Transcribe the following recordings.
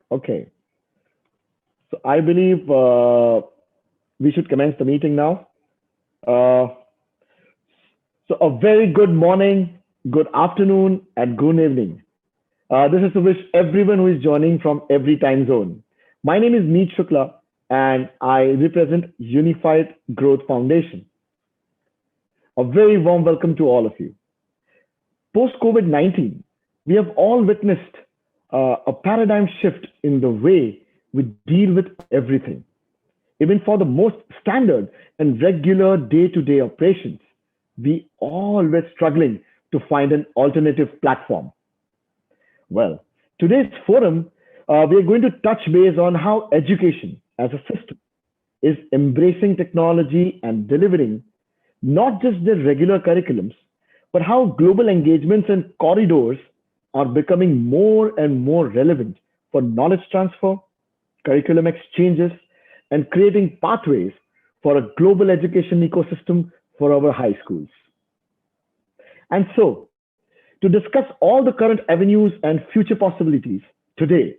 Okay, so I believe we should commence the meeting now. Uh, so, a very good morning, good afternoon, and good evening. This is to wish everyone who is joining from every time zone. My name is Neet Shukla, and I represent Unified Growth Foundation. A very warm welcome to all of you. Post COVID 19, we have all witnessed a paradigm shift in the way we deal with everything. Even for the most standard and regular day to day operations, we all were struggling to find an alternative platform. Well, today's forum, we are going to touch base on how education as a system is embracing technology and delivering not just their regular curriculums, but how global engagements and corridors are becoming more and more relevant for knowledge transfer, curriculum exchanges, and creating pathways for a global education ecosystem for our high schools. And so, to discuss all the current avenues and future possibilities, today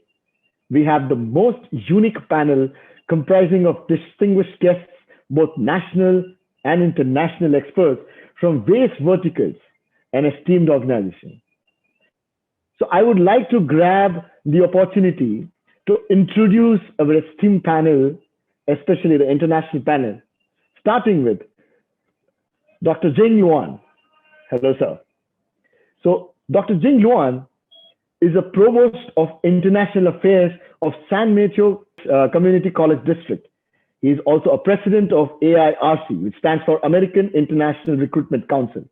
we have the most unique panel comprising of distinguished guests, both national and international experts from various verticals and esteemed organizations. So I would like to grab the opportunity to introduce our esteemed panel, especially the international panel, starting with Dr. Jing Yuan. Hello, sir. So Dr. Jing Yuan is a provost of international affairs of San Mateo Community College District. He is also a president of AIRC, which stands for American International Recruitment Council.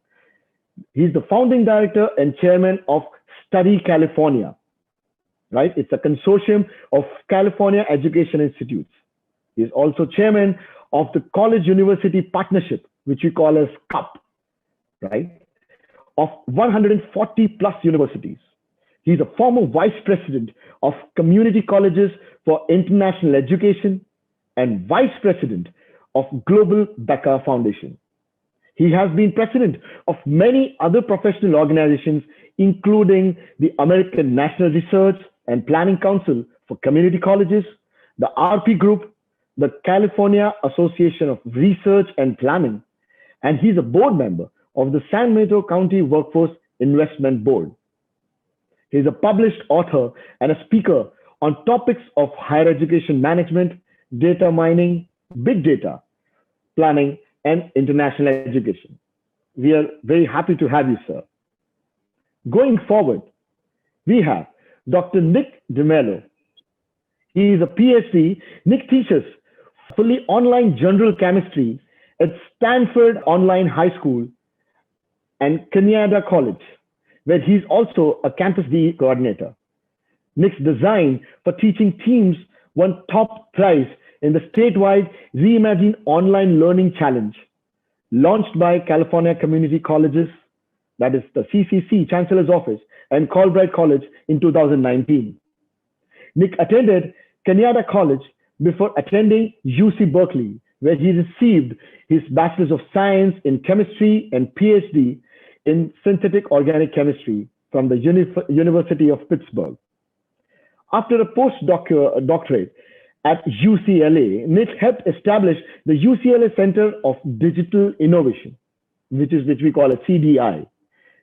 He's the founding director and chairman of Study California, right? It's a consortium of California Education Institutes. He is also chairman of the College University Partnership, which we call as CUP, right? Of 140 plus universities. He's a former vice president of community colleges for international education and vice president of Global Becker Foundation. He has been president of many other professional organizations, including the American National Research and Planning Council for Community Colleges, the RP Group, the California Association of Research and Planning, and he's a board member of the San Mateo County Workforce Investment Board. He's a published author and a speaker on topics of higher education management, data mining, big data, planning, and international education. We are very happy to have you, sir. Going forward, we have Dr. Nick DeMello. He is a PhD. Nick teaches fully online general chemistry at Stanford Online High School and Canada College, where he's also a campus DE coordinator. Nick's design for teaching teams won top prize in the statewide Reimagine Online Learning Challenge, launched by California Community Colleges, that is the CCC Chancellor's Office, and Colbright College in 2019. Nick attended Canada College before attending UC Berkeley, where he received his Bachelor's of Science in Chemistry and PhD in Synthetic Organic Chemistry from the University of Pittsburgh. After a postdoctorate at UCLA, Nick helped establish the UCLA Center of Digital Innovation, which we call a CDI.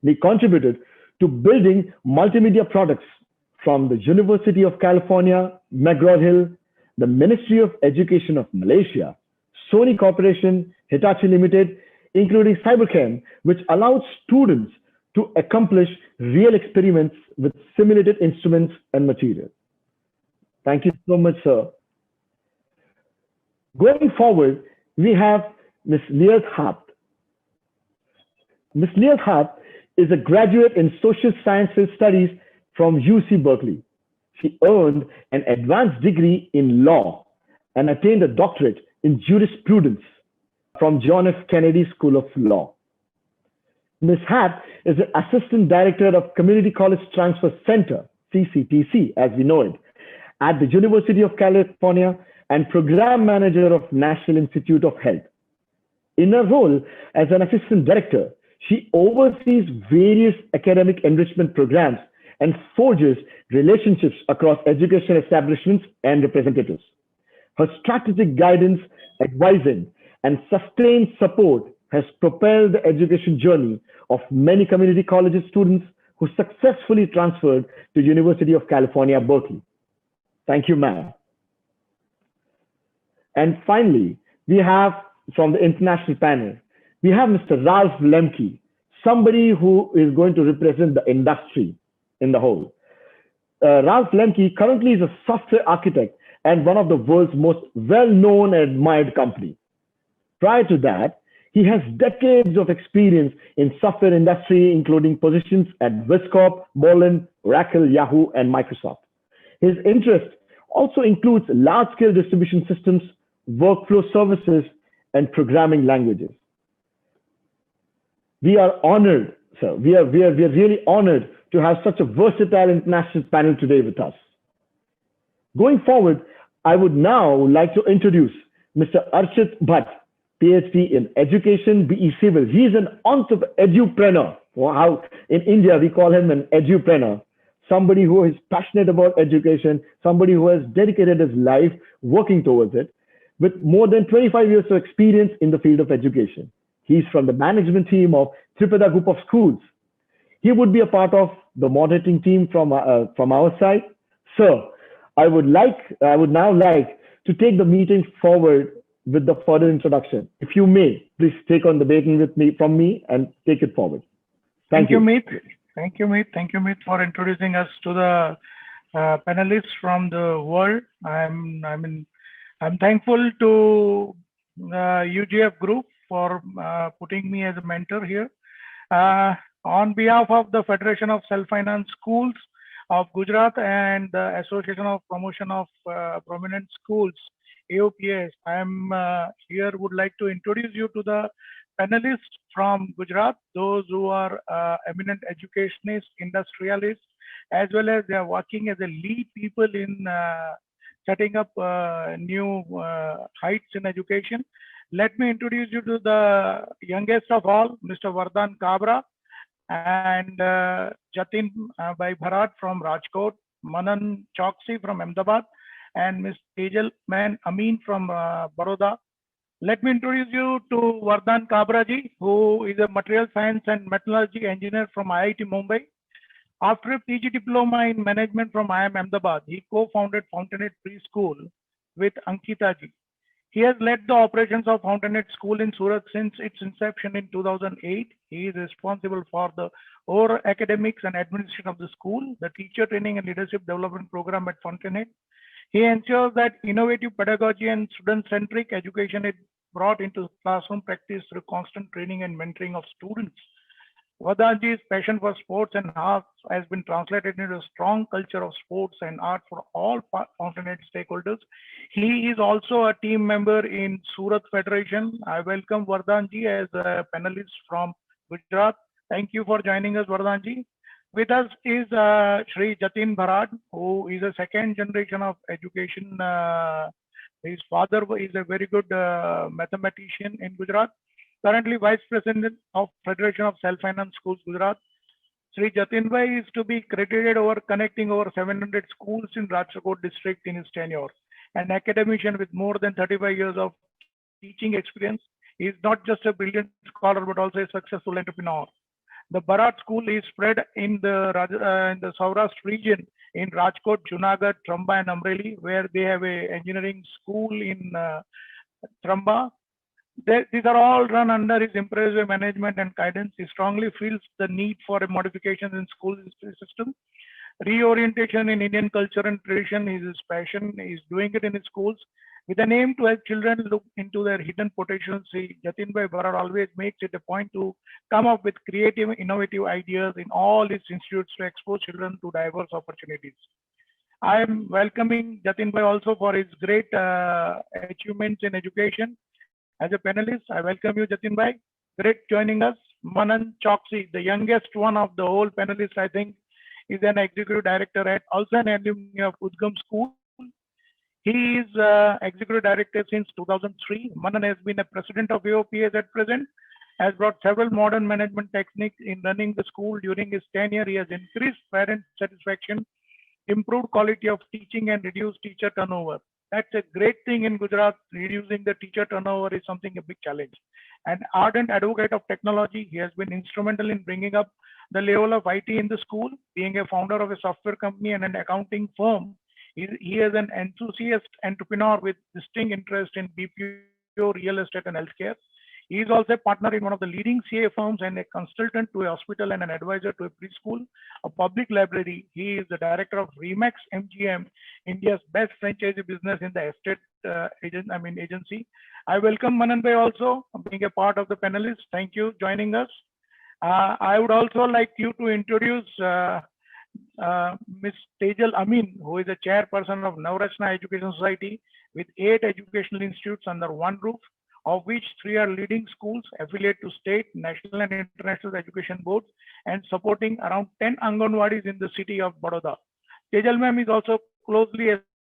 They contributed to building multimedia products from the University of California, McGraw-Hill, the Ministry of Education of Malaysia, Sony Corporation, Hitachi Limited, including Cyberchem, which allowed students to accomplish real experiments with simulated instruments and materials. Thank you so much, sir. Going forward, we have Ms. Liaz Hart. Ms. Liaz Hart is a graduate in Social Sciences Studies from UC Berkeley. She earned an advanced degree in law and attained a doctorate in jurisprudence from John F. Kennedy School of Law. Ms. Hart is the Assistant Director of Community College Transfer Center, CCTC, as we know it, at the University of California and Program Manager of National Institute of Health. In her role as an Assistant Director, she oversees various academic enrichment programs and forges relationships across education establishments and representatives. Her strategic guidance, advising, and sustained support has propelled the education journey of many community colleges students who successfully transferred to University of California, Berkeley. Thank you, ma'am. And finally, we have from the international panel, we have Mr. Ralph Lemke, somebody who is going to represent the industry in the whole. Ralph Lemke currently is a software architect and one of the world's most well-known and admired companies. Prior to that, he has decades of experience in software industry, including positions at Viscorp, Bolin, Oracle, Yahoo, and Microsoft. His interest also includes large-scale distribution systems, workflow services, and programming languages. We are honored, sir. We are really honored to have such a versatile international panel today with us. Going forward, I would now like to introduce Mr. Archit Bhatt, PhD in Education, BE Civil. He is an edupreneur. How in India we call him an edupreneur. Somebody who is passionate about education, somebody who has dedicated his life working towards it, with more than 25 years of experience in the field of education. He's from the management team of Tripada Group of Schools. He would be a part of the moderating team from our side. Sir, I would now like to take the meeting forward with the further introduction. If you may, please take on the baton from me and take it forward. Thank you. Meet. Thank you, Meet. Thank you, Meet, for introducing us to the panelists from the world. I'm thankful to UGF Group for putting me as a mentor here. On behalf of the Federation of Self-Finance Schools of Gujarat and the Association of Promotion of Prominent Schools, AOPS, I am here would like to introduce you to the panelists from Gujarat, those who are eminent educationists, industrialists, as well as they are working as a lead people in setting up new heights in education. Let me introduce you to the youngest of all, Mr. Vardhan Kabra, and Jatin Bhai Bharat from Rajkot, Manan Choksi from Ahmedabad, and Ms. Tejal Man Amin from Baroda. Let me introduce you to Vardhan Kabra ji, who is a material science and metallurgy engineer from IIT Mumbai. After a PG diploma in management from IIM Ahmedabad, he co-founded Fountainhead Preschool with Ankita ji. He has led the operations of Fountainhead School in Surat since its inception in 2008. He is responsible for the overall academics and administration of the school, the teacher training and leadership development program at Fountainhead. He ensures that innovative pedagogy and student-centric education is brought into classroom practice through constant training and mentoring of students. Vardhanji's passion for sports and arts has been translated into a strong culture of sports and art for all Fountainhead stakeholders. He is also a team member in Surat Federation. I welcome Vardhanji as a panelist from Gujarat. Thank you for joining us, Vardhanji. With us is Shri Jatin Bharat, who is a second generation of education. His father is a very good mathematician in Gujarat. Currently Vice President of Federation of Self-Finance Schools, Gujarat. Sri Jatin Bhai is to be credited over connecting over 700 schools in Rajkot district in his tenure. An academician with more than 35 years of teaching experience. He is not just a brilliant scholar, but also a successful entrepreneur. The Bharat School is spread in the Saurashtra region in Rajkot, Junagadh, Tramba and Amreli, where they have an engineering school in Tramba. These are all run under his impressive management and guidance. He strongly feels the need for a modification in school system. Reorientation in Indian culture and tradition is his passion. He is doing it in his schools with an aim to help children look into their hidden potential. Sri Jatin Bhai Bharat always makes it a point to come up with creative, innovative ideas in all his institutes to expose children to diverse opportunities. I am welcoming Jatin Bhai also for his great achievements in education. As a panelist, I welcome you, Jatin Bhai. Great joining us. Manan Choksi, the youngest one of the whole panelists, I think, is an executive director at also an alumni of Udgam School. He is executive director since 2003. Manan has been a president of AOPS at present. has brought several modern management techniques in running the school. During his tenure, he has increased parent satisfaction, improved quality of teaching, and reduced teacher turnover. That's a great thing in Gujarat. Reducing the teacher turnover is something a big challenge. An ardent advocate of technology, he has been instrumental in bringing up the level of IT in the school. Being a founder of a software company and an accounting firm, he is an enthusiast entrepreneur with distinct interest in BPO, real estate, and healthcare. He is also a partner in one of the leading CA firms and a consultant to a hospital and an advisor to a preschool, a public library. He is the director of Remax MGM, India's best franchisee business in the estate agency. I welcome Manan Bhai also being a part of the panelists. Thank you joining us. I would also like you to introduce Ms. Tejal Amin, who is the chairperson of Navratna Education Society with 8 educational institutes under one roof, of which 3 are leading schools affiliate to state, national, and international education boards, and supporting around 10 Anganwadis in the city of Baroda. Tejal ma'am is also closely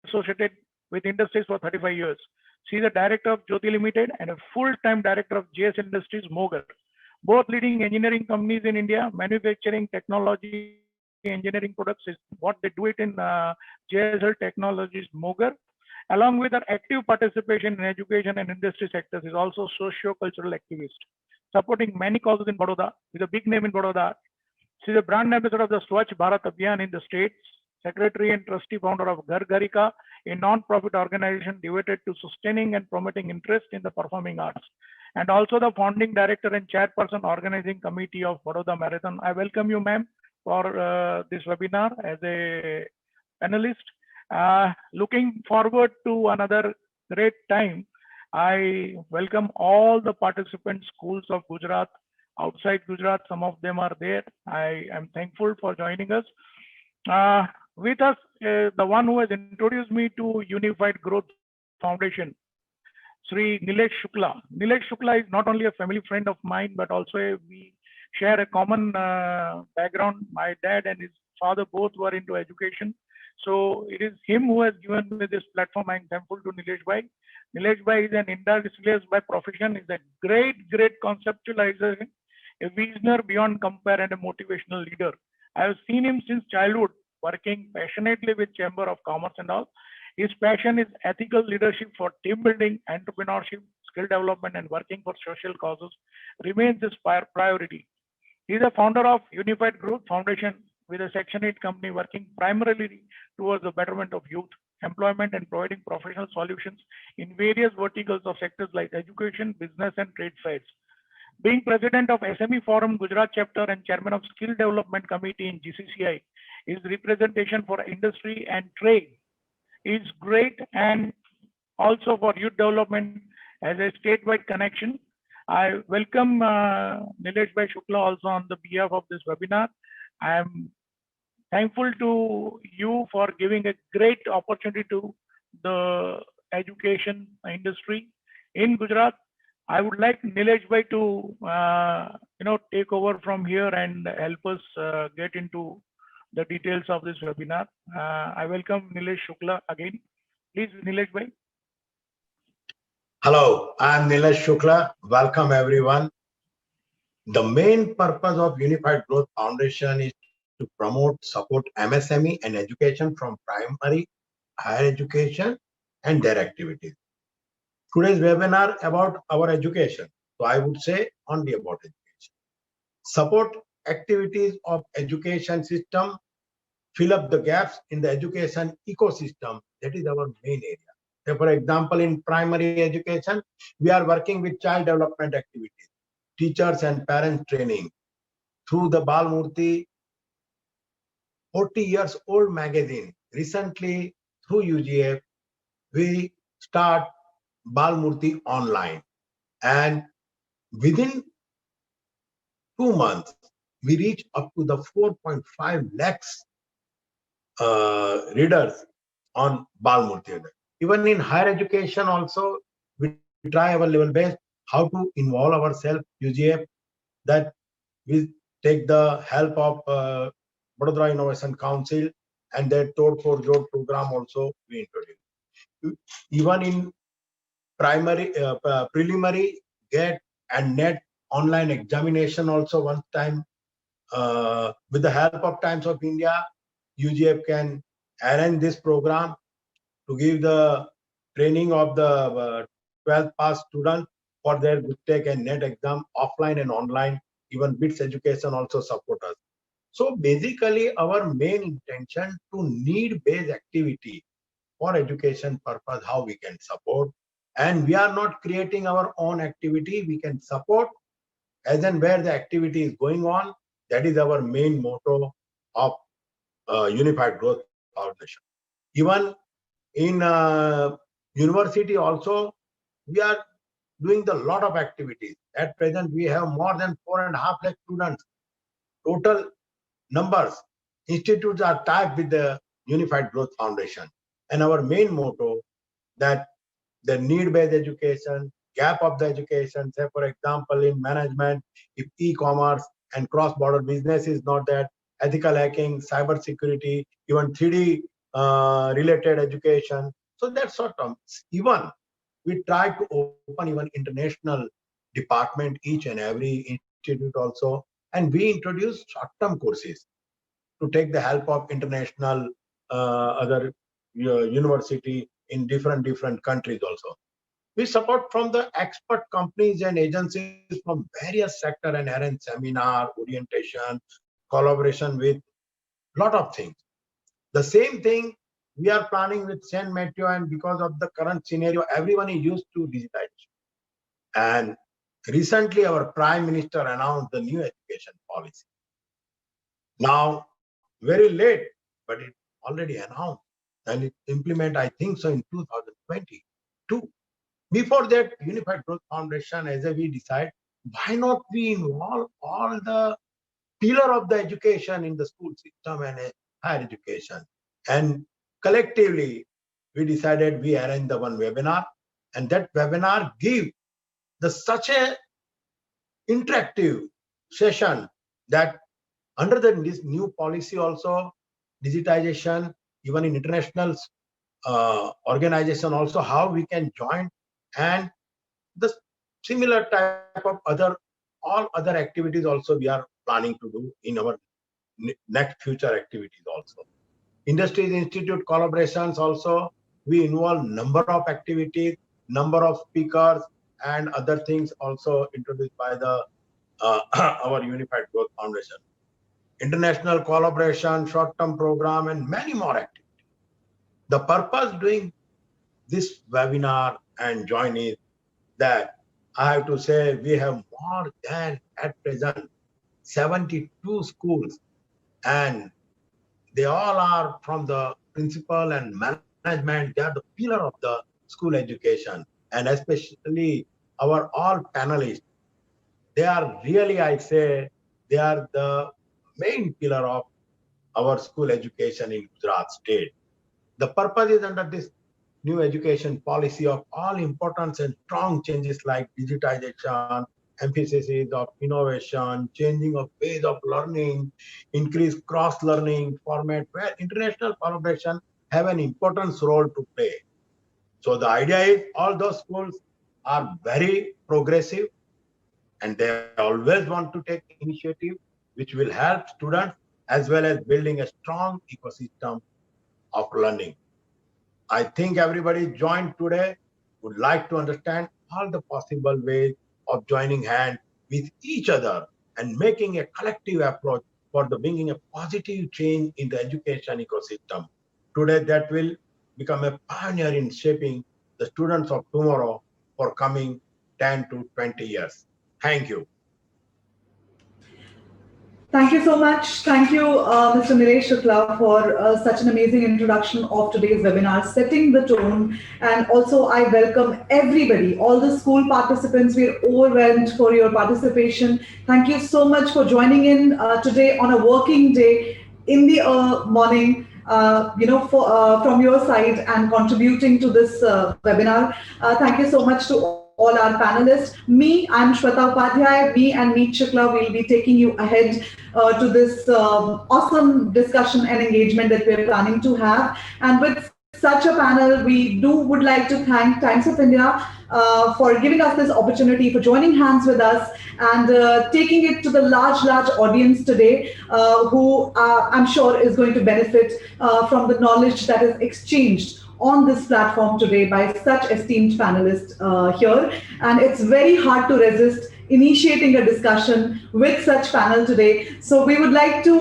associated with industries for 35 years. She is the director of Jyoti Limited and a full-time director of JS Industries Mogar, both leading engineering companies in India. Manufacturing technology engineering products is what they do it in JSL Technologies Mogar. Along with her active participation in education and industry sectors, is also socio-cultural activist, supporting many causes in Baroda. With a big name in Baroda. She is a brand ambassador of the Swachh Bharat Abhiyan in the states, secretary and trustee founder of Ghar Gharika, a non-profit organization devoted to sustaining and promoting interest in the performing arts, and also the founding director and chairperson organizing committee of Baroda Marathon. I welcome you, ma'am, for this webinar as a panelist. Looking forward to another great time. I welcome all the participant schools of Gujarat, outside Gujarat, some of them are there. I am thankful for joining us. With us, the one who has introduced me to Unified Growth Foundation, Sri Nilesh Shukla. Nilesh Shukla is not only a family friend of mine, but also we share a common background. My dad and his father both were into education. So it is him who has given me this platform. I am thankful to Nilesh Bhai. Nilesh Bhai is an industrialist by profession, is a great conceptualizer, a visionary beyond compare, and a motivational leader. I have seen him since childhood, working passionately with Chamber of Commerce and all. His passion is ethical leadership for team building, entrepreneurship, skill development, and working for social causes remains his priority. He is a founder of Unified Growth Foundation with a Section 8 company working primarily towards the betterment of youth, employment, and providing professional solutions in various verticals of sectors like education, business, and trade fairs. Being president of SME Forum Gujarat chapter and chairman of Skill Development Committee in GCCI, his representation for industry and trade is great, and also for youth development as a statewide connection. I welcome Nilesh Bhai Shukla also on the behalf of this webinar. I am thankful to you for giving a great opportunity to the education industry in Gujarat. I would like Nilesh Bhai to take over from here and help us get into the details of this webinar. I welcome Nilesh Shukla again. Please, Nilesh Bhai. Hello, I am Nilesh Shukla. Welcome everyone. The main purpose of Unified Growth Foundation is to promote, support MSME and education from primary, higher education and their activities. Today's webinar about our education. So I would say only about education. Support activities of education system, fill up the gaps in the education ecosystem. That is our main area. So for example, in primary education, we are working with child development activities, teachers and parents training. Through the Balmurti 40 years old magazine, recently through UGF, we start Balmurti online. And within 2 months, we reach up to the 4.5 lakhs readers on Balmurti. Even in higher education also, we try our level best how to involve ourselves, UGF, that we take the help of Vadodara Innovation Council and their Tod for Jod program also we introduce. Even in primary, preliminary, GATE and NET online examination also one time. With the help of Times of India, UGF can arrange this program to give the training of the 12th pass students for their good take and net exam offline and online. Even BITS education also support us. So basically our main intention to need-based activity for education purpose, how we can support. And we are not creating our own activity, we can support as and where the activity is going on. That is our main motto of Unified Growth Foundation. Even in university also, we are doing the lot of activities. At present, we have more than 4.5 lakh students. Total numbers. Institutes are tied with the Unified Growth Foundation. And our main motto that the need-based education, gap of the education, say for example, in management, if e-commerce and cross-border business is not that, ethical hacking, cyber security, even 3D related education. So that sort of, even we try to open even international department, each and every institute also, and we introduce short-term courses to take the help of international other university in different countries also. We support from the expert companies and agencies from various sector and arrange seminar, orientation, collaboration with lot of things. The same thing we are planning with Saint Mateo, and because of the current scenario, everyone is used to digitization. And recently, our Prime Minister announced the new education policy. Now, very late, but it already announced and it implement, I think so, in 2022. Before that, Unified Growth Foundation, as we decide, why not we involve all the pillar of the education in the school system and higher education. And collectively, we decided we arrange the one webinar, and that webinar give the such a interactive session that under this new policy also, digitization, even in international organization also, how we can join, and the similar type of all other activities also we are planning to do in our next future activities also. Industries Institute collaborations also, we involve number of activities, number of speakers, and other things also introduced by the our Unified Growth Foundation. International collaboration, short-term program, and many more activities. The purpose doing this webinar and join is that I have to say we have more than at present 72 schools, and they all are from the principal and management. They are the pillar of the school education, and especially our all panelists. They are really, I say, they are the main pillar of our school education in Gujarat state. The purpose is under this new education policy of all importance and strong changes like digitization, emphasis of innovation, changing of ways of learning, increased cross-learning format where international collaboration have an important role to play. So the idea is all those schools are very progressive and they always want to take initiative which will help students as well as building a strong ecosystem of learning. I think everybody joined today would like to understand all the possible ways of joining hands with each other and making a collective approach for the bringing a positive change in the education ecosystem. Today, that will become a pioneer in shaping the students of tomorrow for coming 10 to 20 years. Thank you. Thank you so much. Thank you, Mr. Nilesh Shukla, for such an amazing introduction of today's webinar, setting the tone. And also, I welcome everybody, all the school participants. We're overwhelmed for your participation. Thank you so much for joining in today on a working day in the morning. From your side and contributing to this webinar. Thank you so much to all our panelists. I'm Shweta Upadhyay. Me and Meet Shukla will be taking you ahead to this awesome discussion and engagement that we're planning to have. And with such a panel. We would like to thank Times of India for giving us this opportunity, for joining hands with us and taking it to the large audience today, who I'm sure is going to benefit from the knowledge that is exchanged on this platform today by such esteemed panelists here. And it's very hard to resist initiating a discussion with such panel today. So we would like to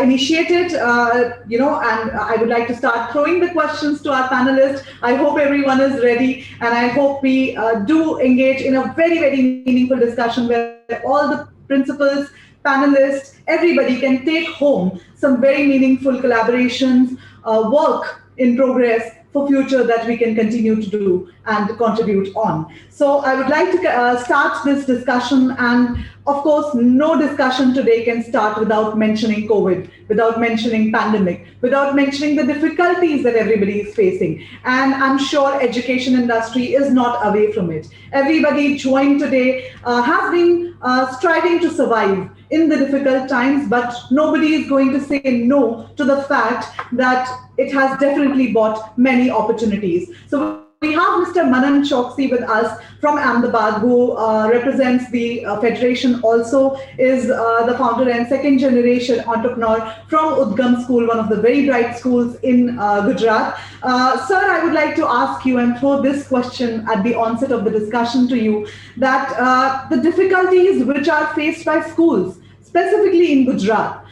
initiate it, and I would like to start throwing the questions to our panelists. I hope everyone is ready, and I hope we do engage in a very meaningful discussion where all the principals, panelists, everybody can take home some very meaningful collaborations, work in progress for future that we can continue to do and contribute on. So I would like to start this discussion, and of course, no discussion today can start without mentioning COVID, without mentioning pandemic, without mentioning the difficulties that everybody is facing. And I'm sure education industry is not away from it. Everybody joined today has been striving to survive in the difficult times, but nobody is going to say no to the fact that it has definitely brought many opportunities. So we have Mr. Manan Choksi with us from Ahmedabad, who represents the federation, also is the founder and second generation entrepreneur from Udgam School, one of the very bright schools in Gujarat. Sir, I would like to ask you and throw this question at the onset of the discussion to you, that the difficulties which are faced by schools, specifically in Gujarat,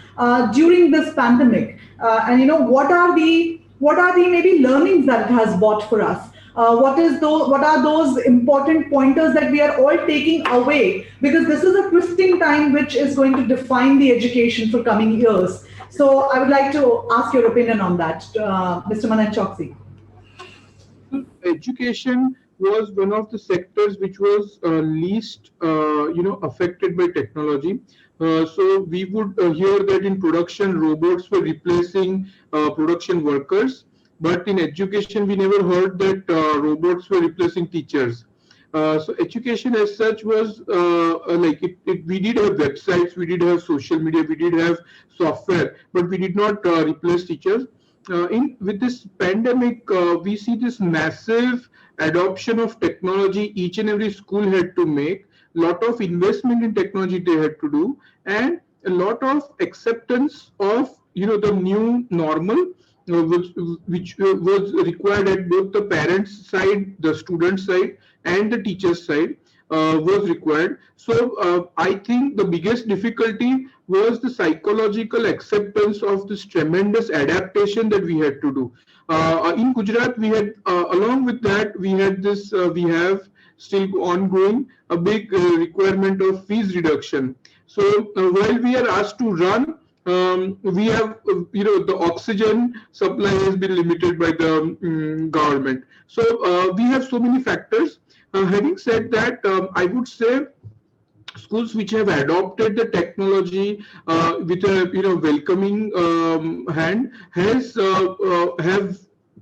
during this pandemic, and what are the maybe learnings that it has brought for us? What are those important pointers that we are all taking away? Because this is a twisting time which is going to define the education for coming years. So I would like to ask your opinion on that, Mr. Manan Choksi. Education was one of the sectors which was least, affected by technology. So we would hear that in production, robots were replacing production workers. But in education, we never heard that robots were replacing teachers. So education as such was we did have websites, we did have social media, we did have software, but we did not replace teachers. With this pandemic, we see this massive adoption of technology each and every school had to make, lot of investment in technology they had to do, and a lot of acceptance of the new normal, which was required at both the parents' side, the student side, and the teacher's side, was required. So I think the biggest difficulty was the psychological acceptance of this tremendous adaptation that we had to do. In Gujarat, we had, along with that, we had this, we have still ongoing a big requirement of fees reduction. So while we are asked to run, we have, the oxygen supply has been limited by the government. So we have so many factors. Having said that, I would say schools which have adopted the technology with a welcoming hand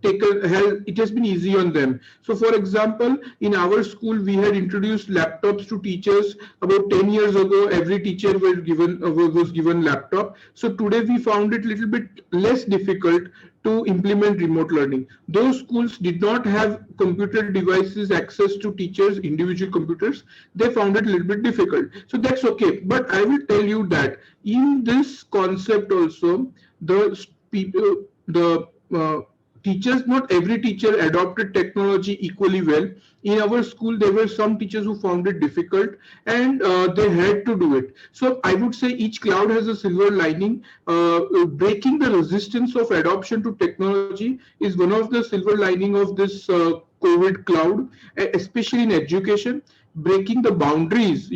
it has been easy on them. So for example, in our school we had introduced laptops to teachers about 10 years ago. Every teacher was given laptop. So today we found it a little bit less difficult to implement remote learning. Those schools did not have computer devices access to teachers individual computers. They found it a little bit difficult. So that's okay. But I will tell you that in this concept also, the people, teachers, not every teacher adopted technology equally well. In our school, there were some teachers who found it difficult and they had to do it. So I would say each cloud has a silver lining. Breaking the resistance of adoption to technology is one of the silver lining of this COVID cloud, especially in education. Breaking the boundaries.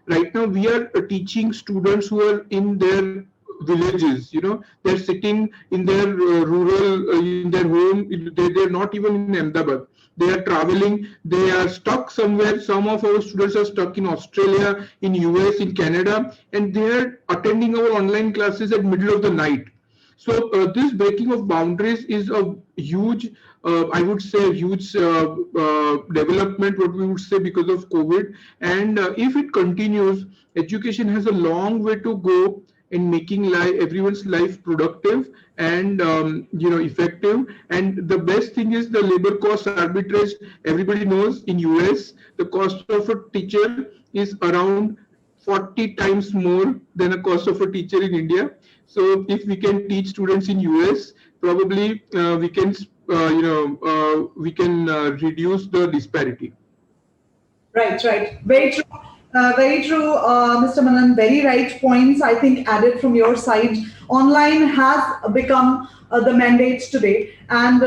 Right now we are teaching students who are in their villages, they're sitting in their in their home, they're not even in Ahmedabad, they are traveling, they are stuck somewhere. Some of our students are stuck in Australia, in US, in Canada, and they are attending our online classes at middle of the night. So this breaking of boundaries is a huge, I would say, huge development, what we would say, because of COVID. And if it continues, education has a long way to go and making everyone's life productive and effective. And the best thing is the labor cost arbitrage. Everybody knows in US the cost of a teacher is around 40 times more than a cost of a teacher in India. So if we can teach students in US, probably we can reduce the disparity. Right, right. Very true, Mr. Manan. Very right points, I think, added from your side. Online has become the mandate today, and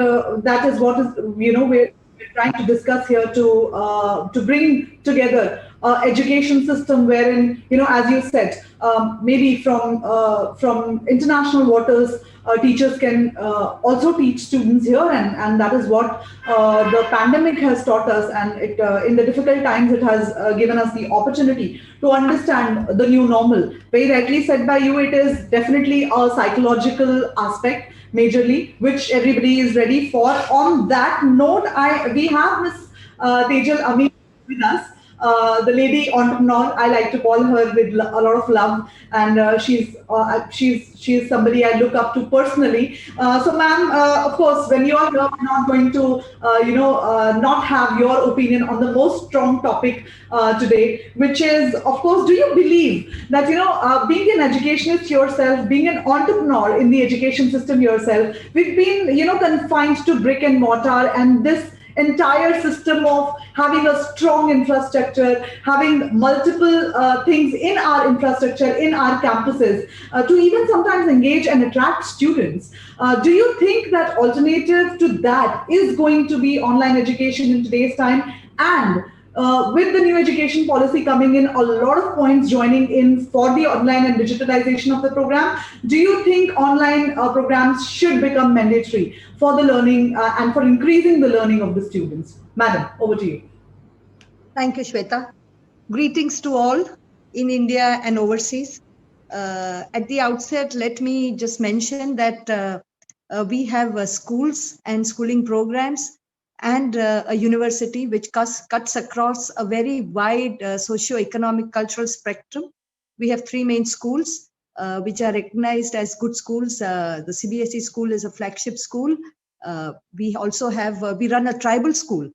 that is what is, we're trying to discuss here to bring together education system wherein, as you said, maybe from international waters, teachers can also teach students here, and that is what the pandemic has taught us, and in the difficult times it has given us the opportunity to understand the new normal. Very rightly said by you, it is definitely a psychological aspect majorly, which everybody is ready for. On that note, we have Miss Tejal Ami with us, the lady entrepreneur. I like to call her with a lot of love, and she's somebody I look up to personally. So, ma'am, of course, when you are here, we're not going to not have your opinion on the most strong topic today, which is, of course, do you believe that being an educationist yourself, being an entrepreneur in the education system yourself, we've been confined to brick and mortar, and this entire system of having a strong infrastructure, having multiple things in our infrastructure, in our campuses, to even sometimes engage and attract students. Do you think that alternative to that is going to be online education in today's time? And with the new education policy coming in, a lot of points joining in for the online and digitalization of the program, do you think online programs should become mandatory for the learning and for increasing the learning of the students? Madam, over to you. Thank you, Shweta. Greetings to all in India and overseas. At the outset, let me just mention that we have schools and schooling programs and a university which cuts across a very wide socio-economic cultural spectrum. We have three main schools which are recognized as good schools. The CBSE school is a flagship school. We also have, we run a tribal school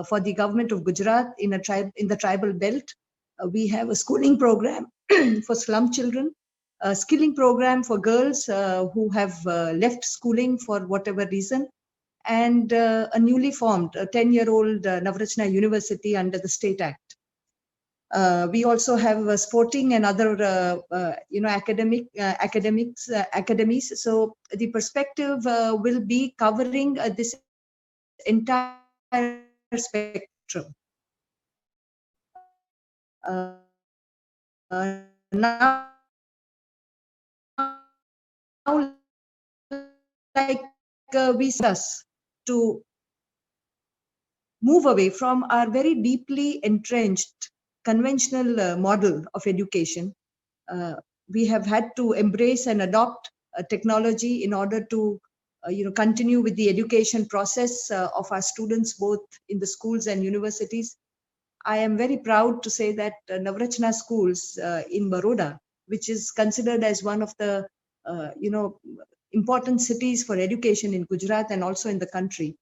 for the government of Gujarat in the tribal belt. We have a schooling program for slum children, a skilling program for girls who have left schooling for whatever reason, and a newly formed 10-year-old Navratna University under the State Act. We also have sporting and other, academies. So the perspective will be covering this entire spectrum. Now, we us to move away from our very deeply entrenched conventional model of education. We have had to embrace and adopt technology in order to continue with the education process of our students, both in the schools and universities. I am very proud to say that Navratna schools in Baroda, which is considered as one of the important cities for education in Gujarat and also in the country,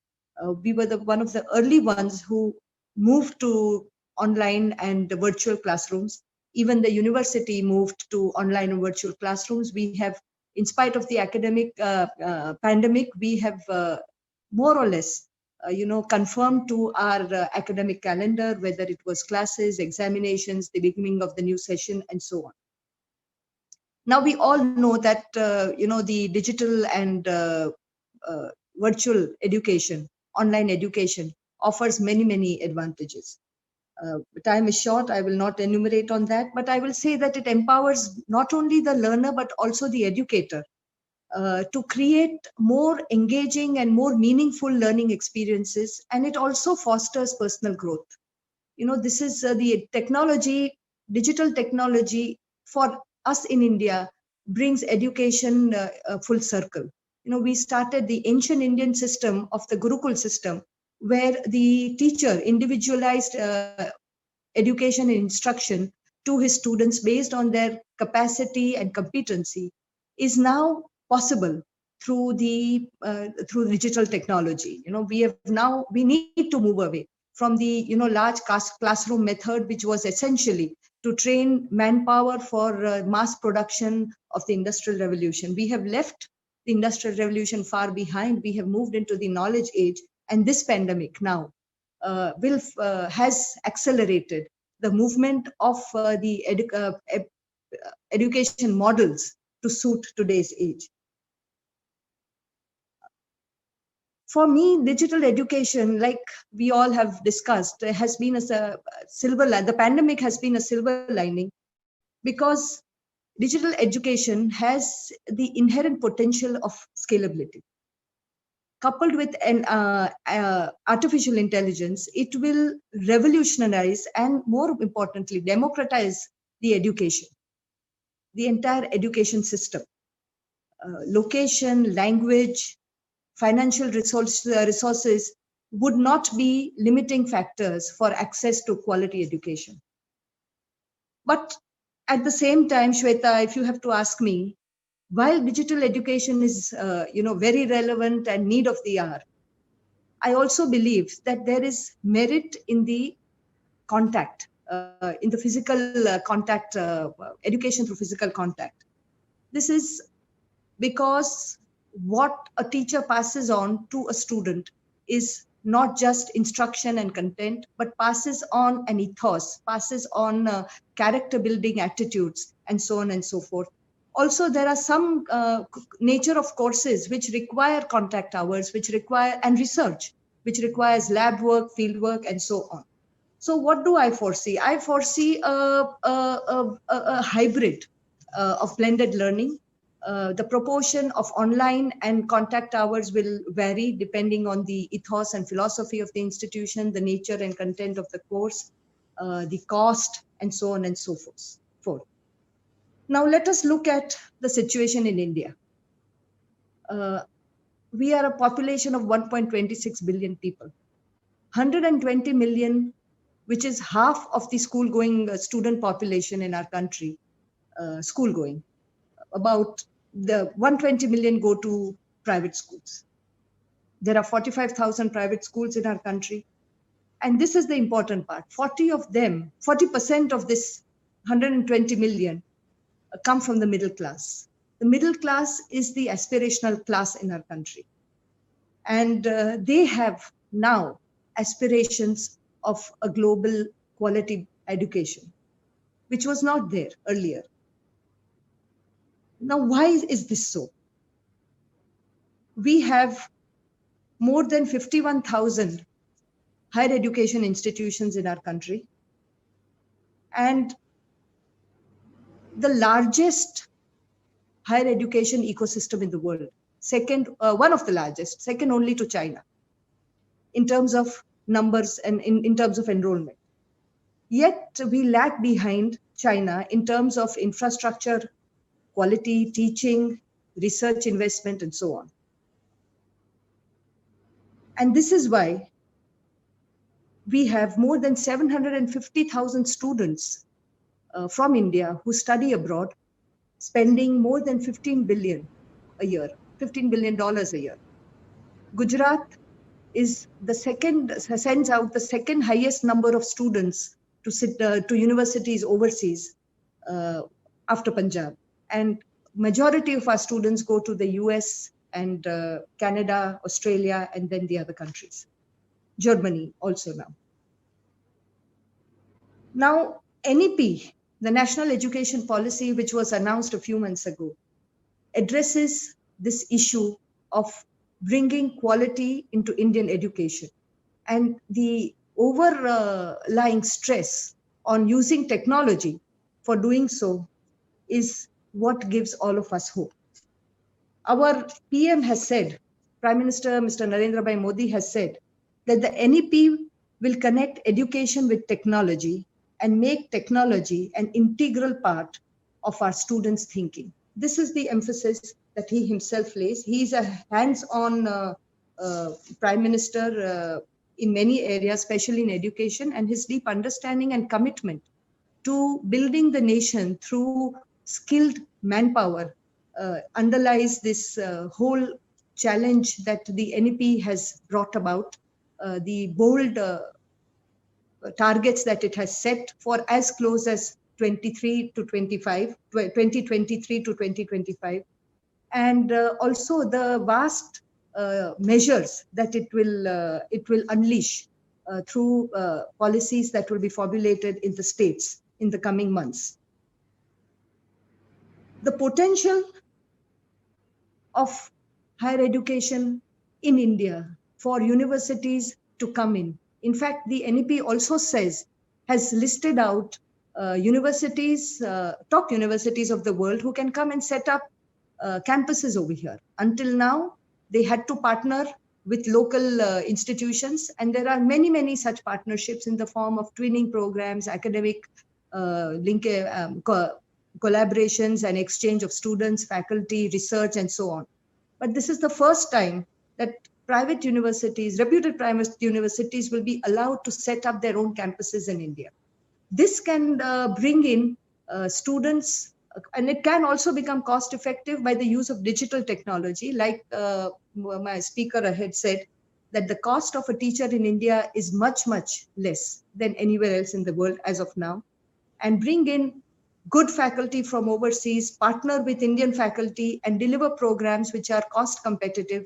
we were one of the early ones who moved to online and virtual classrooms. Even the university moved to online and virtual classrooms. We have, in spite of the academic pandemic, we have more or less confirmed to our academic calendar, whether it was classes, examinations, the beginning of the new session, and so on. Now we all know that the digital and virtual education, online education, offers many advantages. Time is short, I will not enumerate on that, but I will say that it empowers not only the learner but also the educator to create more engaging and more meaningful learning experiences, and it also fosters personal growth. This is the technology, digital technology for us in India brings education full circle. We started the ancient Indian system of the Gurukul system, where the teacher individualized education and instruction to his students based on their capacity and competency is now possible through the through digital technology. We need to move away from the large classroom method, which was essentially to train manpower for mass production of the industrial revolution. We have left the industrial revolution far behind. We have moved into the knowledge age, and this pandemic now has accelerated the movement of the education models to suit today's age. For me, digital education, like we all have discussed, has been a silver lining. The pandemic has been a silver lining because digital education has the inherent potential of scalability. Coupled with an artificial intelligence, it will revolutionize and, more importantly, democratize the education, the entire education system. Location, language, financial resources would not be limiting factors for access to quality education. But at the same time, Shweta, if you have to ask me, while digital education is very relevant and need of the hour, I also believe that there is merit in the contact, in the physical contact, education through physical contact. This is because what a teacher passes on to a student is not just instruction and content, but passes on an ethos, passes on character building attitudes, and so on and so forth. Also, there are some nature of courses which require contact hours, which require, and research, which requires lab work, field work, and so on. So what do I foresee? I foresee a hybrid of blended learning. The proportion of online and contact hours will vary depending on the ethos and philosophy of the institution, the nature and content of the course, the cost, and so on and so forth. Now let us look at the situation in India. We are a population of 1.26 billion people. 120 million, which is half of the school-going student population in our country, school-going. About the 120 million go to private schools. There are 45,000 private schools in our country. And this is the important part. 40% of this 120 million come from the middle class. The middle class is the aspirational class in our country. And they have now aspirations of a global quality education, which was not there earlier. Now, why is this so? We have more than 51,000 higher education institutions in our country, and the largest higher education ecosystem in the world, one of the largest, second only to China, in terms of numbers and in terms of enrollment. Yet we lag behind China in terms of infrastructure, quality, teaching, research investment, and so on. And this is why we have more than 750,000 students from India who study abroad, spending more than $15 billion a year. Gujarat is the second, sends out the second highest number of students to universities overseas after Punjab. And majority of our students go to the US and Canada, Australia, and then the other countries. Germany also now. Now, NEP, the National Education Policy, which was announced a few months ago, addresses this issue of bringing quality into Indian education. And the overlying stress on using technology for doing so is what gives all of us hope. Our PM has said, Prime Minister Mr. Narendra Bhai Modi has said that the NEP will connect education with technology and make technology an integral part of our students' thinking. This is the emphasis that he himself lays. He is a hands-on Prime Minister in many areas, especially in education, and his deep understanding and commitment to building the nation through skilled manpower underlies this whole challenge that the NEP has brought about, the bold targets that it has set for as close as 23 to 25, 2023 to 2025, and also the vast measures that it will unleash through policies that will be formulated in the states in the coming months. The potential of higher education in India for universities to come in. In fact, the NEP also has listed out universities, top universities of the world who can come and set up campuses over here. Until now, they had to partner with local institutions, and there are many, many such partnerships in the form of twinning programs, academic collaborations and exchange of students, faculty, research, and so on. But this is the first time that private universities, reputed private universities, will be allowed to set up their own campuses in India. This can bring in students, and it can also become cost effective by the use of digital technology. Like my speaker ahead said, that the cost of a teacher in India is much, much less than anywhere else in the world as of now, and bring in good faculty from overseas, partner with Indian faculty, and deliver programs which are cost competitive,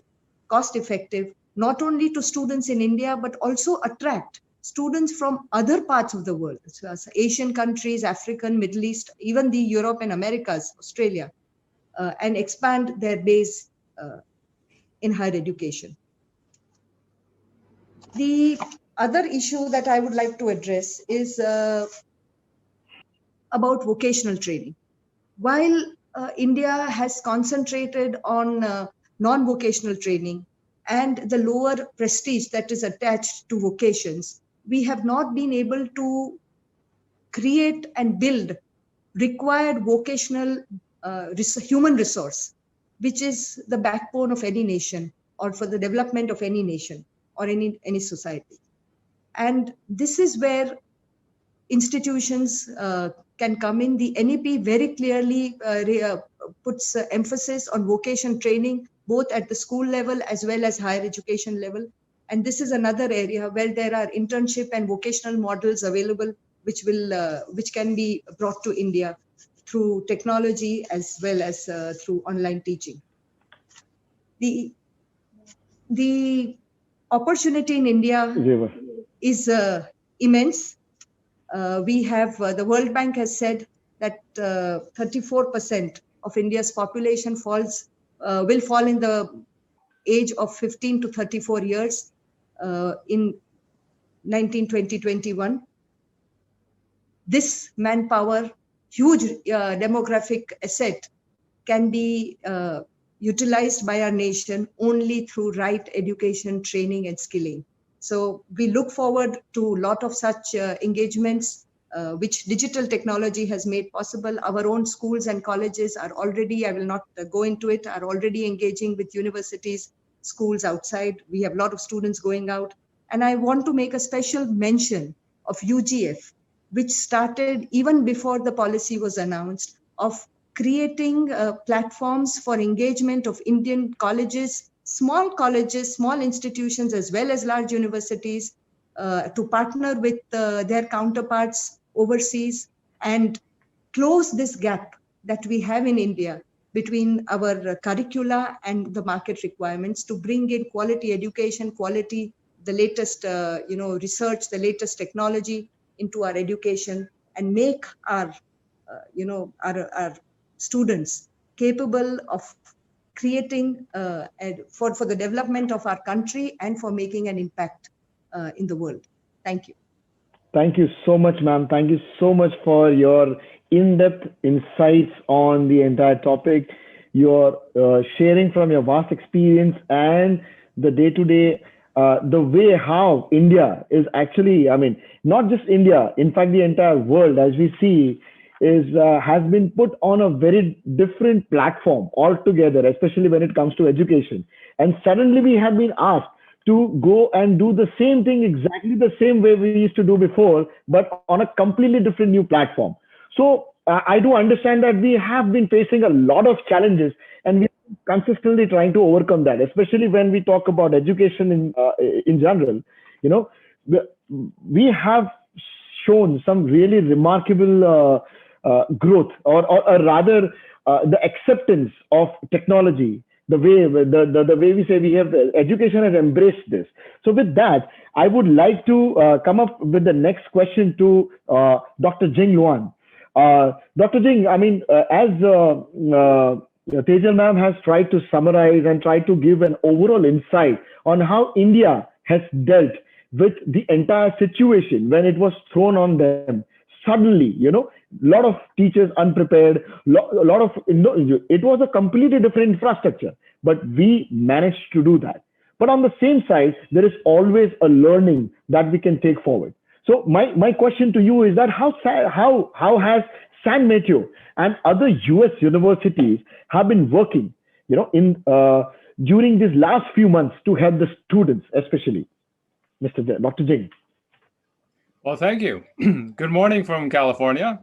cost effective, not only to students in India, but also attract students from other parts of the world, so Asian countries, African, Middle East, even the Europe and Americas, Australia, and expand their base in higher education. The other issue that I would like to address is about vocational training. While India has concentrated on non-vocational training and the lower prestige that is attached to vocations, we have not been able to create and build required vocational human resource, which is the backbone of any nation or for the development of any nation or any society. And this is where institutions can come in. The NEP very clearly puts emphasis on vocation training, both at the school level as well as higher education level. And this is another area where there are internship and vocational models available, which can be brought to India through technology as well as through online teaching. The opportunity in India is immense. We have, the World Bank has said that 34% of India's population will fall in the age of 15 to 34 years in 2021. This manpower, huge demographic asset, can be utilized by our nation only through right education, training, and skilling. So we look forward to a lot of such engagements, which digital technology has made possible. Our own schools and colleges are already, I will not go into it, are already engaging with universities, schools outside. We have a lot of students going out. And I want to make a special mention of UGF, which started even before the policy was announced, of creating platforms for engagement of Indian colleges, small institutions, as well as large universities, to partner with their counterparts overseas and close this gap that we have in India between our curricula and the market requirements, to bring in quality education, the latest research, the latest technology into our education, and make our students capable of creating for the development of our country and for making an impact in the world. Thank you. Thank you so much, ma'am. Thank you so much for your in-depth insights on the entire topic. Your sharing from your vast experience and the day-to-day, the way how India is actually, I mean, not just India, in fact, the entire world, as we see, has been put on a very different platform altogether, especially when it comes to education. And suddenly we have been asked to go and do the same thing exactly the same way we used to do before, but on a completely different new platform. So I do understand that we have been facing a lot of challenges, and we are consistently trying to overcome that, especially when we talk about education in general. You know, we, we have shown some really remarkable growth, or rather, the acceptance of technology. The way we say we have education has embraced this. So with that, I would like to come up with the next question to Dr. Jing Luan. Dr. Jing, I mean, as Tejal ma'am has tried to summarize and try to give an overall insight on how India has dealt with the entire situation when it was thrown on them suddenly, a lot of teachers unprepared, a lot of, it was a completely different infrastructure, but we managed to do that. But on the same side, there is always a learning that we can take forward. So my question to you is that how has San Mateo and other US universities have been working, in during these last few months to help the students, especially, Dr. Jing? Well, thank you. Good morning from California.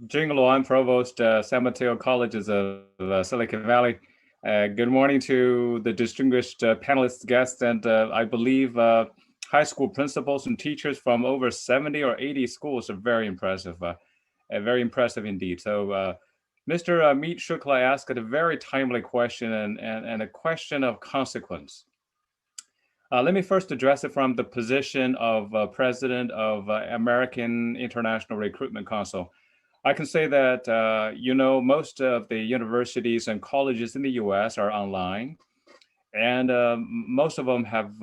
Jing Luan, Provost, San Mateo Colleges of Silicon Valley. Good morning to the distinguished panelists, guests, and I believe high school principals and teachers from over 70 or 80 schools are very impressive indeed. So Mr. Meet Shukla asked a very timely question and a question of consequence. Let me first address it from the position of president of American International Recruitment Council. I can say that, most of the universities and colleges in the US are online, and most of them have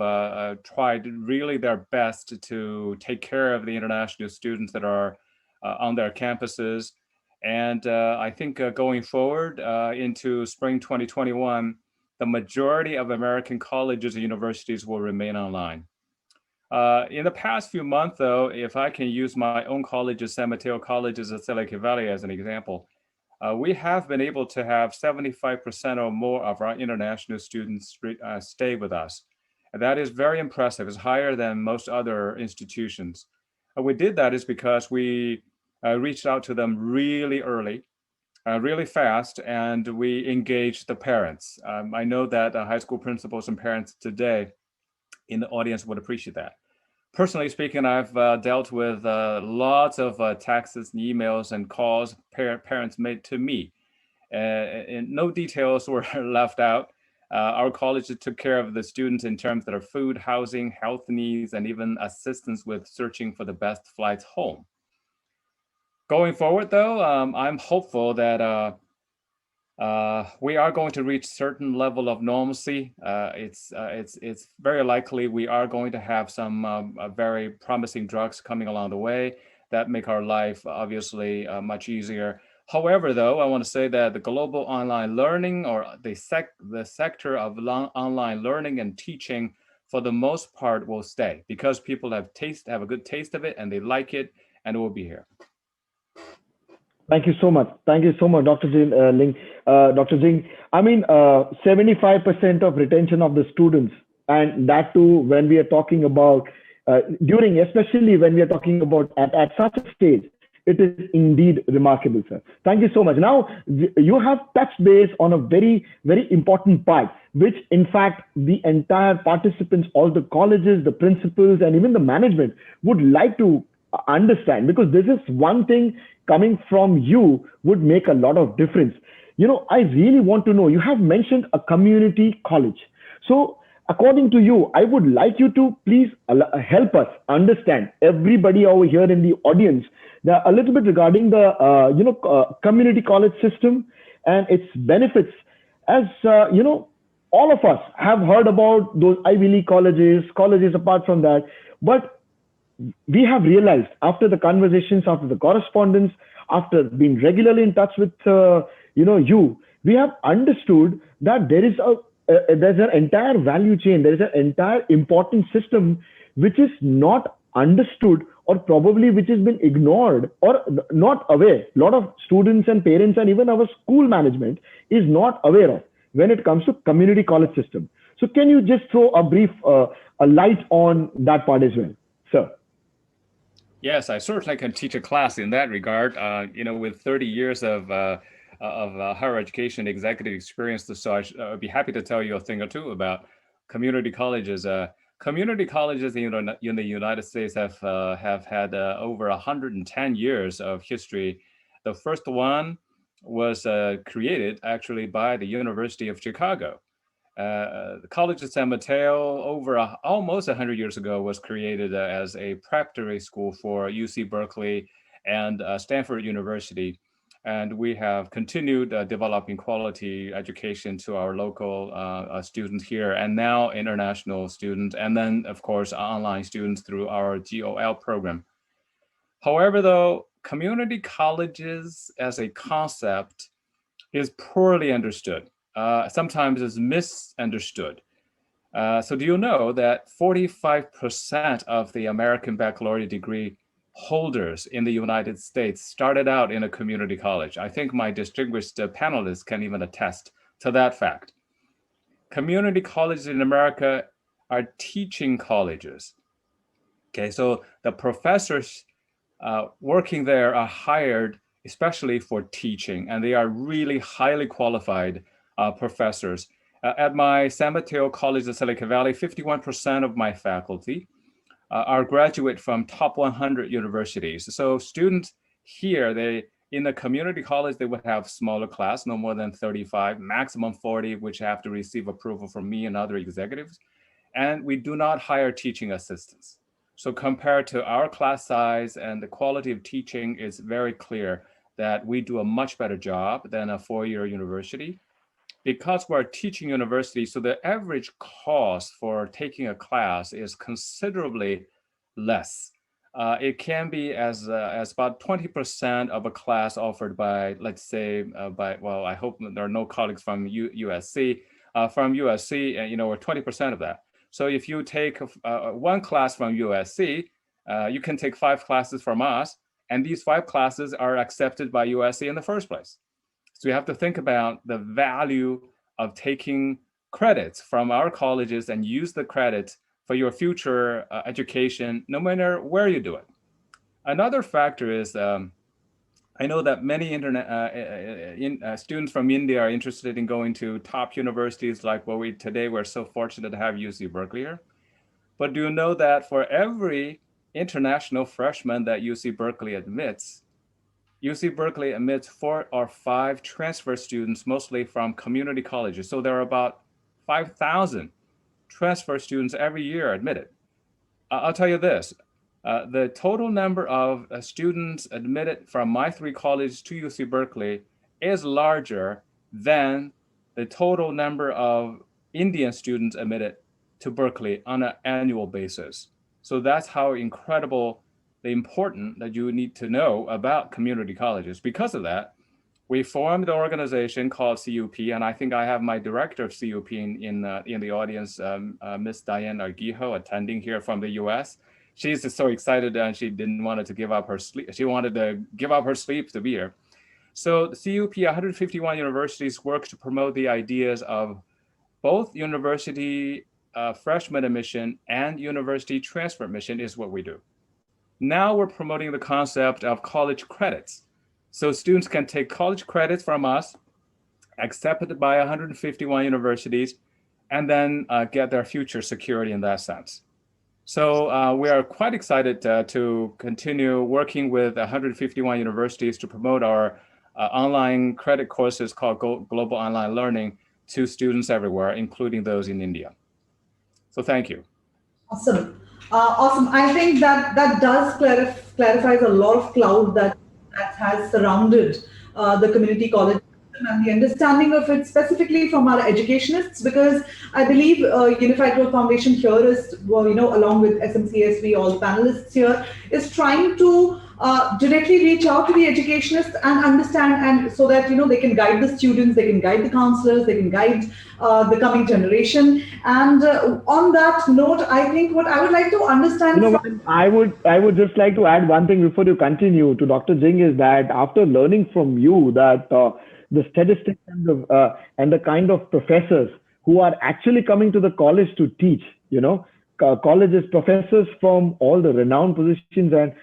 tried really their best to take care of the international students that are on their campuses. And I think going forward into spring 2021, the majority of American colleges and universities will remain online. In the past few months, though, if I can use my own colleges, San Mateo Colleges of Silicon Valley as an example, we have been able to have 75% or more of our international students stay with us. And that is very impressive. It's higher than most other institutions. We did that is because we reached out to them really early, really fast, and we engaged the parents. I know that high school principals and parents today in the audience would appreciate that. Personally speaking, I've dealt with lots of texts and emails and calls parents made to me. And no details were left out. Our college took care of the students in terms of their food, housing, health needs, and even assistance with searching for the best flights home. Going forward, though, I'm hopeful that we are going to reach certain level of normalcy. It's very likely we are going to have some very promising drugs coming along the way that make our life obviously much easier. However, though, I want to say that the global online learning, or the sector of online learning and teaching, for the most part, will stay because people have a good taste of it and they like it, and it will be here. Thank you so much. Thank you so much, Dr. Jing. Dr. Jing, I mean, 75% of retention of the students, and that too when we are talking about especially when we are talking about at such a stage, it is indeed remarkable, sir. Thank you so much. Now, you have touched base on a very, very important part, which in fact the entire participants, all the colleges, the principals, and even the management would like to understand, because this is one thing coming from you would make a lot of difference. I really want to know, you have mentioned a community college. So according to you, I would like you to please help us understand, everybody over here in the audience, a little bit regarding the community college system and its benefits. As all of us have heard about those Ivy League colleges apart from that, but we have realized after the conversations, after the correspondence, after being regularly in touch with you, we have understood that there's an entire value chain, there is an entire important system which is not understood, or probably which has been ignored or not aware. A lot of students and parents and even our school management is not aware of when it comes to community college system. So can you just throw a brief a light on that part as well, sir? Yes, I certainly can teach a class in that regard. With 30 years of higher education executive experience, so I'd be happy to tell you a thing or two about community colleges. Community colleges in the United States have had over 110 years of history. The first one was created actually by the University of Chicago. The College of San Mateo, almost 100 years ago, was created as a preparatory school for UC Berkeley and Stanford University. And we have continued developing quality education to our local students here, and now international students, and then, of course, online students through our GOL program. However, though, community colleges as a concept is poorly understood. Sometimes is misunderstood. So do you know that 45% of the American baccalaureate degree holders in the United States started out in a community college? I think my distinguished panelists can even attest to that fact. Community colleges in America are teaching colleges. Okay, so the professors working there are hired especially for teaching, and they are really highly qualified professors. At my San Mateo College of Silicon Valley, 51% of my faculty are graduate from top 100 universities. So students here, in the community college, they would have smaller class, no more than 35, maximum 40, which have to receive approval from me and other executives. And we do not hire teaching assistants. So compared to our class size and the quality of teaching, it's very clear that we do a much better job than a four-year university. Because we're a teaching university, so the average cost for taking a class is considerably less. It can be as about 20% of a class offered by, let's say, I hope there are no colleagues from USC, or 20% of that. So if you take one class from USC, you can take 5 classes from us, and these 5 classes are accepted by USC in the first place. So you have to think about the value of taking credits from our colleges and use the credits for your future education, no matter where you do it. Another factor is, I know that many students from India are interested in going to top universities like today we're so fortunate to have UC Berkeley here. But do you know that for every international freshman that UC Berkeley admits, UC Berkeley admits 4 or 5 transfer students, mostly from community colleges. So there are about 5,000 transfer students every year admitted. I'll tell you this, the total number of students admitted from my 3 colleges to UC Berkeley is larger than the total number of Indian students admitted to Berkeley on an annual basis. So that's how incredible important that you need to know about community colleges. Because of that, we formed an organization called CUP, and I think I have my director of CUP in the audience, Miss Diane Arguijo, attending here from the US. She's just so excited and she didn't want to give up her sleep. She wanted to give up her sleep to be here. So the CUP, 151 universities work to promote the ideas of both university freshman admission and university transfer admission is what we do. Now we're promoting the concept of college credits. So students can take college credits from us, accepted by 151 universities, and then get their future security in that sense. So we are quite excited to continue working with 151 universities to promote our online credit courses called Global Online Learning to students everywhere, including those in India. So thank you. Awesome. Awesome. I think that does clarifies a lot of cloud that has surrounded the community college system and the understanding of it specifically from our educationists, because I believe Unified Growth Foundation here is, along with SMCSV, all the panelists here, is trying to directly reach out to the educationists and understand, and so that they can guide the students, they can guide the counselors, they can guide the coming generation. And on that note, I think what I would like to understand, I would just like to add one thing before you continue to Dr. Jing, is that after learning from you that the statistics and the kind of professors who are actually coming to the college to teach. Colleges, professors from all the renowned positions, and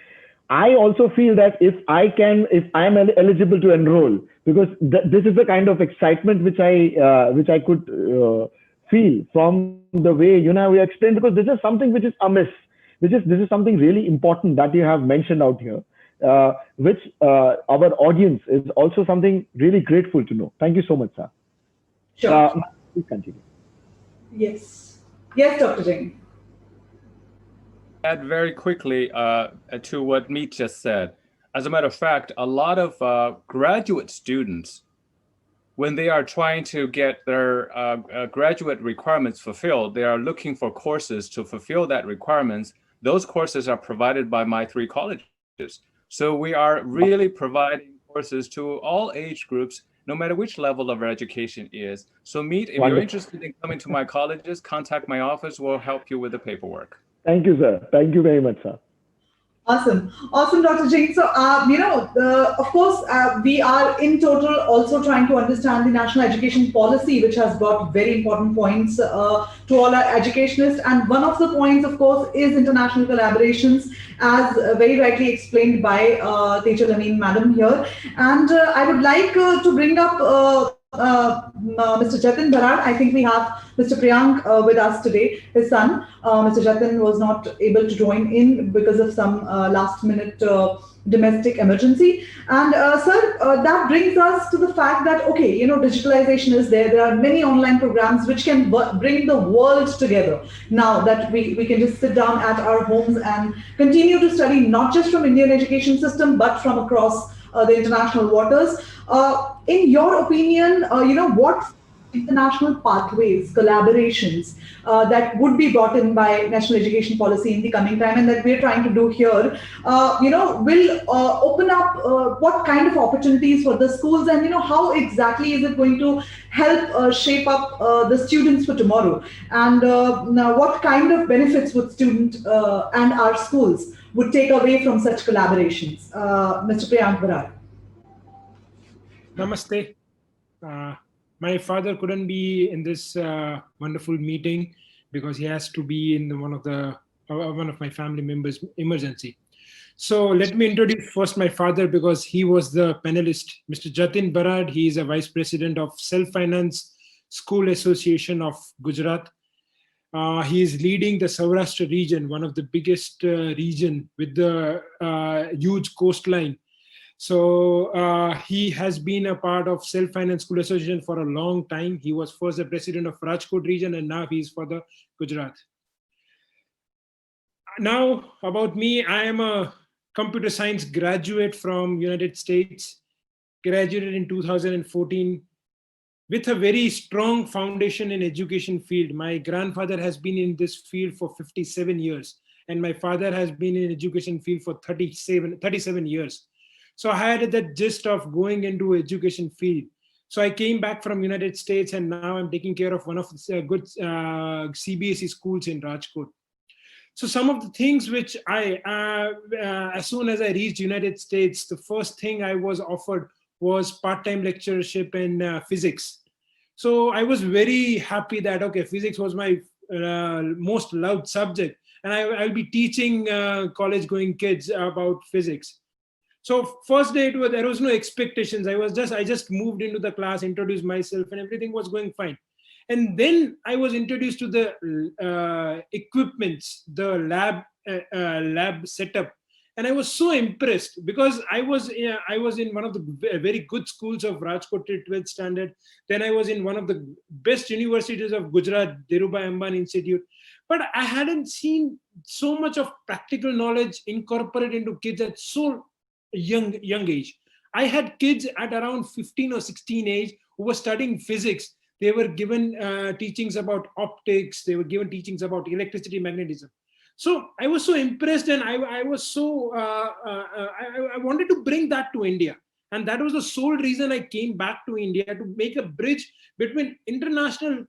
I also feel that if I am eligible to enroll, because this is the kind of excitement which I could feel from the way we explained, because this is something which is amiss, this is something really important that you have mentioned out here, which our audience is also something really grateful to know. Thank you so much, sir. Sure. Please continue. Yes. Yes, Dr. Jain. Add very quickly to what Meet just said. As a matter of fact, a lot of graduate students, when they are trying to get their graduate requirements fulfilled, they are looking for courses to fulfill that requirements. Those courses are provided by my 3 colleges. So we are really providing courses to all age groups, no matter which level of education is. So Meet, if you're Wonderful. interested in coming to my colleges, contact my office. We'll help you with the paperwork. Thank you, sir. Thank you very much, sir. Awesome. Awesome, Dr. Jain. So, of course, we are in total also trying to understand the national education policy, which has got very important points to all our educationists. And one of the points, of course, is international collaborations, as very rightly explained by Teacher Lameen Madam here. And I would like to bring up Mr. Jatin Bharad. I think we have Mr. Priyank with us today, his son. Mr. Jatin was not able to join in because of some last minute domestic emergency. And sir, that brings us to the fact that, okay, digitalization is there. There are many online programs which can bring the world together. Now that we can just sit down at our homes and continue to study, not just from Indian education system, but from across the international waters. In your opinion, what international pathways, collaborations that would be brought in by national education policy in the coming time, and that we're trying to do here, will open up what kind of opportunities for the schools, and how exactly is it going to help shape up the students for tomorrow, and now what kind of benefits would students and our schools would take away from such collaborations? Mr. Priyank Bharad. Namaste. My father couldn't be in this wonderful meeting because he has to be in one of my family members' emergency. So let me introduce first my father, because he was the panelist, Mr. Jatin Bharad. He is a vice president of Self-Finance School Association of Gujarat. He is leading the Saurashtra region, one of the biggest region with the huge coastline. So he has been a part of Self-Finance School Association for a long time. He was first the president of Rajkot region, and now he is for the Gujarat. Now about me, I am a computer science graduate from United States, graduated in 2014 with a very strong foundation in education field. My grandfather has been in this field for 57 years, and my father has been in education field for 37 years. So I had that gist of going into education field. So I came back from United States, and now I'm taking care of one of the good CBSE schools in Rajkot. So some of the things which as soon as I reached United States, the first thing I was offered was part-time lectureship in physics. So I was very happy that, okay, physics was my most loved subject, and I'll be teaching college-going kids about physics. So first day there was no expectations. I just moved into the class, introduced myself, and everything was going fine. And then I was introduced to the equipments, the lab setup, and I was so impressed because I was in one of the very good schools of Rajkot till 12th standard. Then I was in one of the best universities of Gujarat, Dhirubhai Ambani Institute. But I hadn't seen so much of practical knowledge incorporated into kids at so young age. I had kids at around 15 or 16 age who were studying physics. They were given teachings about optics. They were given teachings about electricity, magnetism. So I was so impressed, and I was so I wanted to bring that to India, and that was the sole reason I came back to India, to make a bridge between international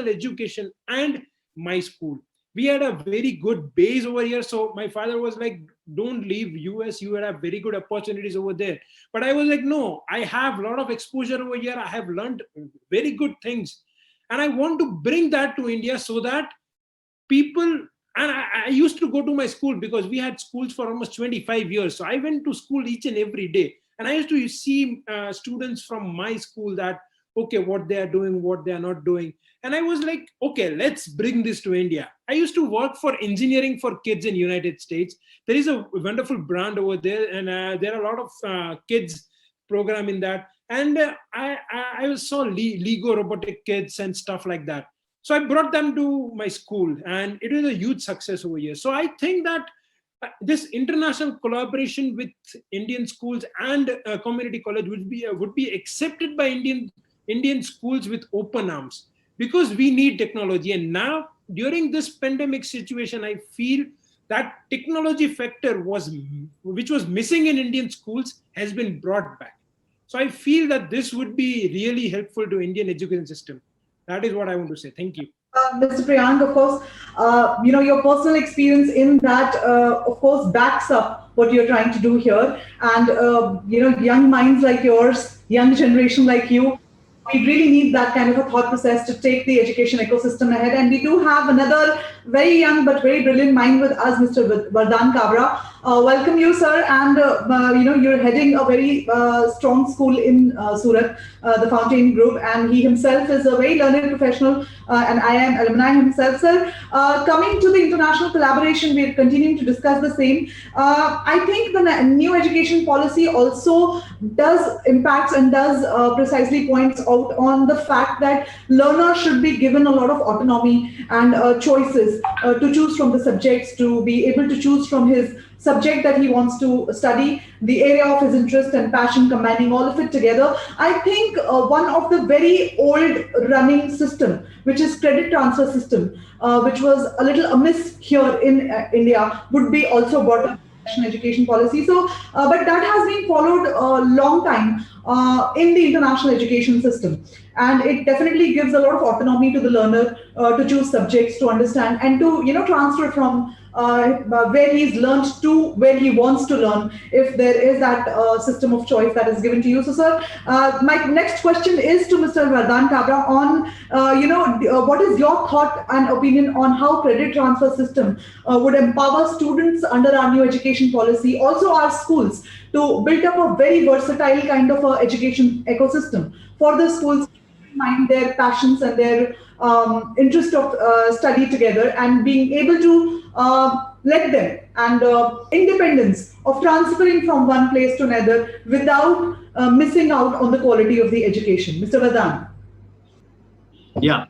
education and my school. We had a very good base over here. So my father was like, don't leave US, you will have very good opportunities over there. But I was like, no, I have a lot of exposure over here. I have learned very good things. And I want to bring that to India so that people, and I used to go to my school because we had schools for almost 25 years. So I went to school each and every day. And I used to see students from my school that, okay, what they are doing, what they are not doing. And I was like, okay, let's bring this to India. I used to work for engineering for kids in United States. There is a wonderful brand over there, and there are a lot of kids program in that. And I saw Lego robotic kids and stuff like that. So I brought them to my school, and it was a huge success over here. So I think that this international collaboration with Indian schools and community college would be accepted by Indian schools with open arms, because we need technology. And now during this pandemic situation, I feel that technology factor which was missing in Indian schools has been brought back. So I feel that this would be really helpful to Indian education system. That is what I want to say. Thank you. Mr. Priyank, of course, your personal experience in that, of course, backs up what you're trying to do here. And, young minds like yours, young generation like you, we really need that kind of a thought process to take the education ecosystem ahead. And we do have another very young but very brilliant mind with us, Mr. Vardhan Kabra. Welcome you, sir. And you're heading a very strong school in Surat, the Fountain Group, and he himself is a very learned professional, and I am alumni himself, sir. Coming to the international collaboration, we're continuing to discuss the same. I think the new education policy also does impacts and does precisely points out on the fact that learners should be given a lot of autonomy and choices to choose from the subjects, to be able to choose from his subject that he wants to study, the area of his interest and passion, combining all of it together. I think one of the very old running system, which is credit transfer system, which was a little amiss here in India, would be also brought up in education policy. So, but that has been followed a long time in the international education system. And it definitely gives a lot of autonomy to the learner to choose subjects, to understand, and to transfer from where he's learned to where he wants to learn, if there is that system of choice that is given to you. So, sir, my next question is to Mr. Vardhan Kabra on, what is your thought and opinion on how credit transfer system would empower students under our new education policy, also our schools, to build up a very versatile kind of education ecosystem for the schools, mind their passions and their interest of study together, and being able to let them, and independence of transferring from one place to another without missing out on the quality of the education. Mr. Vardhan. Yeah.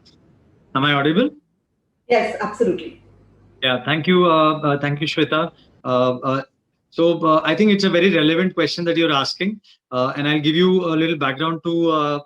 Am I audible? Yes, absolutely. Yeah, thank you, Shweta. So I think it's a very relevant question that you're asking, and I'll give you a little background to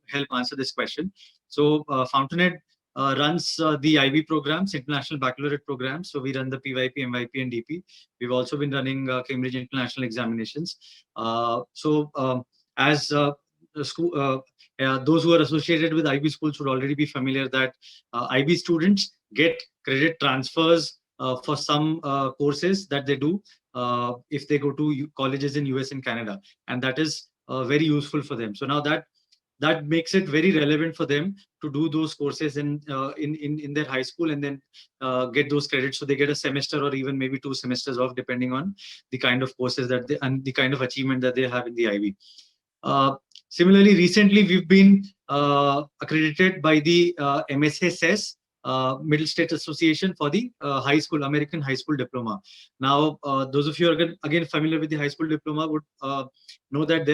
help answer this question. So Fountainhead runs the IB programs, International Baccalaureate programs. So we run the PYP, MYP, and DP. We've also been running Cambridge International Examinations. As the school, those who are associated with IB schools would already be familiar that IB students get credit transfers for some courses that they do if they go to colleges in US and Canada, and that is very useful for them. So now that makes it very relevant for them to do those courses in their high school, and then get those credits. So they get a semester or even maybe 2 semesters off, depending on the kind of courses that they and the kind of achievement that they have in the IB. Similarly, recently we've been accredited by the MSSS, Middle States Association, for the American High School Diploma. Now, those of you are again familiar with the high school diploma would know that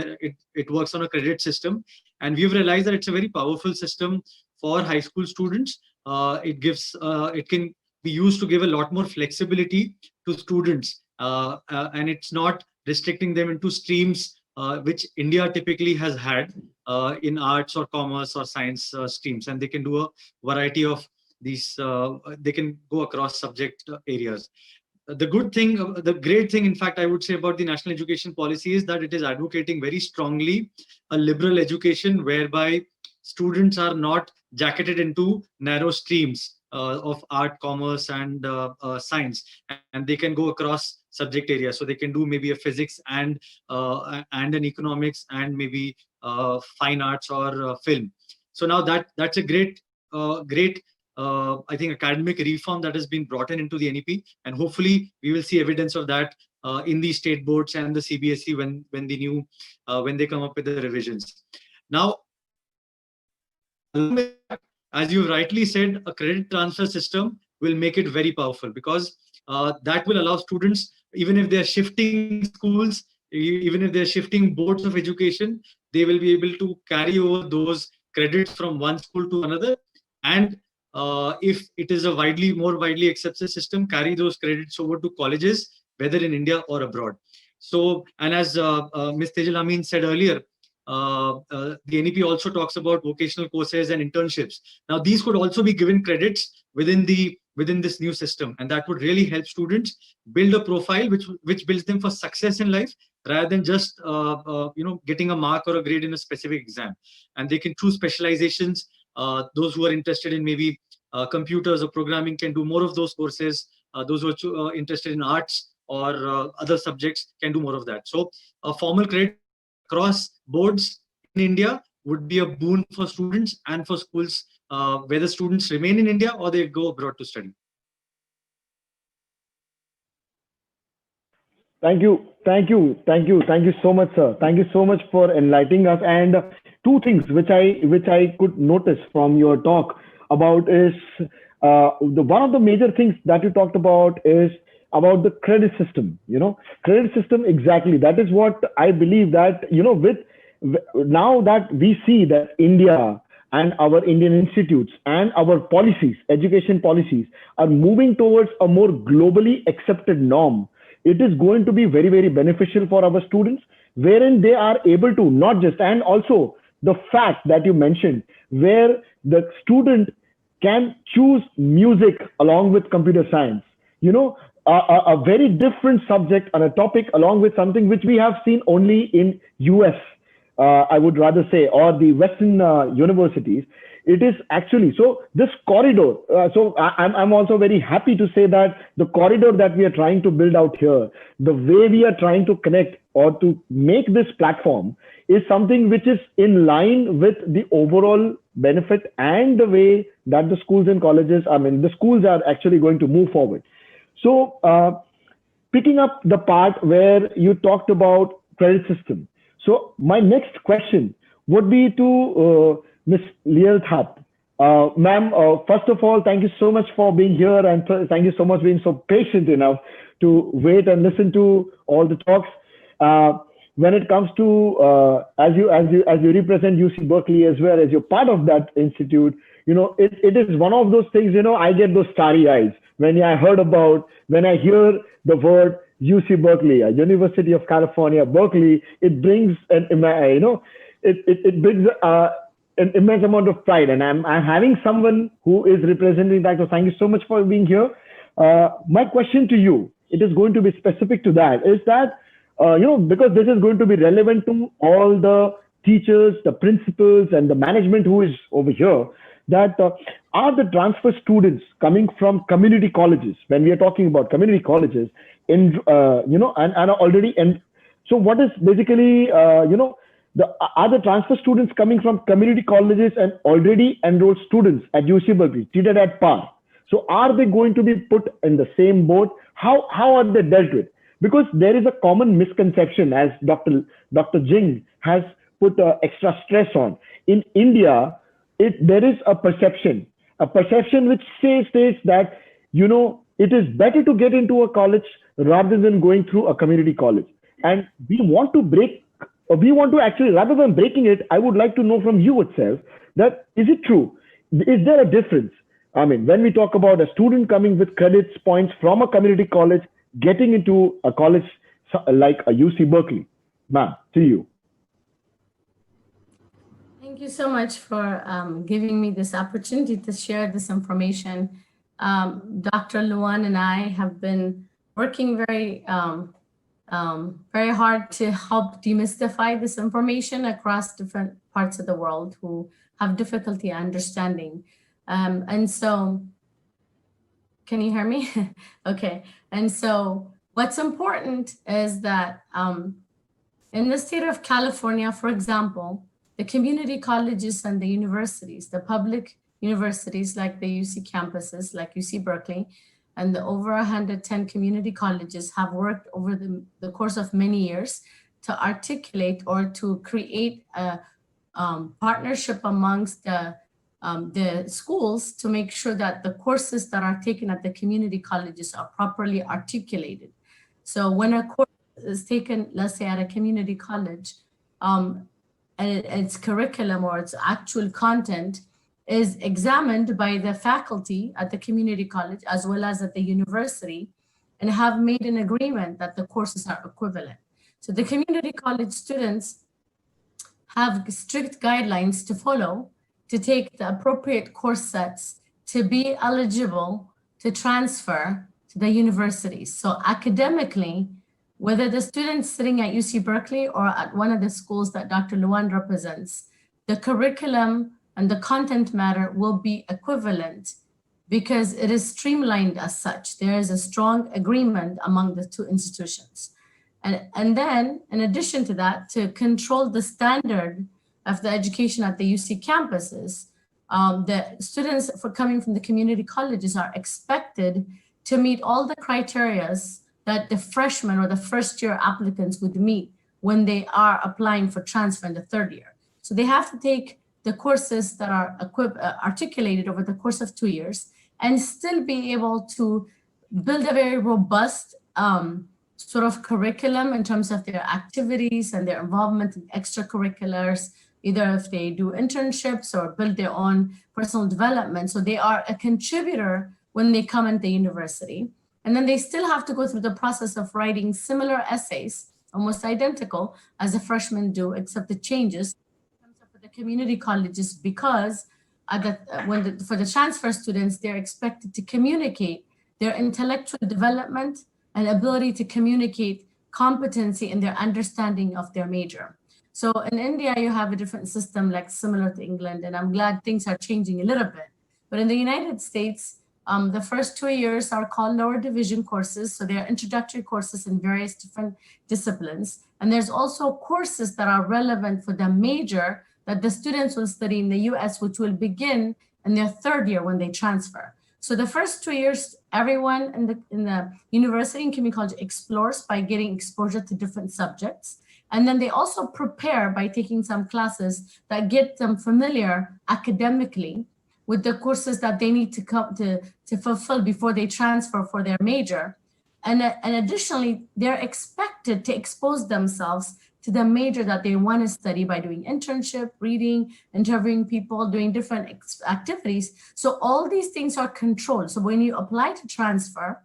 it works on a credit system, and we've realized that it's a very powerful system for high school students. It can be used to give a lot more flexibility to students, and it's not restricting them into streams which India typically has had in arts or commerce or science streams, and they can do a variety of these. They can go across subject areas. The great thing, in fact, I would say about the national education policy is that it is advocating very strongly a liberal education whereby students are not jacketed into narrow streams of art, commerce, and science, and they can go across subject areas. So they can do maybe a physics and an economics and maybe fine arts or film. So now that's a great, I think, academic reform that has been brought in into the NEP, and hopefully we will see evidence of that in the state boards and the CBSE when the new when they come up with the revisions. Now, as you rightly said, a credit transfer system will make it very powerful, because that will allow students, even if they're shifting schools, even if they're shifting boards of education, they will be able to carry over those credits from one school to another. And if it is a more widely accepted system, carry those credits over to colleges, whether in India or abroad. So, and as Ms. Tejal Amin said earlier, the NEP also talks about vocational courses and internships. Now, these could also be given credits within this new system, and that would really help students build a profile which builds them for success in life, rather than just getting a mark or a grade in a specific exam. And they can choose specializations. Those who are interested in maybe computers or programming can do more of those courses. Those who are interested in arts or other subjects can do more of that. So a formal credit across boards in India would be a boon for students and for schools, whether students remain in India or they go abroad to study. Thank you so much, sir. Thank you so much for enlightening us. And two things which I could notice from your talk about is one of the major things that you talked about is about the credit system. Credit system, exactly. That is what I believe that with now that we see that India and our Indian institutes and our policies, education policies, are moving towards a more globally accepted norm. It is going to be very, very beneficial for our students, wherein they are able to not just, and also the fact that you mentioned, where the student can choose music along with computer science, a very different subject and a topic along with something which we have seen only in US, I would rather say, or the Western universities. It is actually, so this corridor, so I'm also very happy to say that the corridor that we are trying to build out here, the way we are trying to connect or to make this platform is something which is in line with the overall benefit and the way that the schools and colleges, the schools are actually going to move forward. So picking up the part where you talked about credit system. So my next question would be to Ms. Liel Thap. Ma'am, first of all, thank you so much for being here, and thank you so much for being so patient enough to wait and listen to all the talks. When it comes to as you represent UC Berkeley as well, as you're part of that institute, it is one of those things. I get those starry eyes when I hear the word UC Berkeley, University of California, Berkeley. It brings it brings an immense amount of pride, and I'm having someone who is representing that. So thank you so much for being here. My question to you, it is going to be specific to that, is that because this is going to be relevant to all the teachers, the principals, and the management who is over here, that are the transfer students coming from community colleges, when we are talking about community colleges, and are already in. So what is basically are the transfer students coming from community colleges and already enrolled students at UC Berkeley treated at par? So are they going to be put in the same boat? How are they dealt with? Because there is a common misconception, as Dr. Jing has put extra stress on. In India, there is a perception which states that it is better to get into a college rather than going through a community college. And we want to actually, rather than breaking it, I would like to know from you itself that, is it true? Is there a difference? When we talk about a student coming with credits points from a community college, getting into a college like a UC Berkeley. Ma'am, to you. Thank you so much for giving me this opportunity to share this information. Dr. Luan and I have been working very hard to help demystify this information across different parts of the world who have difficulty understanding. And so, can you hear me? Okay. And so what's important is that in the state of California, for example, the community colleges and the universities, the public universities like the UC campuses, like UC Berkeley, and the over 110 community colleges have worked over the course of many years to articulate or to create a partnership amongst the schools to make sure that the courses that are taken at the community colleges are properly articulated. So when a course is taken, let's say at a community college, and its curriculum or its actual content is examined by the faculty at the community college as well as at the university, and have made an agreement that the courses are equivalent. So the community college students have strict guidelines to follow to take the appropriate course sets to be eligible to transfer to the universities. So academically, whether the student's sitting at UC Berkeley or at one of the schools that Dr. Luan represents, the curriculum and the content matter will be equivalent because it is streamlined as such. There is a strong agreement among the two institutions. And then, in addition to that, to control the standard of the education at the UC campuses, the students coming from the community colleges are expected to meet all the criteria that the freshmen or the first year applicants would meet when they are applying for transfer in the third year. So they have to take the courses that are articulated over the course of 2 years and still be able to build a very robust sort of curriculum in terms of their activities and their involvement in extracurriculars, either if they do internships or build their own personal development. So they are a contributor when they come into the university. And then they still have to go through the process of writing similar essays, almost identical as the freshmen do, except the changes for the community colleges, because for the transfer students, they're expected to communicate their intellectual development and ability to communicate competency in their understanding of their major. So in India, you have a different system like similar to England, and I'm glad things are changing a little bit. But in the United States, the first 2 years are called lower division courses. So they're introductory courses in various different disciplines. And there's also courses that are relevant for the major that the students will study in the US, which will begin in their third year when they transfer. So the first 2 years, everyone in the university and community college explores by getting exposure to different subjects. And then they also prepare by taking some classes that get them familiar academically with the courses that they need to come to fulfill before they transfer for their major. And additionally, they're expected to expose themselves to the major that they want to study by doing internship, reading, interviewing people, doing different activities. So all these things are controlled. So when you apply to transfer,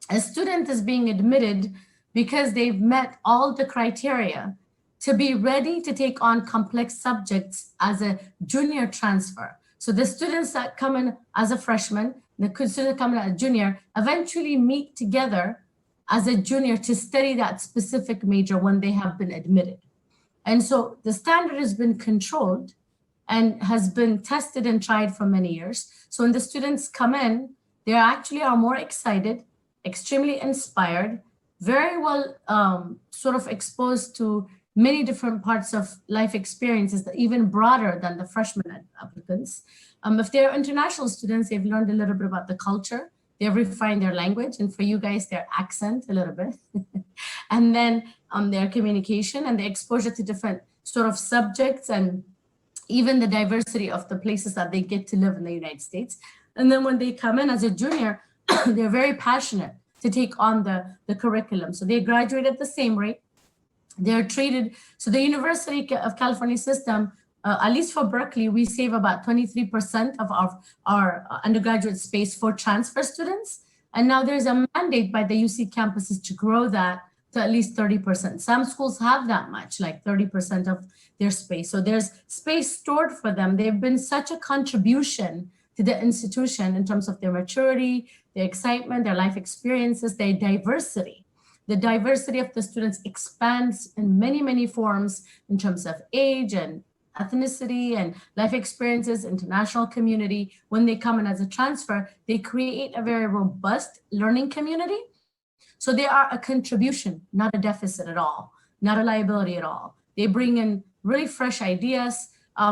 a student is being admitted because they've met all the criteria to be ready to take on complex subjects as a junior transfer. So the students that come in as a freshman, the students coming as a junior, eventually meet together as a junior to study that specific major when they have been admitted. And so the standard has been controlled and has been tested and tried for many years. So when the students come in, they actually are more excited, extremely inspired, very well sort of exposed to many different parts of life experiences that even broader than the freshman applicants. If they're international students, they've learned a little bit about the culture, they've refined their language, and for you guys, their accent a little bit. And then their communication and the exposure to different sort of subjects and even the diversity of the places that they get to live in the United States. And then when they come in as a junior, they're very passionate to take on the curriculum. So they graduate at the same rate. They're treated, so the University of California system, at least for Berkeley, we save about 23% of our undergraduate space for transfer students. And now there's a mandate by the UC campuses to grow that to at least 30%. Some schools have that much, like 30% of their space. So there's space stored for them. They've been such a contribution to the institution in terms of their maturity, their excitement, their life experiences, their diversity. The diversity of the students expands in many, many forms in terms of age and ethnicity and life experiences, international community. When they come in as a transfer, they create a very robust learning community. So they are a contribution, not a deficit at all, not a liability at all. They bring in really fresh ideas.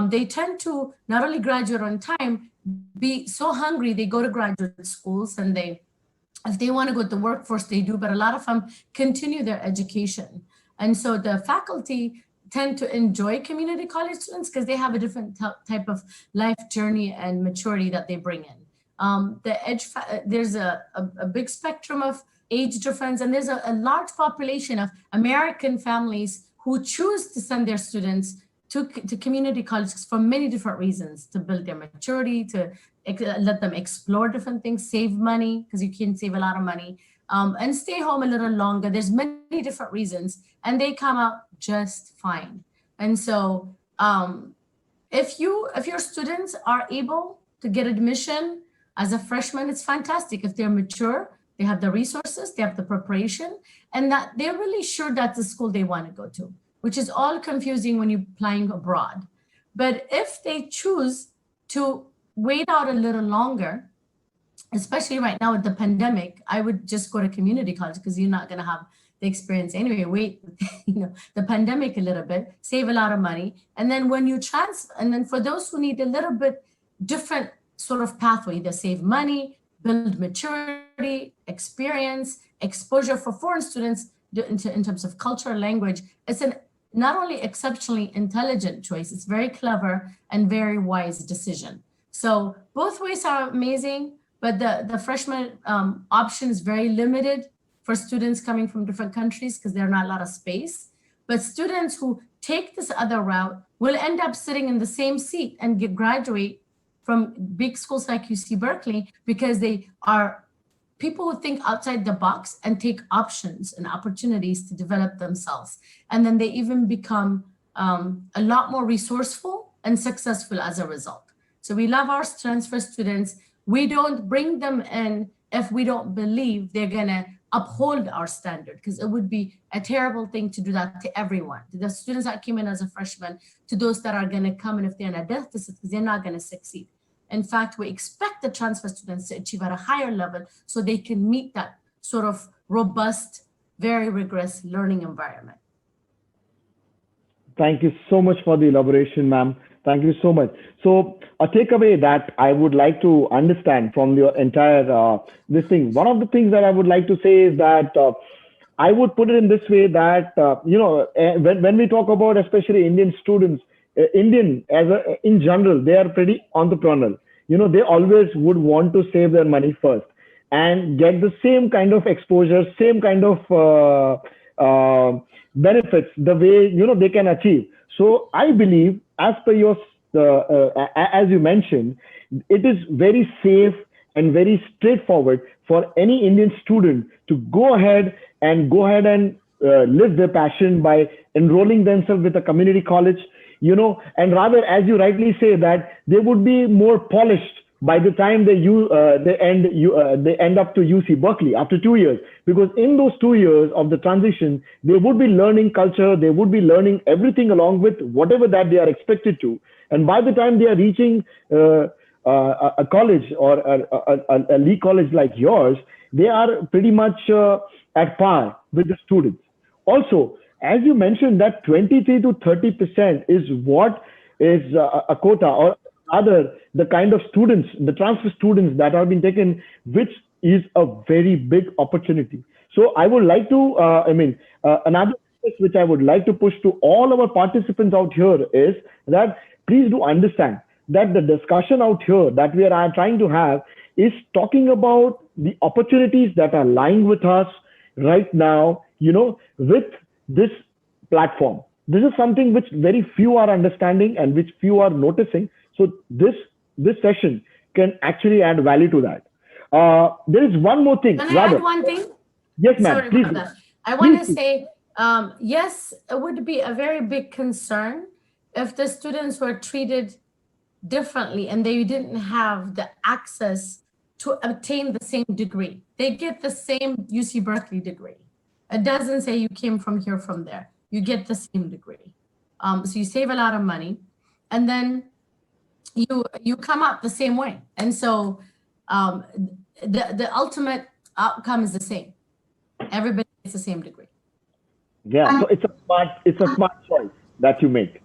They tend to not only graduate on time, be so hungry, they go to graduate schools and if they want to go to the workforce, they do, but a lot of them continue their education. And so the faculty tend to enjoy community college students because they have a different type of life journey and maturity that they bring in. There's a big spectrum of age difference, and there's a large population of American families who choose to send their students to community colleges for many different reasons, to build their maturity, to let them explore different things, save money, because you can save a lot of money, and stay home a little longer. There's many different reasons, and they come out just fine. And so if your students are able to get admission as a freshman, it's fantastic. If they're mature, they have the resources, they have the preparation, and that they're really sure that's the school they want to go to, which is all confusing when you're applying abroad. But if they choose to wait out a little longer, especially right now with the pandemic, I would just go to community college because you're not going to have the experience anyway. Wait, the pandemic a little bit, save a lot of money. And then when you and then for those who need a little bit different sort of pathway, they save money, build maturity, experience, exposure for foreign students in terms of culture, language. It's not only exceptionally intelligent choice, it's very clever and very wise decision. So both ways are amazing, but the freshman option is very limited for students coming from different countries because there's not a lot of space. But students who take this other route will end up sitting in the same seat and graduate from big schools like UC Berkeley because they are people who think outside the box and take options and opportunities to develop themselves. And then they even become a lot more resourceful and successful as a result. So we love our transfer students. We don't bring them in if we don't believe they're gonna uphold our standard, because it would be a terrible thing to do that to everyone, to the students that came in as a freshman, to those that are gonna come in if they're in a deficit, because they're not gonna succeed. In fact, we expect the transfer students to achieve at a higher level so they can meet that sort of robust, very rigorous learning environment. Thank you so much for the elaboration, ma'am. Thank you so much. So a takeaway that I would like to understand from your entire this thing, one of the things that I would like to say is that I would put it in this way that, when we talk about especially Indian students, in general, they are pretty entrepreneurial. They always would want to save their money first and get the same kind of exposure, same kind of benefits the way, they can achieve. So I believe, as per your, as you mentioned, it is very safe and very straightforward for any Indian student to go ahead and live their passion by enrolling themselves with a community college, and rather, as you rightly say, that they would be more polished by the time they end up to UC Berkeley after 2 years, because in those 2 years of the transition, they would be learning culture, they would be learning everything along with whatever that they are expected to. And by the time they are reaching a college or a league college like yours, they are pretty much at par with the students. Also, as you mentioned, that 23 to 30% is what is a quota, or rather the kind of students, the transfer students that have been taken, which is a very big opportunity. So I would like to, another which I would like to push to all our participants out here is that please do understand that the discussion out here that we are trying to have is talking about the opportunities that are lying with us right now, with this platform. This is something which very few are understanding and which few are noticing. So this session can actually add value to that. There is one more thing. Can I add one thing? Yes, ma'am. Sorry Please. about that. I want to say, yes, it would be a very big concern if the students were treated differently and they didn't have the access to obtain the same degree. They get the same UC Berkeley degree. It doesn't say you came from here, from there. You get the same degree. So you save a lot of money, and then you come out the same way. And so the ultimate outcome is the same. Everybody gets the same degree. Yeah, so it's a smart choice. that you make.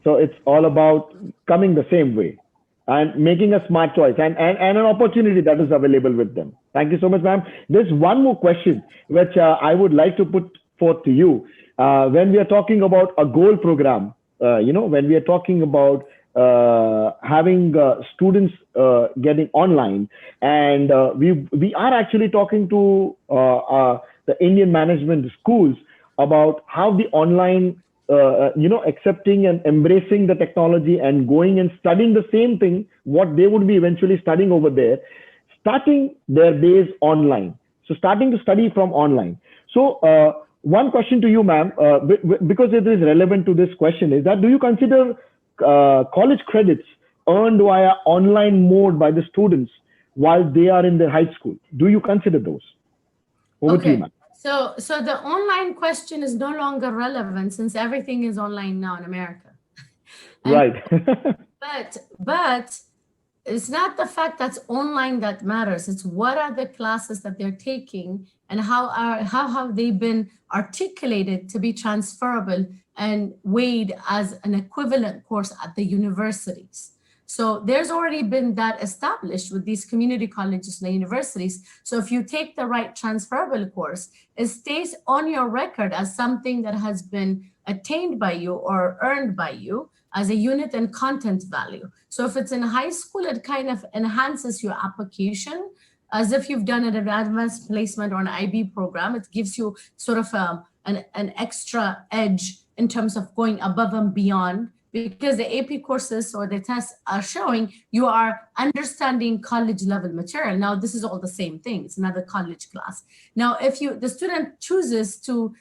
So it's all about coming the same way and making a smart choice and an opportunity that is available with them. Thank you so much, ma'am. There's one more question which I would like to put forth to you. When we are talking about a goal program, when we are talking about having students getting online, and we are actually talking to the Indian management schools about how the online accepting and embracing the technology and going and studying the same thing what they would be eventually studying over there, starting their days online, so starting to study from online. So one question to you, ma'am, because it is relevant to this question, is that do you consider college credits earned via online mode by the students while they are in their high school? Do you consider those? Over to you, Okay. ma'am. So the online question is no longer relevant since everything is online now in America. Right. But it's not the fact that's online that matters. It's what are the classes that they're taking and how have they been articulated to be transferable and weighed as an equivalent course at the universities. So there's already been that established with these community colleges and universities. So if you take the right transferable course, it stays on your record as something that has been attained by you or earned by you as a unit and content value. So if it's in high school, it kind of enhances your application as if you've done an advanced placement or an IB program. It gives you sort of an extra edge in terms of going above and beyond, because the AP courses or the tests are showing you are understanding college level material. Now, this is all the same thing. It's another college class. Now, if the student chooses to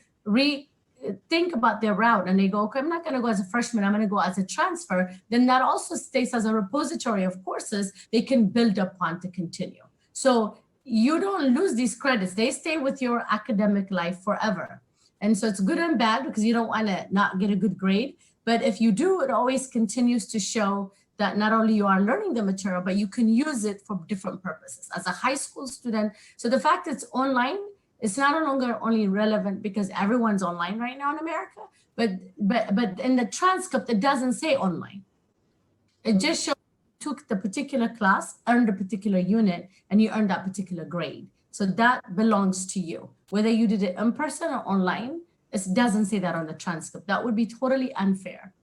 think about their route and they go, okay, I'm not going to go as a freshman, I'm going to go as a transfer, then that also stays as a repository of courses they can build upon to continue. So you don't lose these credits. They stay with your academic life forever. And so it's good and bad because you don't want to not get a good grade. But if you do, it always continues to show that not only you are learning the material, but you can use it for different purposes as a high school student. So the fact it's online, it's no longer only relevant because everyone's online right now in America, but in the transcript, it doesn't say online. It just shows you took the particular class, earned a particular unit, and you earned that particular grade. So that belongs to you. Whether you did it in person or online, it doesn't say that on the transcript. That would be totally unfair.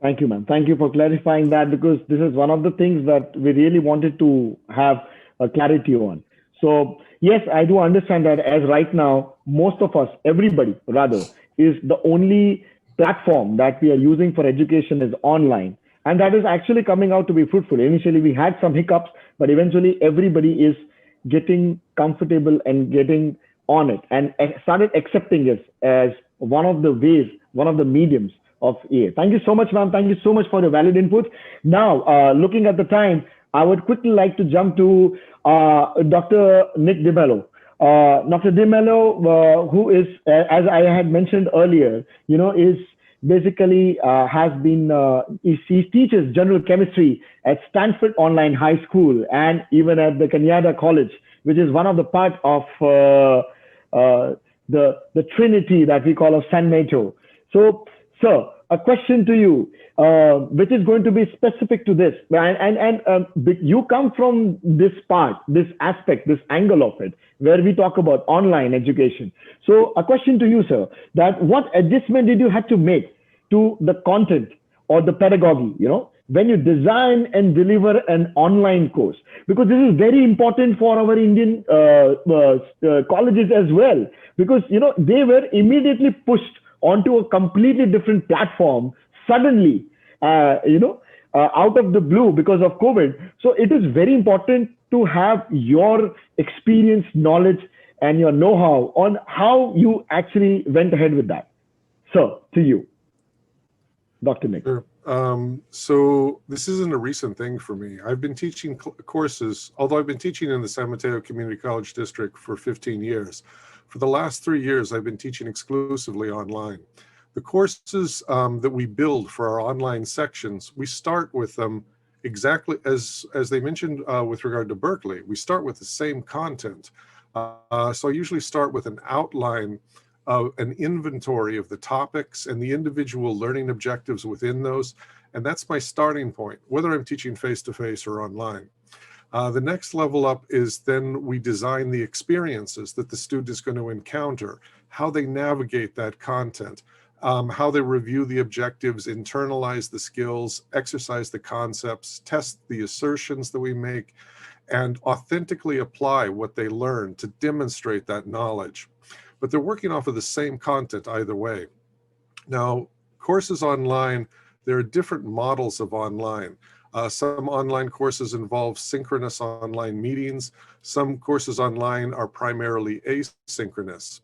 Thank you, ma'am. Thank you for clarifying that, because this is one of the things that we really wanted to have a clarity on. So yes, I do understand that as right now, most of us, everybody rather, is the only platform that we are using for education is online. And that is actually coming out to be fruitful. Initially, we had some hiccups, but eventually everybody is getting comfortable and getting on it and started accepting it as one of the ways, one of the mediums of EA. Thank you so much, ma'am. Thank you so much for your valid input. Now, looking at the time, I would quickly like to jump to Dr. Nick DeMello. Dr. DeMello, who is, as I had mentioned earlier, is basically he teaches general chemistry at Stanford Online High School and even at the Kenyatta College, which is one of the part of the Trinity that we call of San Mateo. So, sir, a question to you, which is going to be specific to this, and you come from this part, this aspect, this angle of it, where we talk about online education. So, a question to you, sir, that what adjustment did you have to make to the content or the pedagogy, when you design and deliver an online course? Because this is very important for our Indian colleges as well, because they were immediately pushed onto a completely different platform suddenly, out of the blue because of COVID. So it is very important to have your experience, knowledge, and your know-how on how you actually went ahead with that. So to you, Dr. Nick. Sure. So this isn't a recent thing for me. I've been teaching courses, although I've been teaching in the San Mateo Community College District for 15 years. For the last 3 years, I've been teaching exclusively online. The courses that we build for our online sections, we start with them exactly as they mentioned with regard to Berkeley. We start with the same content. So I usually start with an outline an inventory of the topics and the individual learning objectives within those. And that's my starting point, whether I'm teaching face-to-face or online. The next level up is then we design the experiences that the student is going to encounter, how they navigate that content, how they review the objectives, internalize the skills, exercise the concepts, test the assertions that we make, and authentically apply what they learn to demonstrate that knowledge. But they're working off of the same content either way. Now, courses online, there are different models of online. Some online courses involve synchronous online meetings. Some courses online are primarily asynchronous.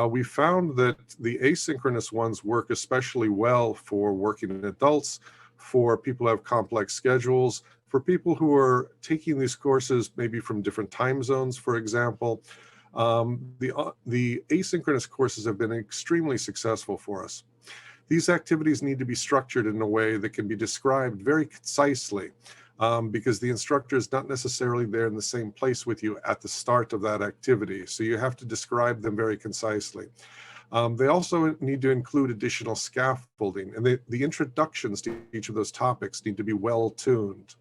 We found that the asynchronous ones work especially well for working adults, for people who have complex schedules, for people who are taking these courses maybe from different time zones, for example. The asynchronous courses have been extremely successful for us. These activities need to be structured in a way that can be described very concisely, because the instructor is not necessarily there in the same place with you at the start of that activity. So you have to describe them very concisely. They also need to include additional scaffolding, and the introductions to each of those topics need to be well tuned.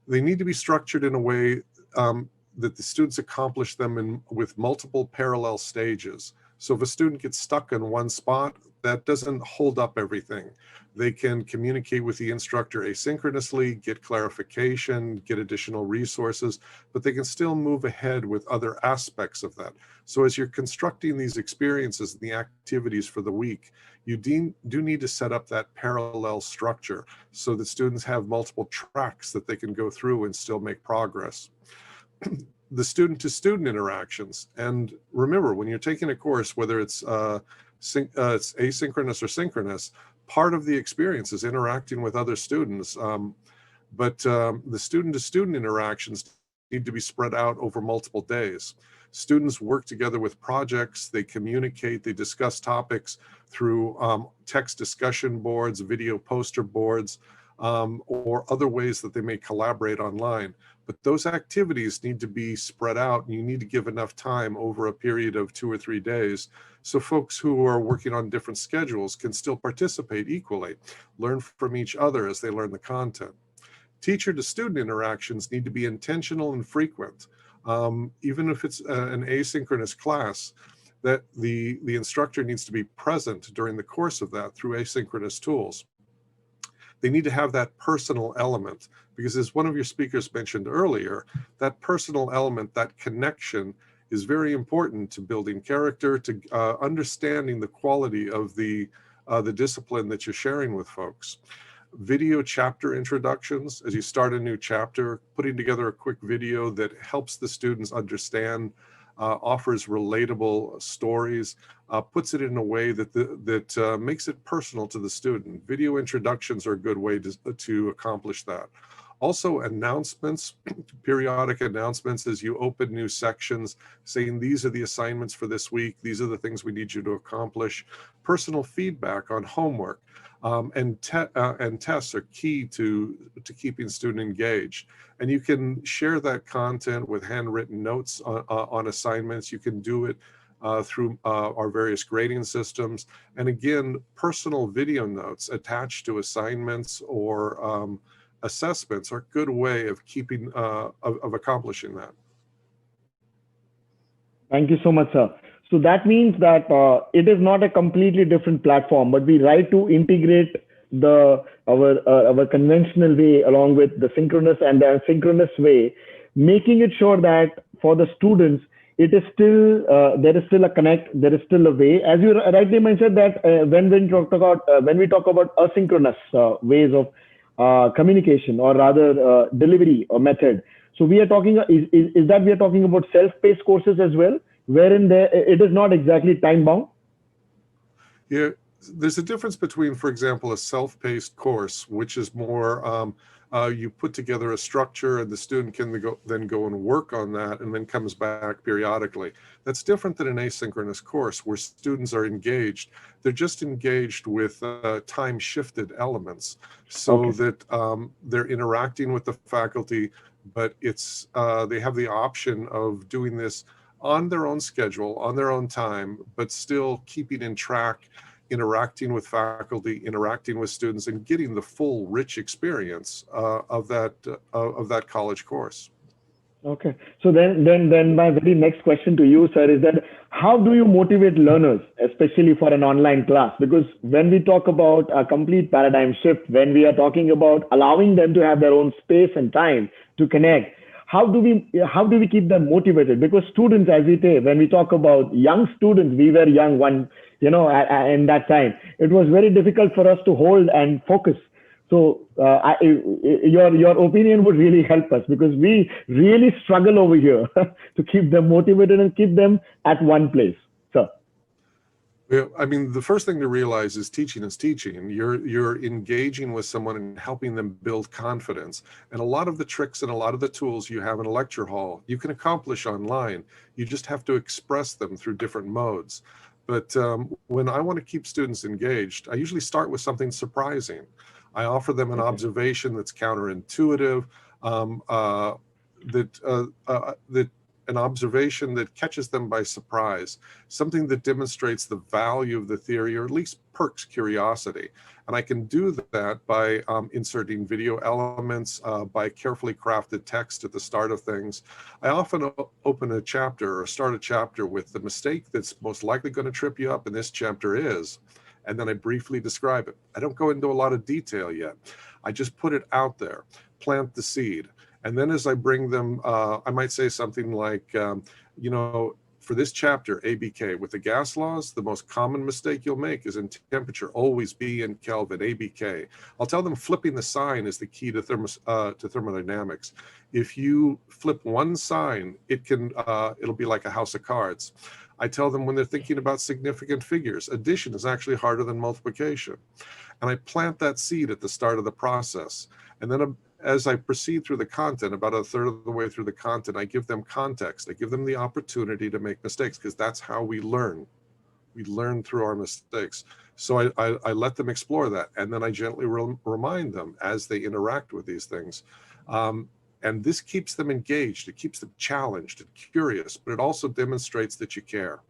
They need to be structured in a way that the students accomplish them with multiple parallel stages. So if a student gets stuck in one spot, that doesn't hold up everything. They can communicate with the instructor asynchronously, get clarification, get additional resources, but they can still move ahead with other aspects of that. So as you're constructing these experiences and the activities for the week, you do need to set up that parallel structure so that students have multiple tracks that they can go through and still make progress. The student-to-student interactions. And remember, when you're taking a course, whether it's asynchronous or synchronous, part of the experience is interacting with other students. But the student-to-student interactions need to be spread out over multiple days. Students work together with projects, they communicate, they discuss topics through text discussion boards, video poster boards, or other ways that they may collaborate online. But those activities need to be spread out, and you need to give enough time over a period of 2 or 3 days so folks who are working on different schedules can still participate equally, learn from each other as they learn the content. Teacher-to-student interactions need to be intentional and frequent. Even if it's an asynchronous class, that the instructor needs to be present during the course of that through asynchronous tools. They need to have that personal element, because as one of your speakers mentioned earlier, that personal element, that connection, is very important to building character, to understanding the quality of the discipline that you're sharing with folks. Video chapter introductions, as you start a new chapter, putting together a quick video that helps the students understand, offers relatable stories, puts it in a way that makes it personal to the student. Video introductions are a good way to accomplish that. Also, announcements, periodic announcements as you open new sections, saying these are the assignments for this week, these are the things we need you to accomplish. Personal feedback on homework and tests are key to keeping student engaged. And you can share that content with handwritten notes on assignments. You can do it through our various grading systems. And again, personal video notes attached to assignments or assessments are a good way of keeping of accomplishing that. Thank you so much, sir. So that means that it is not a completely different platform, but we try to integrate our conventional way along with the synchronous and the asynchronous way, making it sure that for the students, it is still there is still a connect, there is still a way. As you rightly mentioned that when we talk about asynchronous ways of communication, or rather delivery or method. So we are talking, is that we are talking about self-paced courses as well, wherein it is not exactly time-bound? Yeah, there's a difference between, for example, a self-paced course, which is more, you put together a structure and the student can then go and work on that and then comes back periodically. That's different than an asynchronous course where students are engaged. They're just engaged with time-shifted elements so that they're interacting with the faculty, but it's they have the option of doing this on their own schedule, on their own time, but still keeping in track, interacting with faculty, interacting with students, and getting the full rich experience of that college course. Okay. So then my very next question to you, sir, is that how do you motivate learners, especially for an online class? Because when we talk about a complete paradigm shift, when we are talking about allowing them to have their own space and time to connect, how do we keep them motivated? Because students, as we say, when we talk about young students, we were young in that time. It was very difficult for us to hold and focus. So your opinion would really help us, because we really struggle over here to keep them motivated and keep them at one place. So. Yeah, I mean, the first thing to realize is teaching is teaching. You're engaging with someone and helping them build confidence. And a lot of the tricks and a lot of the tools you have in a lecture hall, you can accomplish online. You just have to express them through different modes. But when I want to keep students engaged, I usually start with something surprising. I offer them an observation that's counterintuitive, that an observation that catches them by surprise, something that demonstrates the value of the theory, or at least perks curiosity. And I can do that by inserting video elements, by carefully crafted text at the start of things. I often open a chapter or start a chapter with the mistake that's most likely going to trip you up in this chapter is, and then I briefly describe it. I don't go into a lot of detail yet. I just put it out there, plant the seed. And then as I bring them, I might say something like, for this chapter, ABK, with the gas laws, the most common mistake you'll make is in temperature, always be in Kelvin, ABK. I'll tell them flipping the sign is the key to thermodynamics. If you flip one sign, it'll be like a house of cards. I tell them when they're thinking about significant figures, addition is actually harder than multiplication. And I plant that seed at the start of the process. And then as I proceed through the content, about a third of the way through the content, I give them context. I give them the opportunity to make mistakes, because that's how we learn. We learn through our mistakes. So I let them explore that. And then I gently remind them as they interact with these things. And this keeps them engaged. It keeps them challenged and curious, but it also demonstrates that you care.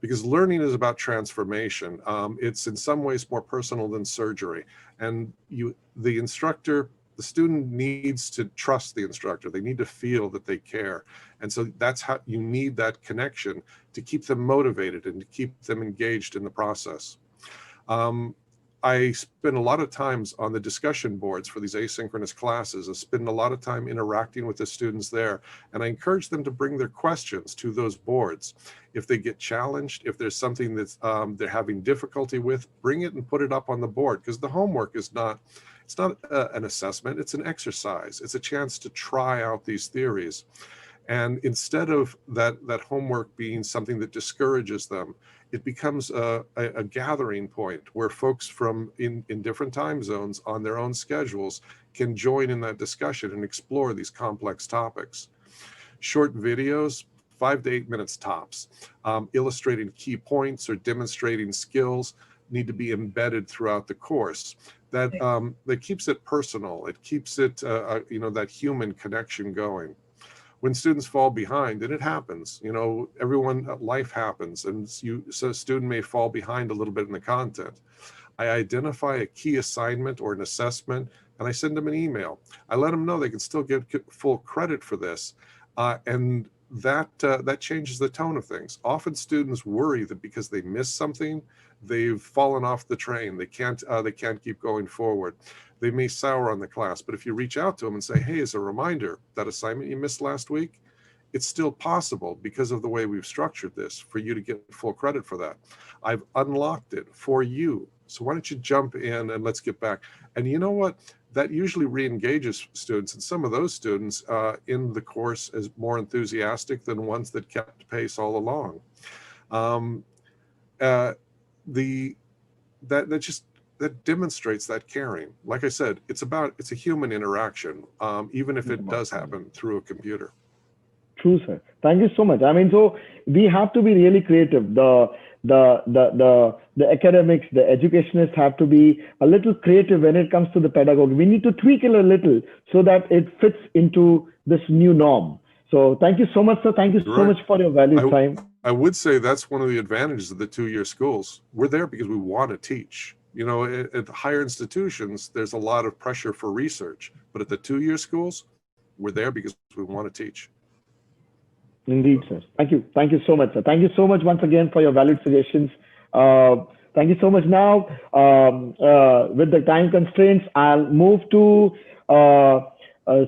Because learning is about transformation. It's in some ways more personal than surgery. And the student needs to trust the instructor. They need to feel that they care. And so that's how you need that connection to keep them motivated and to keep them engaged in the process. I spend a lot of times on the discussion boards for these asynchronous classes. I spend a lot of time interacting with the students there, and I encourage them to bring their questions to those boards. If they get challenged, if there's something that's they're having difficulty with, bring it and put it up on the board, because the homework is not, it's not an assessment, it's an exercise. It's a chance to try out these theories. And instead of that homework being something that discourages them, it becomes a gathering point where folks from in different time zones on their own schedules can join in that discussion and explore these complex topics. Short videos, 5 to 8 minutes tops, illustrating key points or demonstrating skills need to be embedded throughout the course. That keeps it personal. It keeps it, that human connection going. When students fall behind, and it happens, life happens, and so a student may fall behind a little bit in the content. I identify a key assignment or an assessment, and I send them an email. I let them know they can still get full credit for this, and that changes the tone of things. Often students worry that because they missed something, they've fallen off the train. They can't keep going forward. They may sour on the class, but if you reach out to them and say, hey, as a reminder, that assignment you missed last week, it's still possible because of the way we've structured this for you to get full credit for that. I've unlocked it for you. So why don't you jump in and let's get back. And you know what? That usually re-engages students, and some of those students in the course is more enthusiastic than ones that kept pace all along. That demonstrates that caring. Like I said, it's a human interaction, even if it does happen through a computer. True, sir. Thank you so much. I mean, so we have to be really creative. The academics, the educationists have to be a little creative when it comes to the pedagogy. We need to tweak it a little so that it fits into this new norm. So thank you so much, sir. Thank you so Right. much for your valuable time. I would say that's one of the advantages of the two-year schools. We're there because we want to teach. You know, at higher institutions, there's a lot of pressure for research, but at the two-year schools, we're there because we want to teach. Indeed, sir. Thank you. Thank you so much, sir. Thank you so much once again for your valued suggestions. Thank you so much. Now, with the time constraints, I'll move to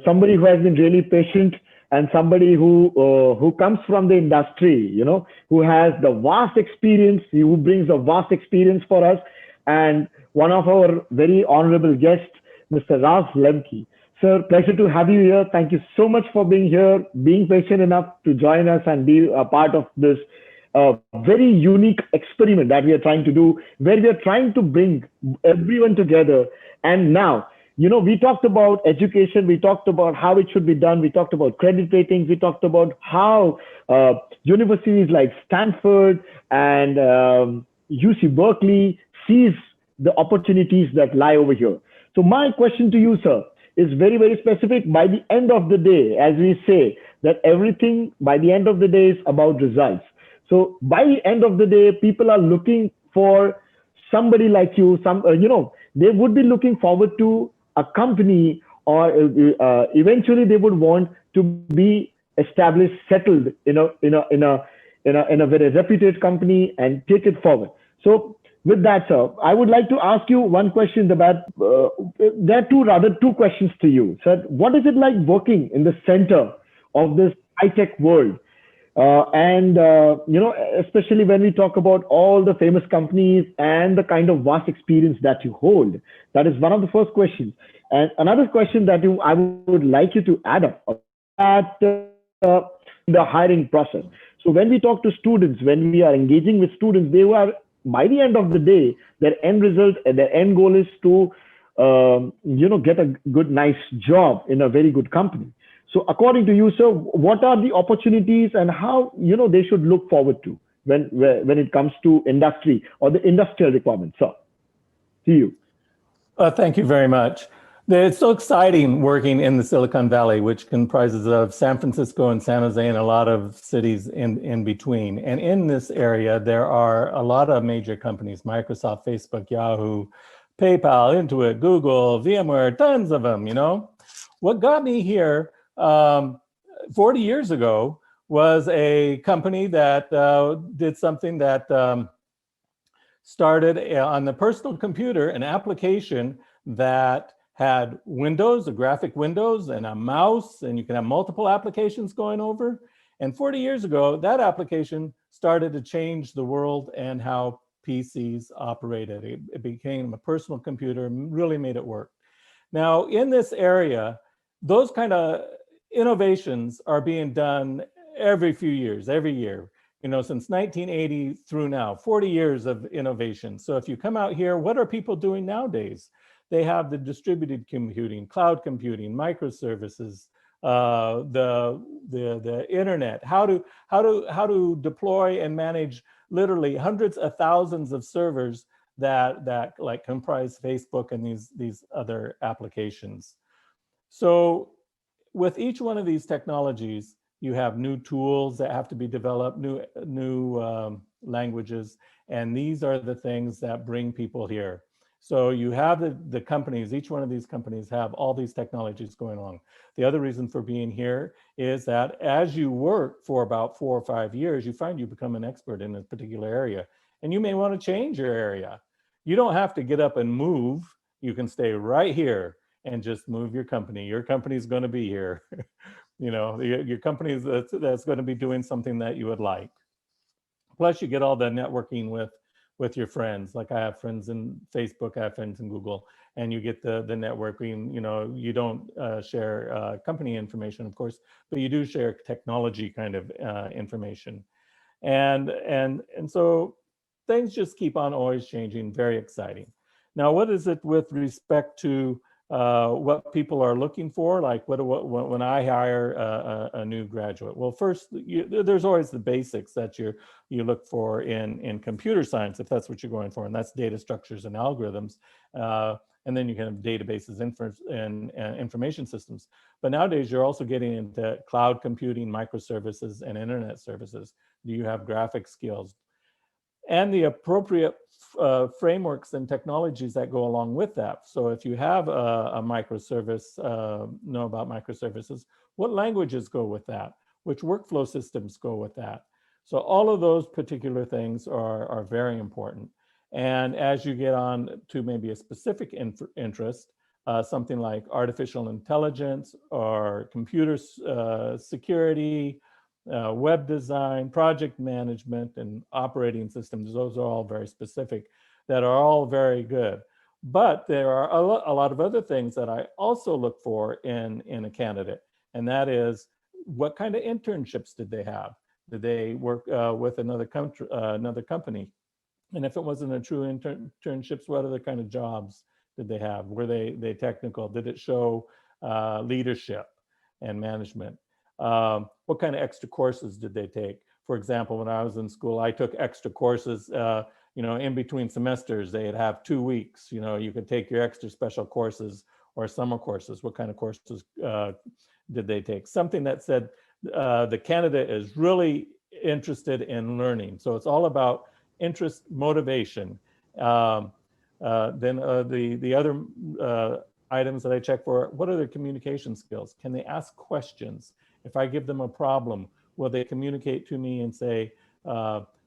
somebody who has been really patient and somebody who comes from the industry, you know, who has the vast experience, who brings a vast experience for us, and one of our very honorable guests, Mr. Raj Lemke. Sir, pleasure to have you here. Thank you so much for being here, being patient enough to join us and be a part of this very unique experiment that we are trying to do, where we are trying to bring everyone together. And now, you know, we talked about education, we talked about how it should be done, we talked about credit ratings, we talked about how universities like Stanford and UC Berkeley sees the opportunities that lie over here. So my question to you, sir, is very, very specific. By the end of the day, as we say, that everything by the end of the day is about results. So by the end of the day, people are looking for somebody like you, you know, they would be looking forward to a company, or eventually they would want to be established, settled in a very reputed company and take it forward. So with that, sir, I would like to ask you one question about, there are two questions to you. Sir, what is it like working in the center of this high-tech world? You know, especially when we talk about all the famous companies and the kind of vast experience that you hold. That is one of the first questions. And another question that I would like you to add up at the hiring process. So when we talk to students, when we are engaging with students, they are, by the end of the day, their end result and their end goal is to, you know, get a good, nice job in a very good company. So according to you, sir, what are the opportunities and how, you know, they should look forward to when it comes to industry or the industrial requirements, sir? To you. Thank you very much. It's so exciting working in the Silicon Valley, which comprises of San Francisco and San Jose and a lot of cities in between. And in this area, there are a lot of major companies: Microsoft, Facebook, Yahoo, PayPal, Intuit, Google, VMware, tons of them, you know. What got me here 40 years ago was a company that did something that started on the personal computer, an application that had windows, a graphic windows and a mouse, and you can have multiple applications going over. And 40 years ago, that application started to change the world and how PCs operated. It became a personal computer and really made it work. Now, in this area, those kind of innovations are being done every few years, every year. You know, since 1980 through now, 40 years of innovation. So if you come out here, what are people doing nowadays? They have the distributed computing, cloud computing, microservices, the internet, how to deploy and manage literally hundreds of thousands of servers that like comprise Facebook and these other applications. So with each one of these technologies, you have new tools that have to be developed, new languages, and these are the things that bring people here. So you have the companies, each one of these companies have all these technologies going on. The other reason for being here is that as you work for about 4 or 5 years, you find you become an expert in a particular area, and you may want to change your area. You don't have to get up and move. You can stay right here and just move your company. Your company is going to be here. You know, your company is that's going to be doing something that you would like. Plus, you get all the networking with your friends. Like I have friends in Facebook, I have friends in Google, and you get the networking. You know, you don't share company information, of course, but you do share technology kind of information. And so things just keep on always changing, very exciting. Now, what is it with respect to what people are looking for? Like when I hire a new graduate? Well, first, there's always the basics that you look for in computer science, if that's what you're going for, and that's data structures and algorithms. and then you can have databases and information systems. But nowadays, you're also getting into cloud computing, microservices, and internet services. Do you have graphic skills? And the appropriate frameworks and technologies that go along with that. So if you have a microservice, know about microservices, what languages go with that? Which workflow systems go with that? So all of those particular things are very important. And as you get on to maybe a specific interest, something like artificial intelligence or computer security, web design, project management, and operating systems, those are all very specific, that are all very good. But there are a lot of other things that I also look for in a candidate, and that is, what kind of internships did they have? Did they work with another company? And if it wasn't a true internships, what other kind of jobs did they have? Were they technical? Did it show leadership and management? What kind of extra courses did they take? For example, when I was in school, I took extra courses, in between semesters. They'd have 2 weeks, you could take your extra special courses or summer courses. What kind of courses did they take? Something that said the candidate is really interested in learning. So it's all about interest, motivation. Then the other items that I check for, what are their communication skills? Can they ask questions? If I give them a problem, will they communicate to me and say,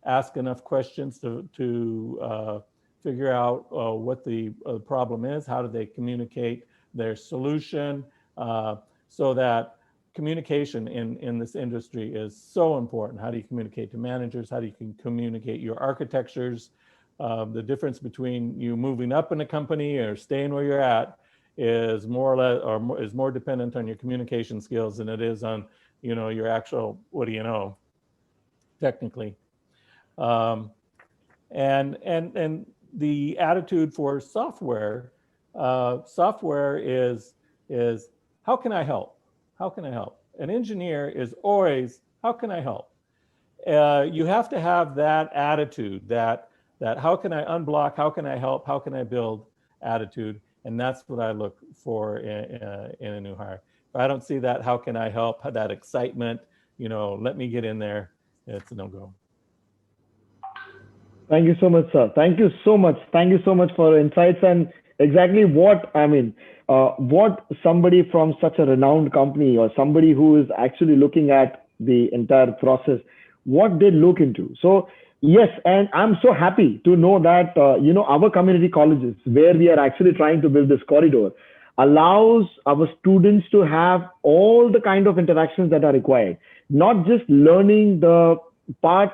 ask enough questions to figure out what the problem is? How do they communicate their solution? So that communication in this industry is so important. How do you communicate to managers? How do you communicate your architectures? The difference between you moving up in a company or staying where you're at is more or less, or is more dependent on your communication skills than it is on, your actual, what do you know, technically. And the attitude for software, software is how can I help? How can I help? An engineer is always, how can I help? You have to have that attitude, that how can I unblock, how can I help, how can I build attitude. And that's what I look for in a new hire. If I don't see that, how can I help, that excitement, let me get in there, it's a no-go. Thank you so much, sir. Thank you so much. Thank you so much for insights and exactly what somebody from such a renowned company or somebody who is actually looking at the entire process, what they look into. So yes, and I'm so happy to know that, our community colleges, where we are actually trying to build this corridor, allows our students to have all the kind of interactions that are required, not just learning the part,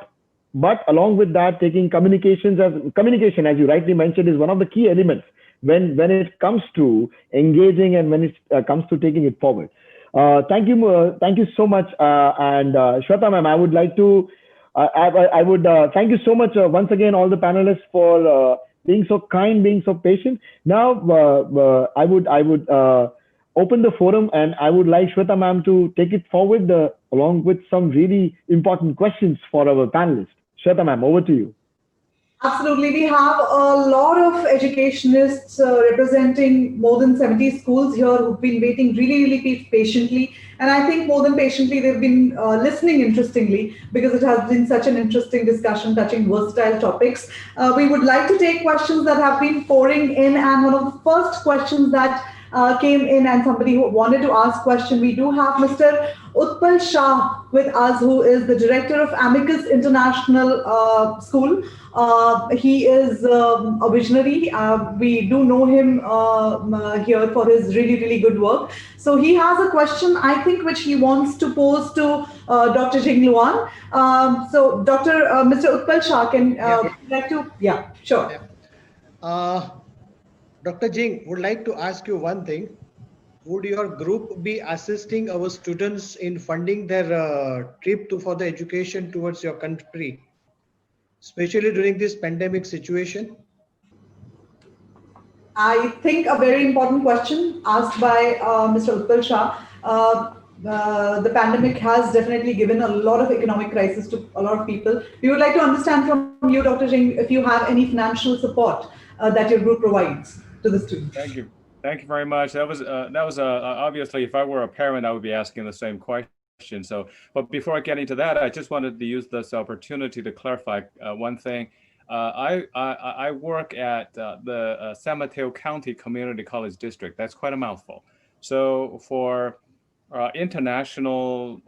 but along with that, taking communication, as you rightly mentioned, is one of the key elements when it comes to engaging and when it comes to taking it forward. Thank you so much. And Shweta ma'am, I would like to, I would thank you so much once again, all the panelists for being so kind, being so patient. Now, I would open the forum, and I would like Shweta ma'am to take it forward along with some really important questions for our panelists. Shweta ma'am, over to you. Absolutely. We have a lot of educationists representing more than 70 schools here who've been waiting really, really patiently. And I think more than patiently, they've been listening interestingly, because it has been such an interesting discussion touching versatile topics. We would like to take questions that have been pouring in. And one of the first questions that came in, and somebody who wanted to ask question, we do have Mr. Utpal Shah with us, who is the director of Amicus International School. He is a visionary. We do know him here for his really, really good work. So he has a question, I think, which he wants to pose to Dr. Jing Luan. So Mr. Utpal Shah, can like to, yeah, sure. Yeah. Dr. Jing, would like to ask you one thing. Would your group be assisting our students in funding their trip for the education towards your country, especially during this pandemic situation? I think a very important question asked by Mr. Utpal Shah. The pandemic has definitely given a lot of economic crisis to a lot of people. We would like to understand from you, Dr. Jing, if you have any financial support that your group provides to to the students. Thank you. Thank you very much. That was obviously, if I were a parent, I would be asking the same question. So, but before I get into that, I just wanted to use this opportunity to clarify one thing. I work at the San Mateo County Community College District. That's quite a mouthful. So for international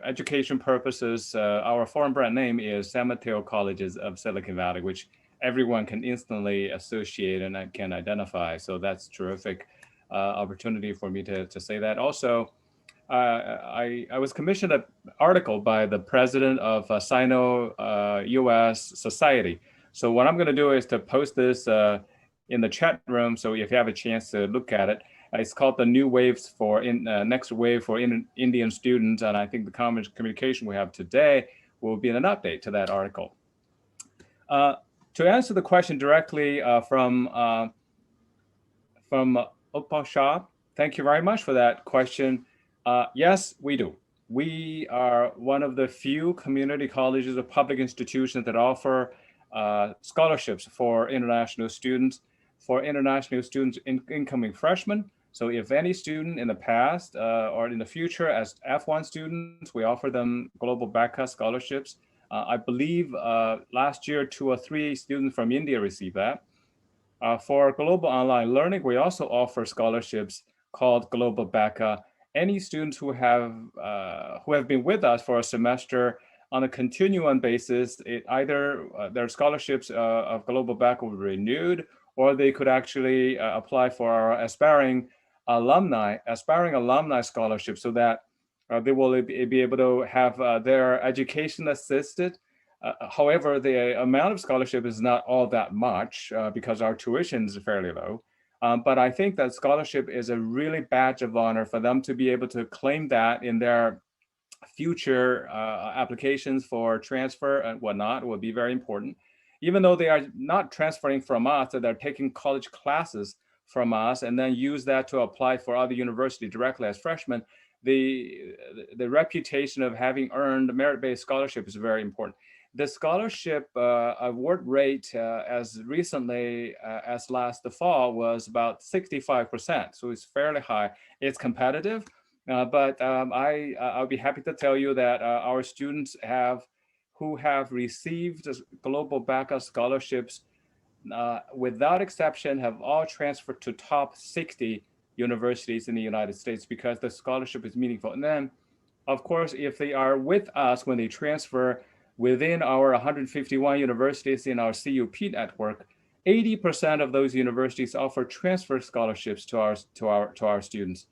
education purposes, our foreign brand name is San Mateo Colleges of Silicon Valley, which everyone can instantly associate and can identify. So that's terrific opportunity for me to say that. Also, I was commissioned an article by the president of Sino-US Society. So what I'm going to do is to post this in the chat room. So if you have a chance to look at it, it's called the New Waves for Next Wave for Indian Students. And I think the communication we have today will be an update to that article. To answer the question directly from Upal Shah, thank you very much for that question. Yes, we do. We are one of the few community colleges or public institutions that offer scholarships for international students, incoming freshmen. So if any student in the past or in the future as F1 students, we offer them global BACA scholarships. I believe last year, 2 or 3 students from India received that. For global online learning, we also offer scholarships called Global BACA. Any students who have been with us for a semester on a continuing basis, either their scholarships of Global BACA will be renewed, or they could actually apply for our aspiring alumni scholarship, so that they will be able to have their education assisted. However, the amount of scholarship is not all that much because our tuition is fairly low. But I think that scholarship is a really badge of honor for them to be able to claim that in their future applications for transfer and whatnot will be very important. Even though they are not transferring from us, they're taking college classes from us and then use that to apply for other university directly as freshmen. The reputation of having earned merit-based scholarship is very important. The scholarship award rate as recently as last fall was about 65%. So it's fairly high. It's competitive, but I'll be happy to tell you that our students who have received global BACA scholarships without exception have all transferred to top 60 universities in the United States because the scholarship is meaningful. And then, of course, if they are with us when they transfer within our 151 universities in our CUP network, 80% of those universities offer transfer scholarships to our students.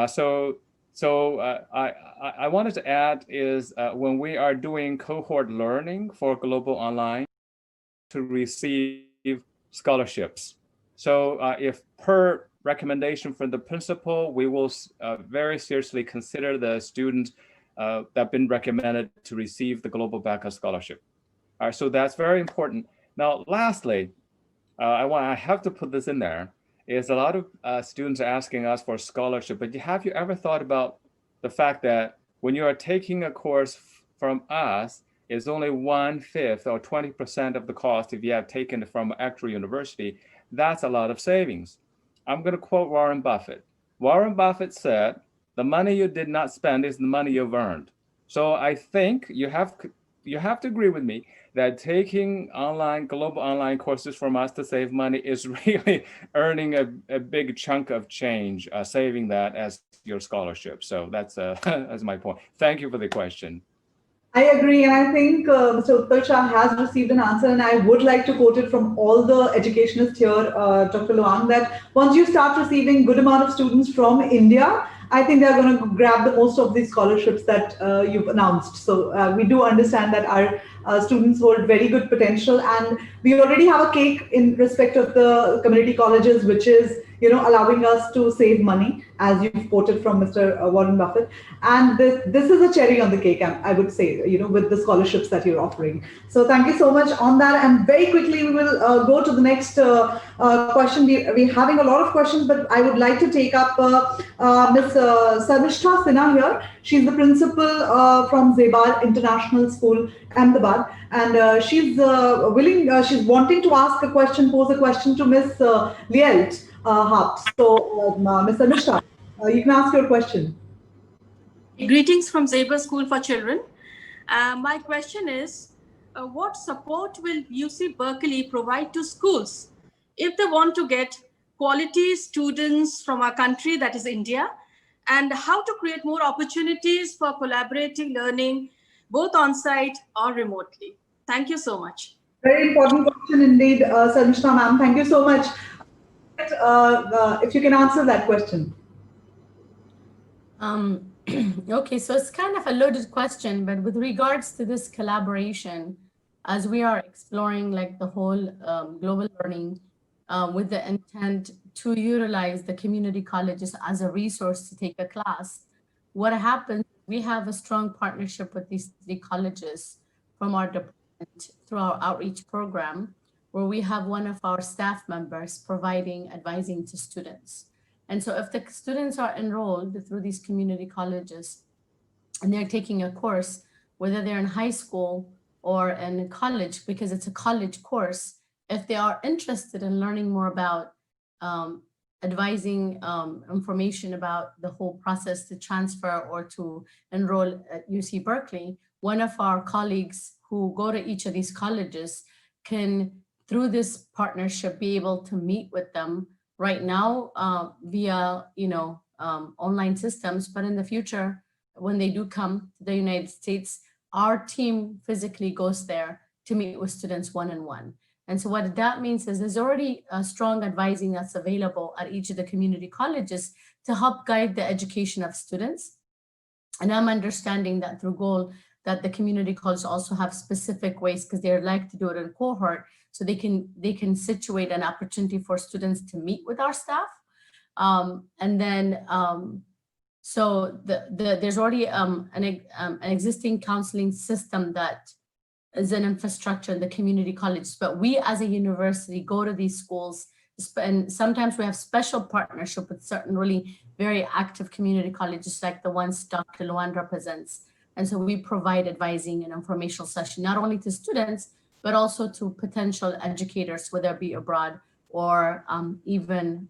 So I wanted to add is when we are doing cohort learning for global online to receive scholarships. So if per recommendation from the principal, we will very seriously consider the students that have been recommended to receive the Global BACA scholarship. All right, so that's very important. Now, lastly, I have to put this in there, is a lot of students are asking us for scholarship, but have you ever thought about the fact that when you are taking a course from us, it's only 1/5 or 20% of the cost if you have taken it from an actual university? That's a lot of savings. I'm going to quote Warren Buffett. Warren Buffett said, "The money you did not spend is the money you've earned." So I think you have to agree with me that taking global online courses from us to save money is really earning a big chunk of change, saving that as your scholarship. So that's my point. Thank you for the question. I agree, and I think Mr. Utpal Shah has received an answer, and I would like to quote it from all the educationists here, Dr. Luang, that once you start receiving good amount of students from India, I think they're going to grab the most of these scholarships that you've announced. So we do understand that our students hold very good potential, and we already have a cake in respect of the community colleges, which is allowing us to save money, as you've quoted from Mr. Warren Buffett. And this is a cherry on the cake, I would say, with the scholarships that you're offering. So thank you so much on that. And very quickly, we will go to the next question. We're having a lot of questions, but I would like to take up Ms. Sarmishta Sinha here. She's the principal from Zebar International School, Ahmedabad, and she's wanting to pose a question to Ms. Lielt Hart. So, Ms. Sarmishta, you can ask your question. Greetings from Zebar School for Children. My question is, what support will UC Berkeley provide to schools if they want to get quality students from our country, that is India, and how to create more opportunities for collaborating learning, both on-site or remotely? Thank you so much. Very important question indeed, Sarmishta ma'am. Thank you so much. If you can answer that question. Okay, so it's kind of a loaded question, but with regards to this collaboration, as we are exploring like the whole global learning with the intent to utilize the community colleges as a resource to take a class, what happens, we have a strong partnership with these three colleges from our department through our outreach program, where we have one of our staff members providing advising to students. And so if the students are enrolled through these community colleges and they're taking a course, whether they're in high school or in college, because it's a college course, if they are interested in learning more about advising information about the whole process to transfer or to enroll at UC Berkeley, one of our colleagues who go to each of these colleges can, through this partnership, be able to meet with them right now via online systems, but in the future, when they do come to the United States, our team physically goes there to meet with students one-on-one. And so what that means is there's already a strong advising that's available at each of the community colleges to help guide the education of students. And I'm understanding that through GOAL, that the community colleges also have specific ways, because they like to do it in cohort, so they can situate an opportunity for students to meet with our staff. So there's already an existing counseling system that is an infrastructure in the community colleges, but we as a university go to these schools, and sometimes we have special partnership with certain really very active community colleges like the ones Dr. Luan represents. And so we provide advising and informational session, not only to students, but also to potential educators, whether it be abroad or even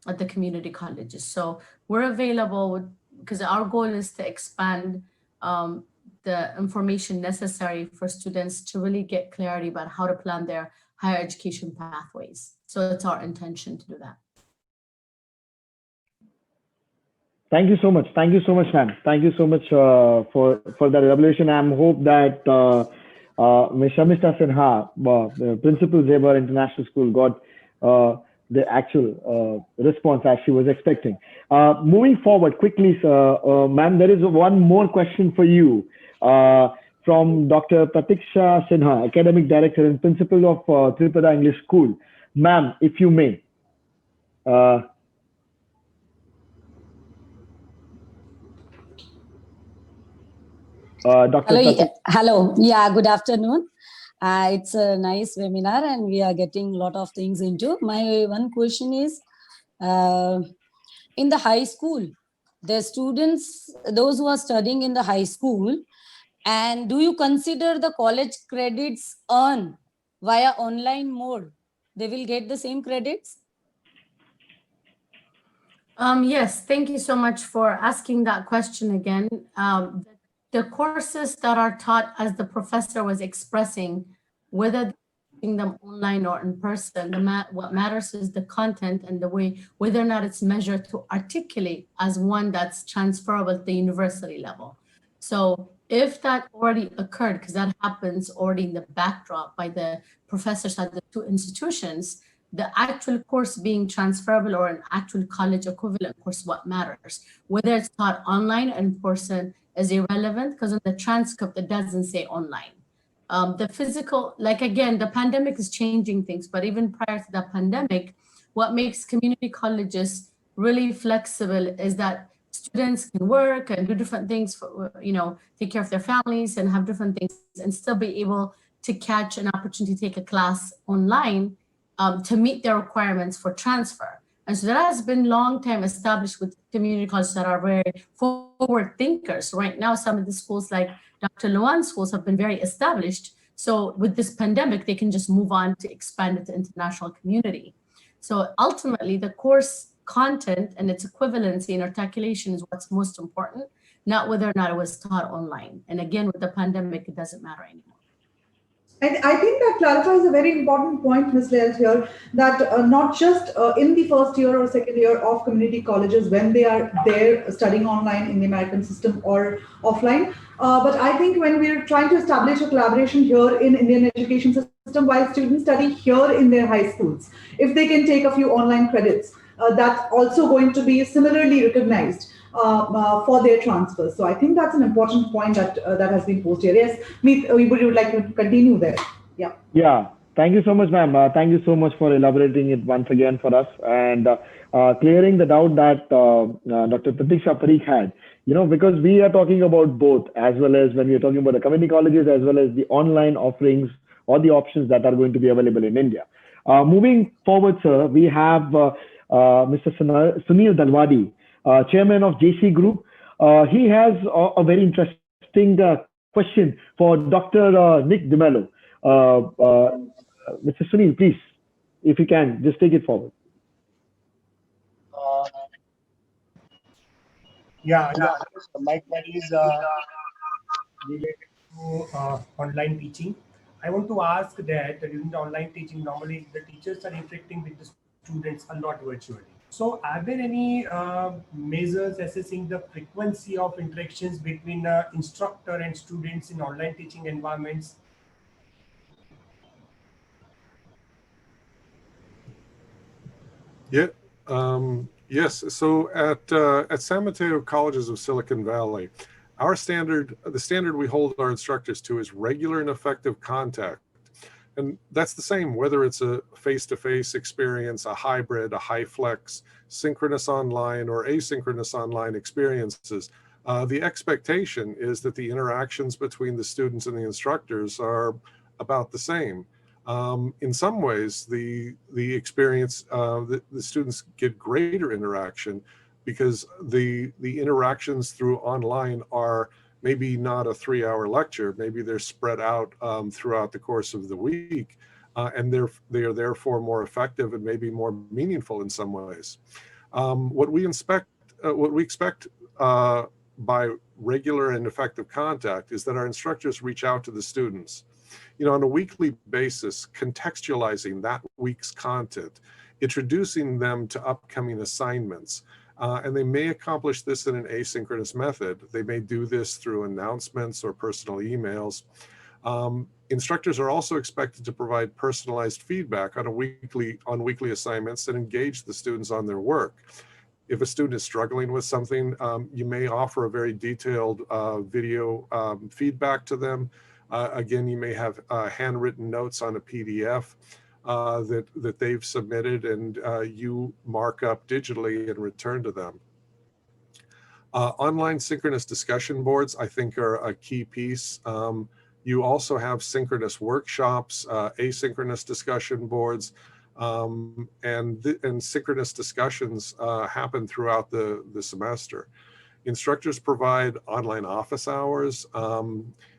at the community colleges. So we're available because our goal is to expand the information necessary for students to really get clarity about how to plan their higher education pathways. So it's our intention to do that. Thank you so much. Thank you so much, ma'am. Thank you so much for that revelation. I hope that Ms. Shamishta Sinha, the principal Zebar International School, got the actual response as she was expecting. Moving forward quickly, ma'am, there is one more question for you from Dr. Pratiksha Sinha, Academic Director and Principal of Tripada English School. Ma'am, if you may. Dr. Hello. Yeah, good afternoon. It's a nice webinar and we are getting a lot of things into. My one question is, in the high school, the students, those who are studying in the high school, and do you consider the college credits earned via online mode? They will get the same credits? Yes, thank you so much for asking that question again. The courses that are taught, as the professor was expressing, whether teaching them online or in person, what matters is the content and the way, whether or not it's measured to articulate as one that's transferable at the university level. So if that already occurred, because that happens already in the backdrop by the professors at the two institutions, the actual course being transferable or an actual college equivalent course, what matters. Whether it's taught online or in person is irrelevant, because in the transcript, it doesn't say online. The physical, like again, the pandemic is changing things, but even prior to the pandemic, what makes community colleges really flexible is that students can work and do different things for, take care of their families and have different things and still be able to catch an opportunity to take a class online to meet their requirements for transfer. And so that has been long time established with community colleges that are very forward thinkers. Right now, some of the schools like Dr. Luan's schools have been very established. So with this pandemic, they can just move on to expand it to international community. So ultimately, the course content and its equivalency and articulation is what's most important, not whether or not it was taught online. And again, with the pandemic, it doesn't matter anymore. And I think that clarifies a very important point, Ms. Lael, here, that not just in the first year or second year of community colleges, when they are there studying online in the American system or offline, but I think when we're trying to establish a collaboration here in Indian education system, while students study here in their high schools, if they can take a few online credits, that's also going to be similarly recognized for their transfers. So I think that's an important point that that has been posed here. Yes, Meet, we would like to continue there. Yeah. Yeah. Thank you so much, ma'am. Thank you so much for elaborating it once again for us and clearing the doubt that Dr. Pratiksha Parikh had. Because we are talking about both, as well as when we are talking about the community colleges, as well as the online offerings or the options that are going to be available in India. Moving forward, sir, we have Mr. Sunil Dalwadi, chairman of JC Group. He has a very interesting question for Dr. Nick DeMello. Mr. Sunil, please, if you can, just take it forward. Yeah, my query is related to online teaching. I want to ask that during the online teaching, normally the teachers are interacting with the students a lot virtually. So are there any measures assessing the frequency of interactions between instructor and students in online teaching environments? Yeah. Yes. So at San Mateo Colleges of Silicon Valley, the standard we hold our instructors to is regular and effective contact. And that's the same, whether it's a face-to-face experience, a hybrid, a high flex, synchronous online or asynchronous online experiences. The expectation is that the interactions between the students and the instructors are about the same. In some ways, the experience, the students get greater interaction because the interactions through online are maybe not a 3-hour lecture, maybe they're spread out throughout the course of the week, and they are therefore more effective and maybe more meaningful in some ways. What we expect by regular and effective contact is that our instructors reach out to the students, on a weekly basis, contextualizing that week's content, introducing them to upcoming assignments. And they may accomplish this in an asynchronous method. They may do this through announcements or personal emails. Instructors are also expected to provide personalized feedback on weekly assignments and engage the students on their work. If a student is struggling with something, you may offer a very detailed video feedback to them. Again, you may have handwritten notes on a PDF that they've submitted, and you mark up digitally and return to them. Online synchronous discussion boards, I think, are a key piece. You also have synchronous workshops, asynchronous discussion boards, and synchronous discussions happen throughout the semester. Instructors provide online office hours.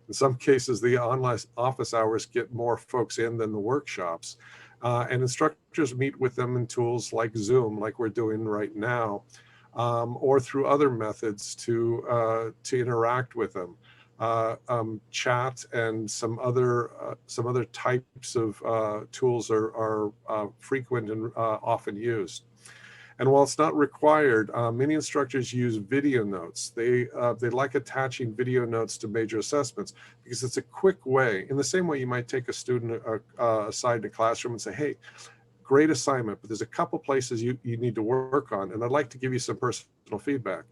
In some cases, the online office hours get more folks in than the workshops. And instructors meet with them in tools like Zoom, like we're doing right now, or through other methods to interact with them. Chat and some other types of tools are frequent and often used. And while it's not required, many instructors use video notes. They like attaching video notes to major assessments because it's a quick way. In the same way you might take a student aside in a classroom and say, hey, great assignment, but there's a couple places you need to work on, and I'd like to give you some personal feedback.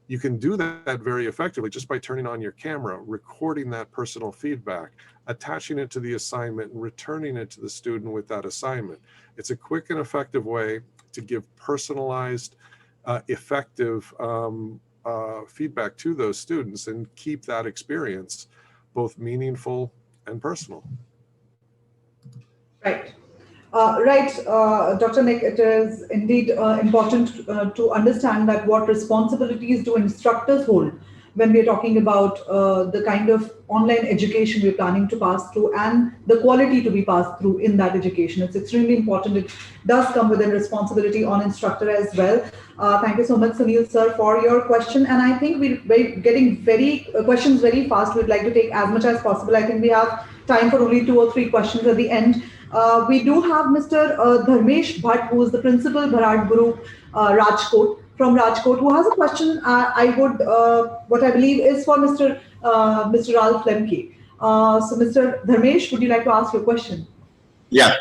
You can do that very effectively just by turning on your camera, recording that personal feedback, attaching it to the assignment, and returning it to the student with that assignment. It's a quick and effective way to give personalized, effective feedback to those students and keep that experience both meaningful and personal. Right. Dr. Nick, it is indeed important to understand that what responsibilities do instructors hold when we're talking about the kind of online education we're planning to pass through and the quality to be passed through in that education. It's extremely important. It does come with a responsibility on instructor as well. Thank you so much, Sunil sir, for your question. And I think we're getting questions very fast. We'd like to take as much as possible. I think we have time for only 2 or 3 questions at the end. We do have Mr. Dharmesh Bhatt, who is the principal Bharat Group, Rajkot, from Rajkot, who has a question. What I believe is for Mr. Ralph Lemke. So, Mr. Dharmesh, would you like to ask your question? Yeah.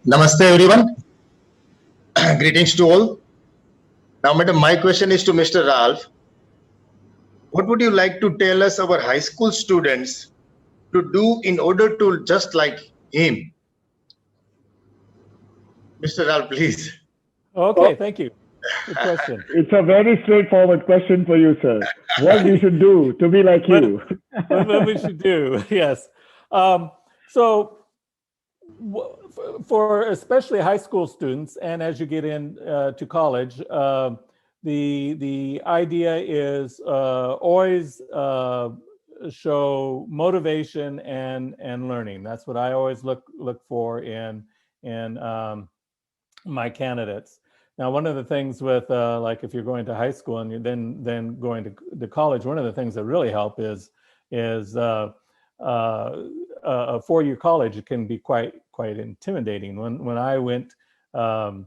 Namaste, everyone. Greetings to all. Now, madam, my question is to Mr. Ralph. What would you like to tell us, our high school students, to do in order to just like him? Mr. Ralph, please. Okay, thank you. Good question. It's a very straightforward question for you, sir. What we should do to be like you? What we should do, yes. So for especially high school students, and as you get in to college, the idea is always show motivation and learning. That's what I always look for in my candidates. Now, one of the things with like if you're going to high school and you're then going to college, one of the things that really help is a 4-year college. It can be quite intimidating. When I went in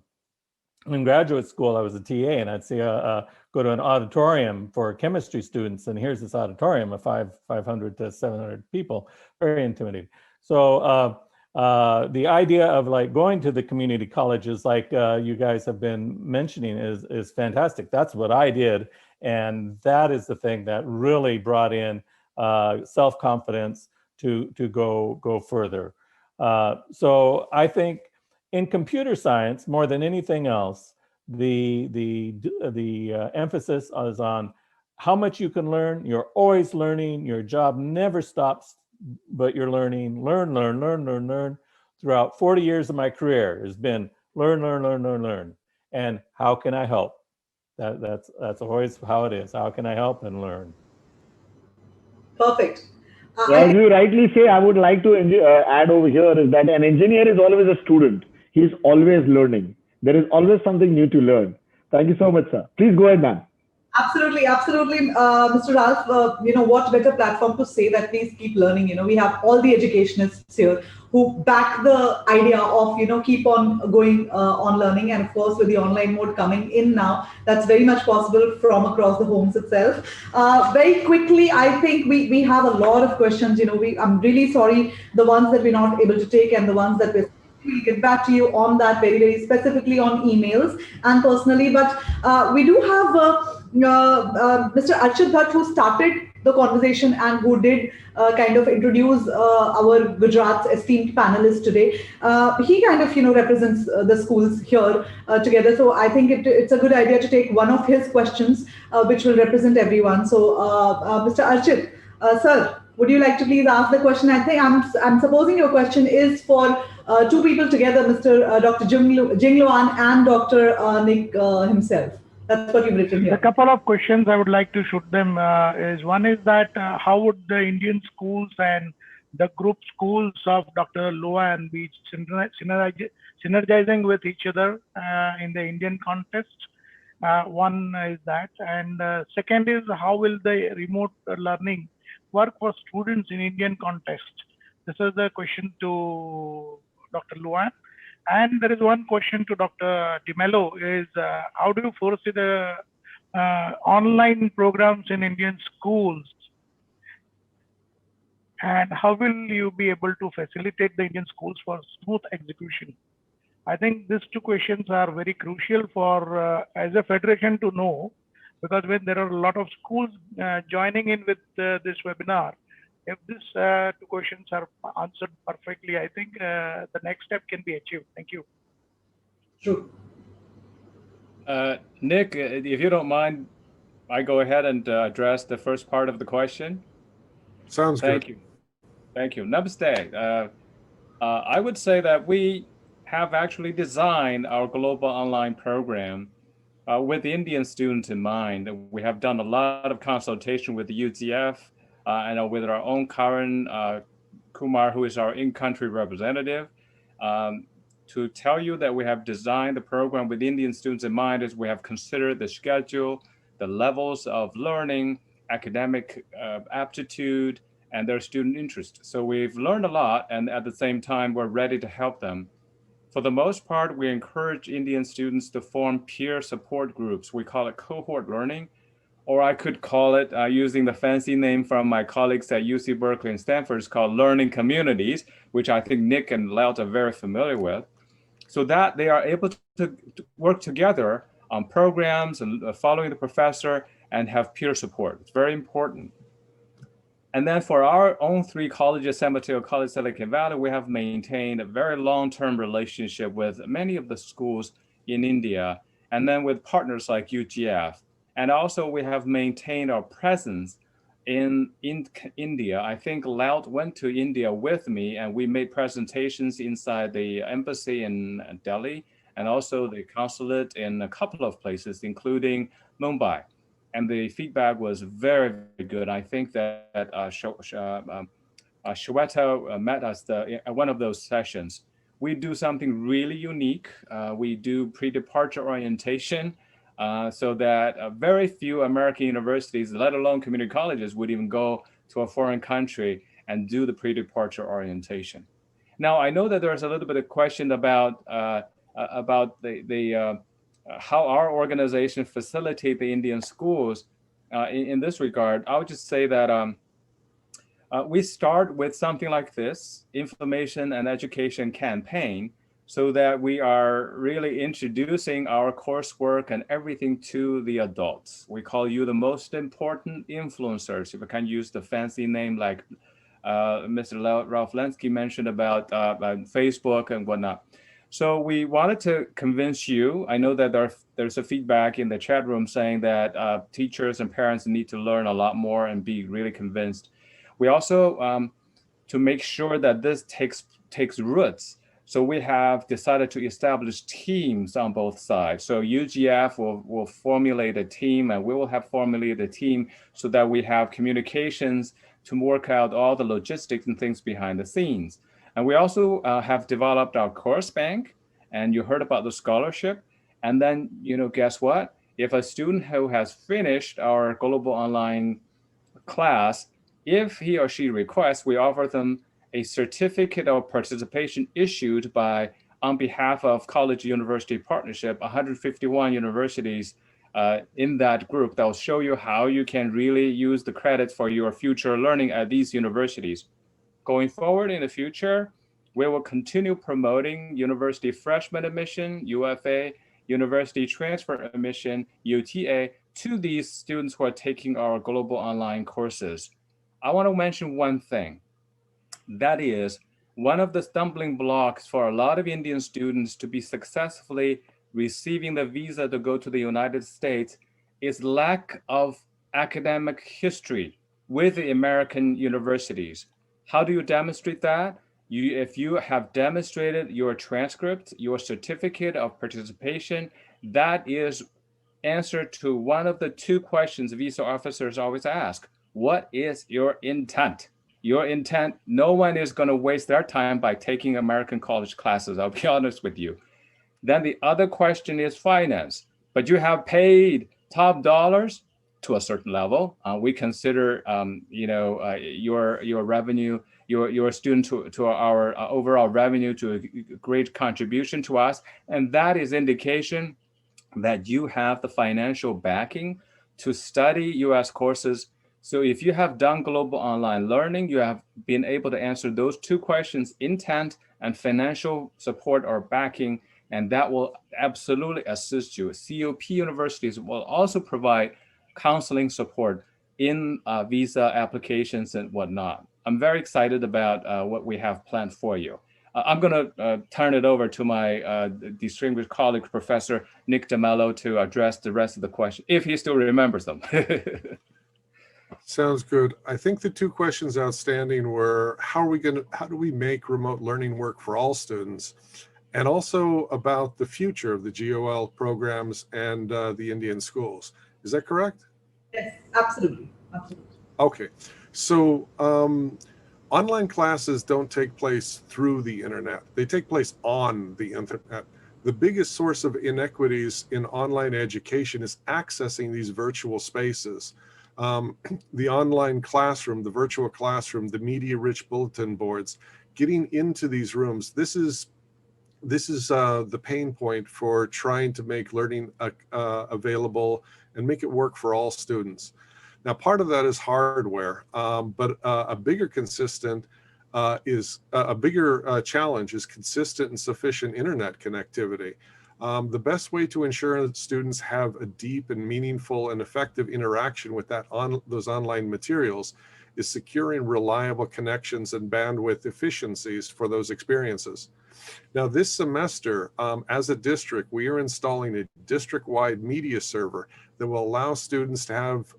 graduate school, I was a TA, and I'd see go to an auditorium for chemistry students, and here's this auditorium of 500 to 700 people. Very intimidating. So the idea of like going to the community colleges, like you guys have been mentioning, is fantastic. That's what I did, and that is the thing that really brought in self-confidence to go further. So I think in computer science, more than anything else, the emphasis is on how much you can learn. You're always learning. Your job never stops, but you're learning. Learn. Throughout 40 years of my career has been learn. And how can I help? That's always how it is. How can I help and learn? Perfect. As you rightly say, I would like to add over here is that an engineer is always a student. He's always learning. There is always something new to learn. Thank you so much, sir. Please go ahead, ma'am. Absolutely. Mr. Ralph, what better platform to say that please keep learning. We have all the educationists here who back the idea of, keep on going on learning. And of course, with the online mode coming in now, that's very much possible from across the homes itself. Very quickly, I think we have a lot of questions. I'm really sorry, the ones that we're not able to take and the ones that we'll get back to you on that very specifically on emails and personally. But we do have Mr. Archit Bhatt, who started the conversation and who did kind of introduce our Gujarat's esteemed panelists today. He kind of, represents the schools here together. So I think it's a good idea to take one of his questions, which will represent everyone. So Mr. Archit, sir, would you like to please ask the question? I think I'm supposing your question is for 2 people together, Mr. Dr. Jingluan and Dr. Nick himself. That's what you've written here. A couple of questions I would like to shoot them is one is that how would the Indian schools and the group schools of Dr. Luan be synergizing with each other in the Indian context? One is that. And second is how will the remote learning work for students in Indian context? This is the question to Dr. Luan. And there is one question to Dr. Di Mello is how do you foresee the online programs in Indian schools? And how will you be able to facilitate the Indian schools for smooth execution? I think these 2 questions are very crucial for as a federation to know because when there are a lot of schools joining in with this webinar, if these two questions are answered perfectly, I think the next step can be achieved. Thank you. True. Nick, if you don't mind, I go ahead and address the first part of the question. Sounds Thank good. you. Thank you. Namaste. I would say that we have actually designed our global online program with the Indian students in mind. We have done a lot of consultation with the UGF and with our own Karan Kumar, who is our in-country representative. To tell you that we have designed the program with Indian students in mind is we have considered the schedule, the levels of learning, academic aptitude, and their student interest. So we've learned a lot, and at the same time, we're ready to help them. For the most part, we encourage Indian students to form peer support groups. We call it cohort learning, or I could call it, using the fancy name from my colleagues at UC Berkeley and Stanford, it's called learning communities, which I think Nick and Laut are very familiar with, so that they are able to work together on programs and following the professor and have peer support. It's very important. And then for our own three colleges, San Mateo College, Silicon Valley, we have maintained a very long-term relationship with many of the schools in India, and then with partners like UGF. And also we have maintained our presence in India. I think Laut went to India with me, and we made presentations inside the embassy in Delhi, and also the consulate in a couple of places, including Mumbai. And the feedback was very, very good. I think that Shweta met us at one of those sessions. We do something really unique. We do pre-departure orientation so that very few American universities, let alone community colleges, would even go to a foreign country and do the pre-departure orientation. Now, I know that there's a little bit of question about how our organization facilitate the Indian schools in this regard. I would just say that we start with something like this, information and education campaign, so that we are really introducing our coursework and everything to the adults. We call you the most important influencers, if I can use the fancy name like Mr. Ralph Lenski mentioned about Facebook and whatnot. So we wanted to convince you. I know that there's a feedback in the chat room saying that teachers and parents need to learn a lot more and be really convinced. We also, to make sure that this takes roots, so we have decided to establish teams on both sides. So UGF will formulate a team, and we will have formulated a team so that we have communications to work out all the logistics and things behind the scenes. And we also have developed our course bank, and you heard about the scholarship. And then, guess what? If a student who has finished our global online class, if he or she requests, we offer them a certificate of participation issued by, on behalf of College University Partnership, 151 universities in that group that will show you how you can really use the credits for your future learning at these universities. Going forward in the future, we will continue promoting university freshman admission, UFA, university transfer admission, UTA, to these students who are taking our global online courses. I want to mention one thing. That is, one of the stumbling blocks for a lot of Indian students to be successfully receiving the visa to go to the United States is lack of academic history with the American universities. How do you demonstrate that? If you have demonstrated your transcript, your certificate of participation, that is answer to one of the two questions visa officers always ask. What is your intent? Your intent, no one is going to waste their time by taking American college classes, I'll be honest with you. Then the other question is finance, but you have paid top dollars to a certain level. We consider, your revenue, your student to our overall revenue to a great contribution to us. And that is indication that you have the financial backing to study US courses. So if you have done global online learning, you have been able to answer those two questions, intent and financial support or backing, and that will absolutely assist you. COP universities will also provide counseling support in visa applications and whatnot. I'm very excited about what we have planned for you. I'm going to turn it over to my distinguished colleague, Professor Nick DeMello, to address the rest of the question, if he still remembers them. Sounds good. I think the two questions outstanding were how do we make remote learning work for all students? And also about the future of the GOL programs and the Indian schools. Is that correct? Yes, absolutely. Absolutely. Okay. So online classes don't take place through the internet. They take place on the internet. The biggest source of inequities in online education is accessing these virtual spaces. The online classroom, the virtual classroom, the media-rich bulletin boards, getting into these rooms, this is the pain point for trying to make learning available and make it work for all students. Now, part of that is hardware, but a bigger challenge is consistent and sufficient internet connectivity. The best way to ensure that students have a deep and meaningful and effective interaction with those online materials is securing reliable connections and bandwidth efficiencies for those experiences. Now, this semester, as a district, we are installing a district-wide media server that will allow students to have,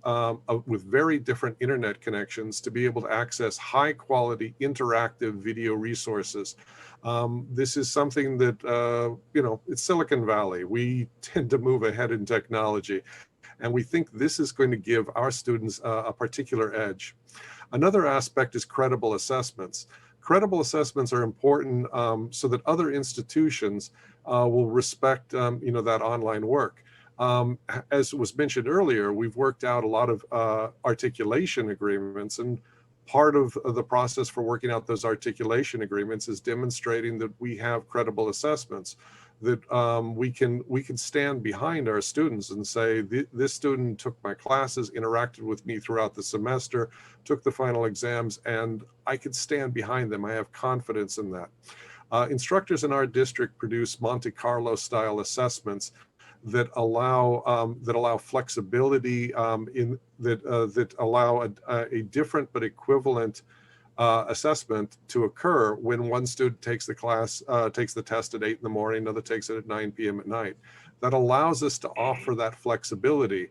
with very different internet connections, to be able to access high-quality interactive video resources. This is something that, it's Silicon Valley. We tend to move ahead in technology, and we think this is going to give our students a particular edge. Another aspect is credible assessments. Credible assessments are important so that other institutions will respect, that online work. As was mentioned earlier, we've worked out a lot of articulation agreements, and part of the process for working out those articulation agreements is demonstrating that we have credible assessments, that we can stand behind our students and say, this student took my classes, interacted with me throughout the semester, took the final exams, and I could stand behind them. I have confidence in that. Instructors in our district produce Monte Carlo style assessments that allow flexibility that allow a different but equivalent assessment to occur when one student takes the test at 8 in the morning, another takes it at 9 p.m. at night. That allows us to offer that flexibility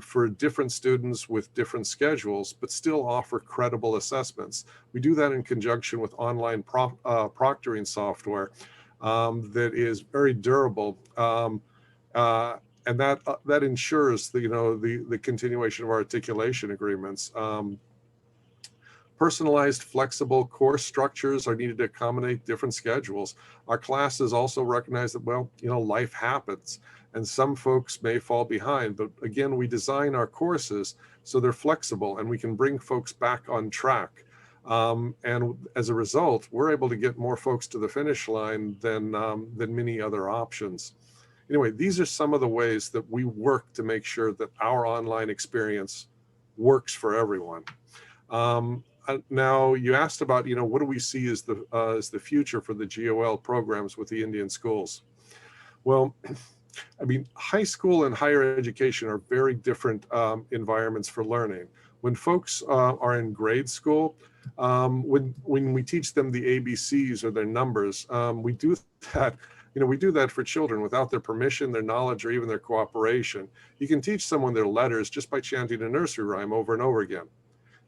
for different students with different schedules, but still offer credible assessments. We do that in conjunction with online proctoring software that is very durable. And that ensures the continuation of articulation agreements. Personalized, flexible course structures are needed to accommodate different schedules. Our classes also recognize that, life happens and some folks may fall behind, but again, we design our courses so they're flexible and we can bring folks back on track. And as a result, we're able to get more folks to the finish line than many other options. Anyway, these are some of the ways that we work to make sure that our online experience works for everyone. Now, you asked about, what do we see as the future for the GOL programs with the Indian schools? Well, I mean, high school and higher education are very different environments for learning. When folks are in grade school, when we teach them the ABCs or their numbers, we do that. We do that for children without their permission, their knowledge, or even their cooperation. You can teach someone their letters just by chanting a nursery rhyme over and over again.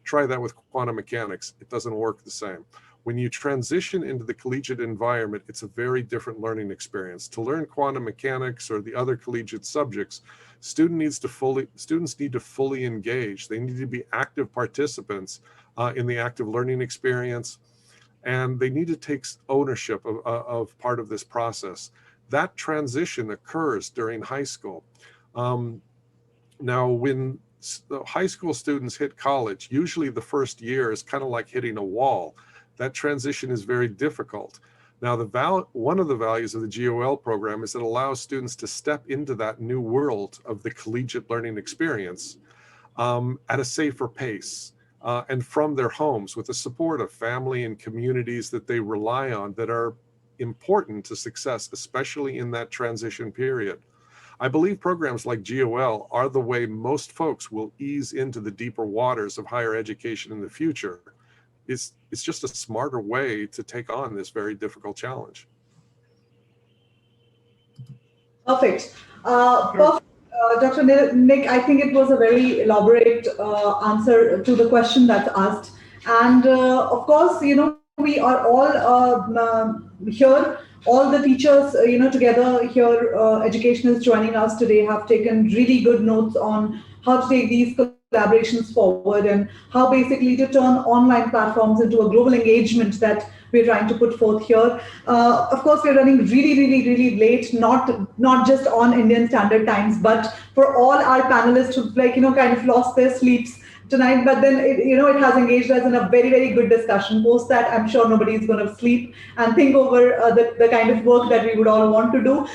Try that with quantum mechanics. It doesn't work the same. When you transition into the collegiate environment, it's a very different learning experience. To learn quantum mechanics or the other collegiate subjects, students need to fully engage. They need to be active participants in the active learning experience, and they need to take ownership of part of this process. That transition occurs during high school. Now, when high school students hit college, usually the first year is kind of like hitting a wall. That transition is very difficult. Now, one of the values of the GOL program is it allows students to step into that new world of the collegiate learning experience at a safer pace and from their homes with the support of family and communities that they rely on that are important to success, especially in that transition period. I believe programs like GOL are the way most folks will ease into the deeper waters of higher education in the future. It's just a smarter way to take on this very difficult challenge. Perfect. Perfect. Dr. Nick, I think it was a very elaborate answer to the question that's asked. And of course, we are all here, all the teachers, together here, educationists joining us today have taken really good notes on how to take these collaborations forward and how basically to turn online platforms into a global engagement that we're trying to put forth here. Of course, we're running really, really, really late, not just on Indian Standard Times, but for all our panelists who've kind of lost their sleeps tonight, but then it has engaged us in a very, very good discussion. Post that, I'm sure nobody's going to sleep and think over the kind of work that we would all want to do.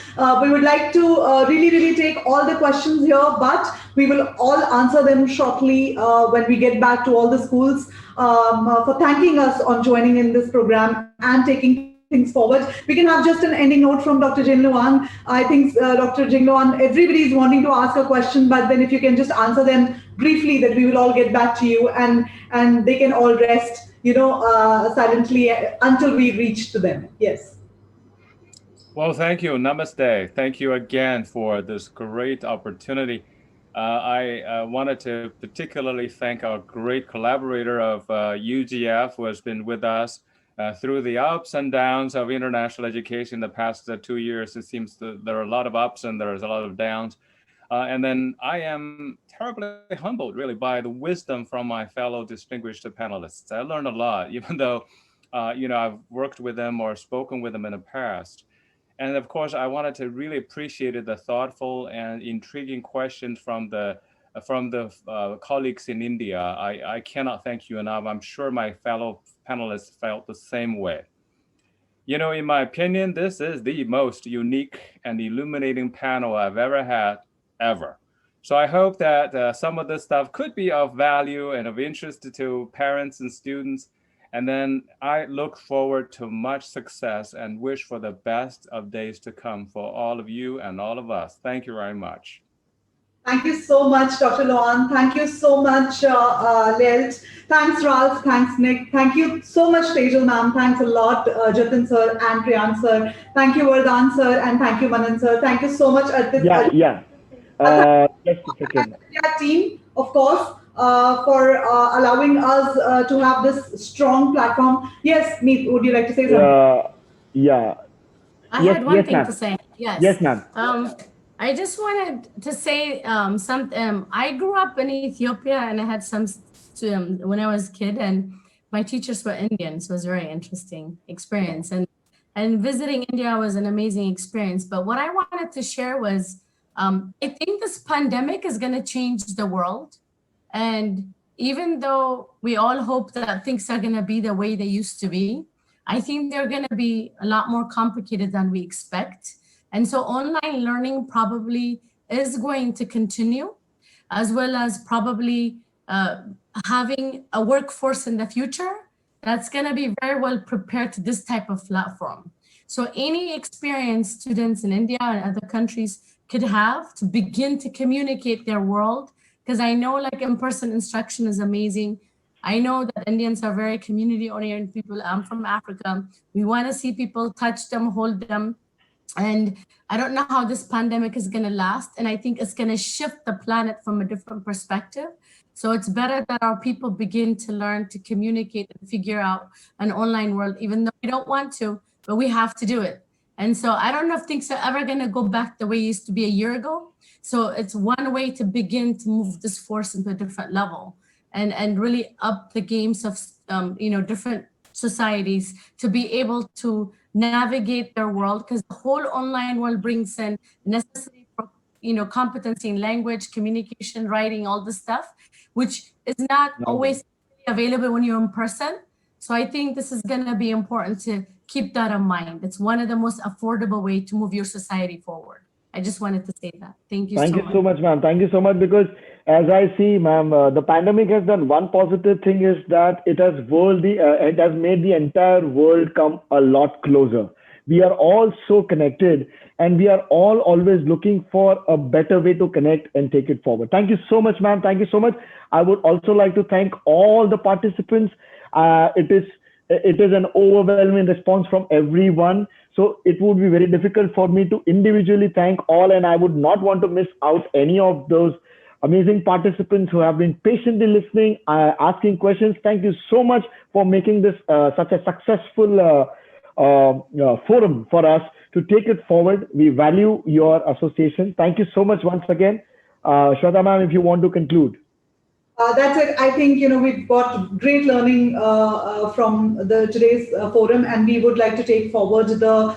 We would like to really, really take all the questions here, but we will all answer them shortly when we get back to all the schools for thanking us on joining in this program and taking things forward. We can have just an ending note from Dr. Jingluan. I think, Dr. Jingluan, everybody is wanting to ask a question, but then if you can just answer them briefly, that we will all get back to you and they can all rest, silently until we reach to them. Yes. Well, thank you. Namaste. Thank you again for this great opportunity. I wanted to particularly thank our great collaborator of UGF, who has been with us through the ups and downs of international education the past 2 years. It seems that there are a lot of ups and there's a lot of downs. And then I am terribly humbled, really, by the wisdom from my fellow distinguished panelists. I learned a lot, even though, I've worked with them or spoken with them in the past. And of course, I wanted to really appreciate the thoughtful and intriguing questions from the colleagues in India. I cannot thank you enough. I'm sure my fellow panelists felt the same way. In my opinion, this is the most unique and illuminating panel I've ever had, ever. So I hope that some of this stuff could be of value and of interest to parents and students. And then I look forward to much success and wish for the best of days to come for all of you and all of us. Thank you very much. Thank you so much, Dr. Lohan. Thank you so much, Lilt. Thanks, Ralph. Thanks, Nick. Thank you so much, Tejal ma'am. Thanks a lot, Jatin sir and Priyank sir. Thank you, Vardhan sir, and thank you, Manan sir. Thank you so much. Just a second. Team, of course, for allowing us to have this strong platform. Yes, Meet, would you like to say something? I had one thing to say. Yes. Yes, ma'am. I just wanted to say something. I grew up in Ethiopia and I had some when I was a kid, and my teachers were Indian, so it was a very interesting experience. And visiting India was an amazing experience. But what I wanted to share was, I think this pandemic is going to change the world. And even though we all hope that things are going to be the way they used to be, I think they're going to be a lot more complicated than we expect. And so online learning probably is going to continue, as well as probably having a workforce in the future that's going to be very well prepared to this type of platform. So any experience students in India and other countries could have to begin to communicate their world, because I know like in-person instruction is amazing. I know that Indians are very community-oriented people. I'm from Africa. We want to see people, touch them, hold them. And I don't know how this pandemic is going to last. And I think it's going to shift the planet from a different perspective. So it's better that our people begin to learn to communicate and figure out an online world, even though we don't want to, but we have to do it. And so I don't know if things are ever going to go back the way it used to be a year ago. So it's one way to begin to move this force into a different level and really up the games of, different societies to be able to navigate their world, because the whole online world brings in necessity for, competency in language, communication, writing, all this stuff, which is not always available when you're in person. So I think this is going to be important to keep that in mind. It's one of the most affordable way to move your society forward. I just wanted to say that. Thank you so much. Thank you so much, ma'am. Thank you so much, because as I see, ma'am, the pandemic has done one positive thing, is that it has made the entire world come a lot closer. We are all so connected, and we are all always looking for a better way to connect and take it forward. Thank you so much, ma'am. Thank you so much. I would also like to thank all the participants. It is an overwhelming response from everyone. So it would be very difficult for me to individually thank all, and I would not want to miss out any of those amazing participants who have been patiently listening, asking questions. Thank you so much for making this such a successful forum for us to take it forward. We value your association. Thank you so much once again. Shweta ma'am, if you want to conclude. That's it. I think we've got great learning from the today's forum, and we would like to take forward the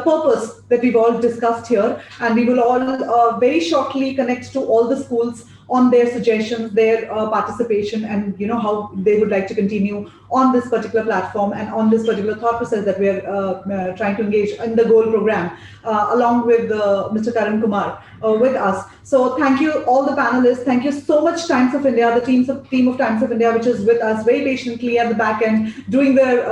purpose that we've all discussed here, and we will all very shortly connect to all the schools on their suggestions, their participation, and how they would like to continue on this particular platform and on this particular thought process that we are trying to engage in the goal program, along with Mr. Karan Kumar with us. So thank you all the panelists. Thank you so much Times of India, the team of Times of India, which is with us very patiently at the back end, doing their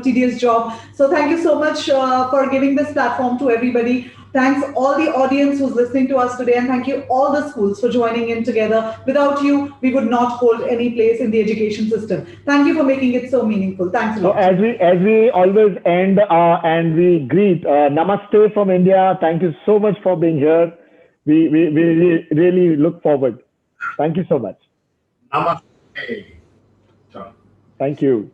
tedious job. So thank you so much for giving this platform to everybody. Thanks all the audience who's listening to us today, and thank you all the schools for joining in together. Without you, we would not hold any place in the education system. Thank you for making it so meaningful. Thanks a lot. So as we always end and we greet, Namaste from India. Thank you so much for being here. We really look forward. Thank you so much. Namaste. Thank you.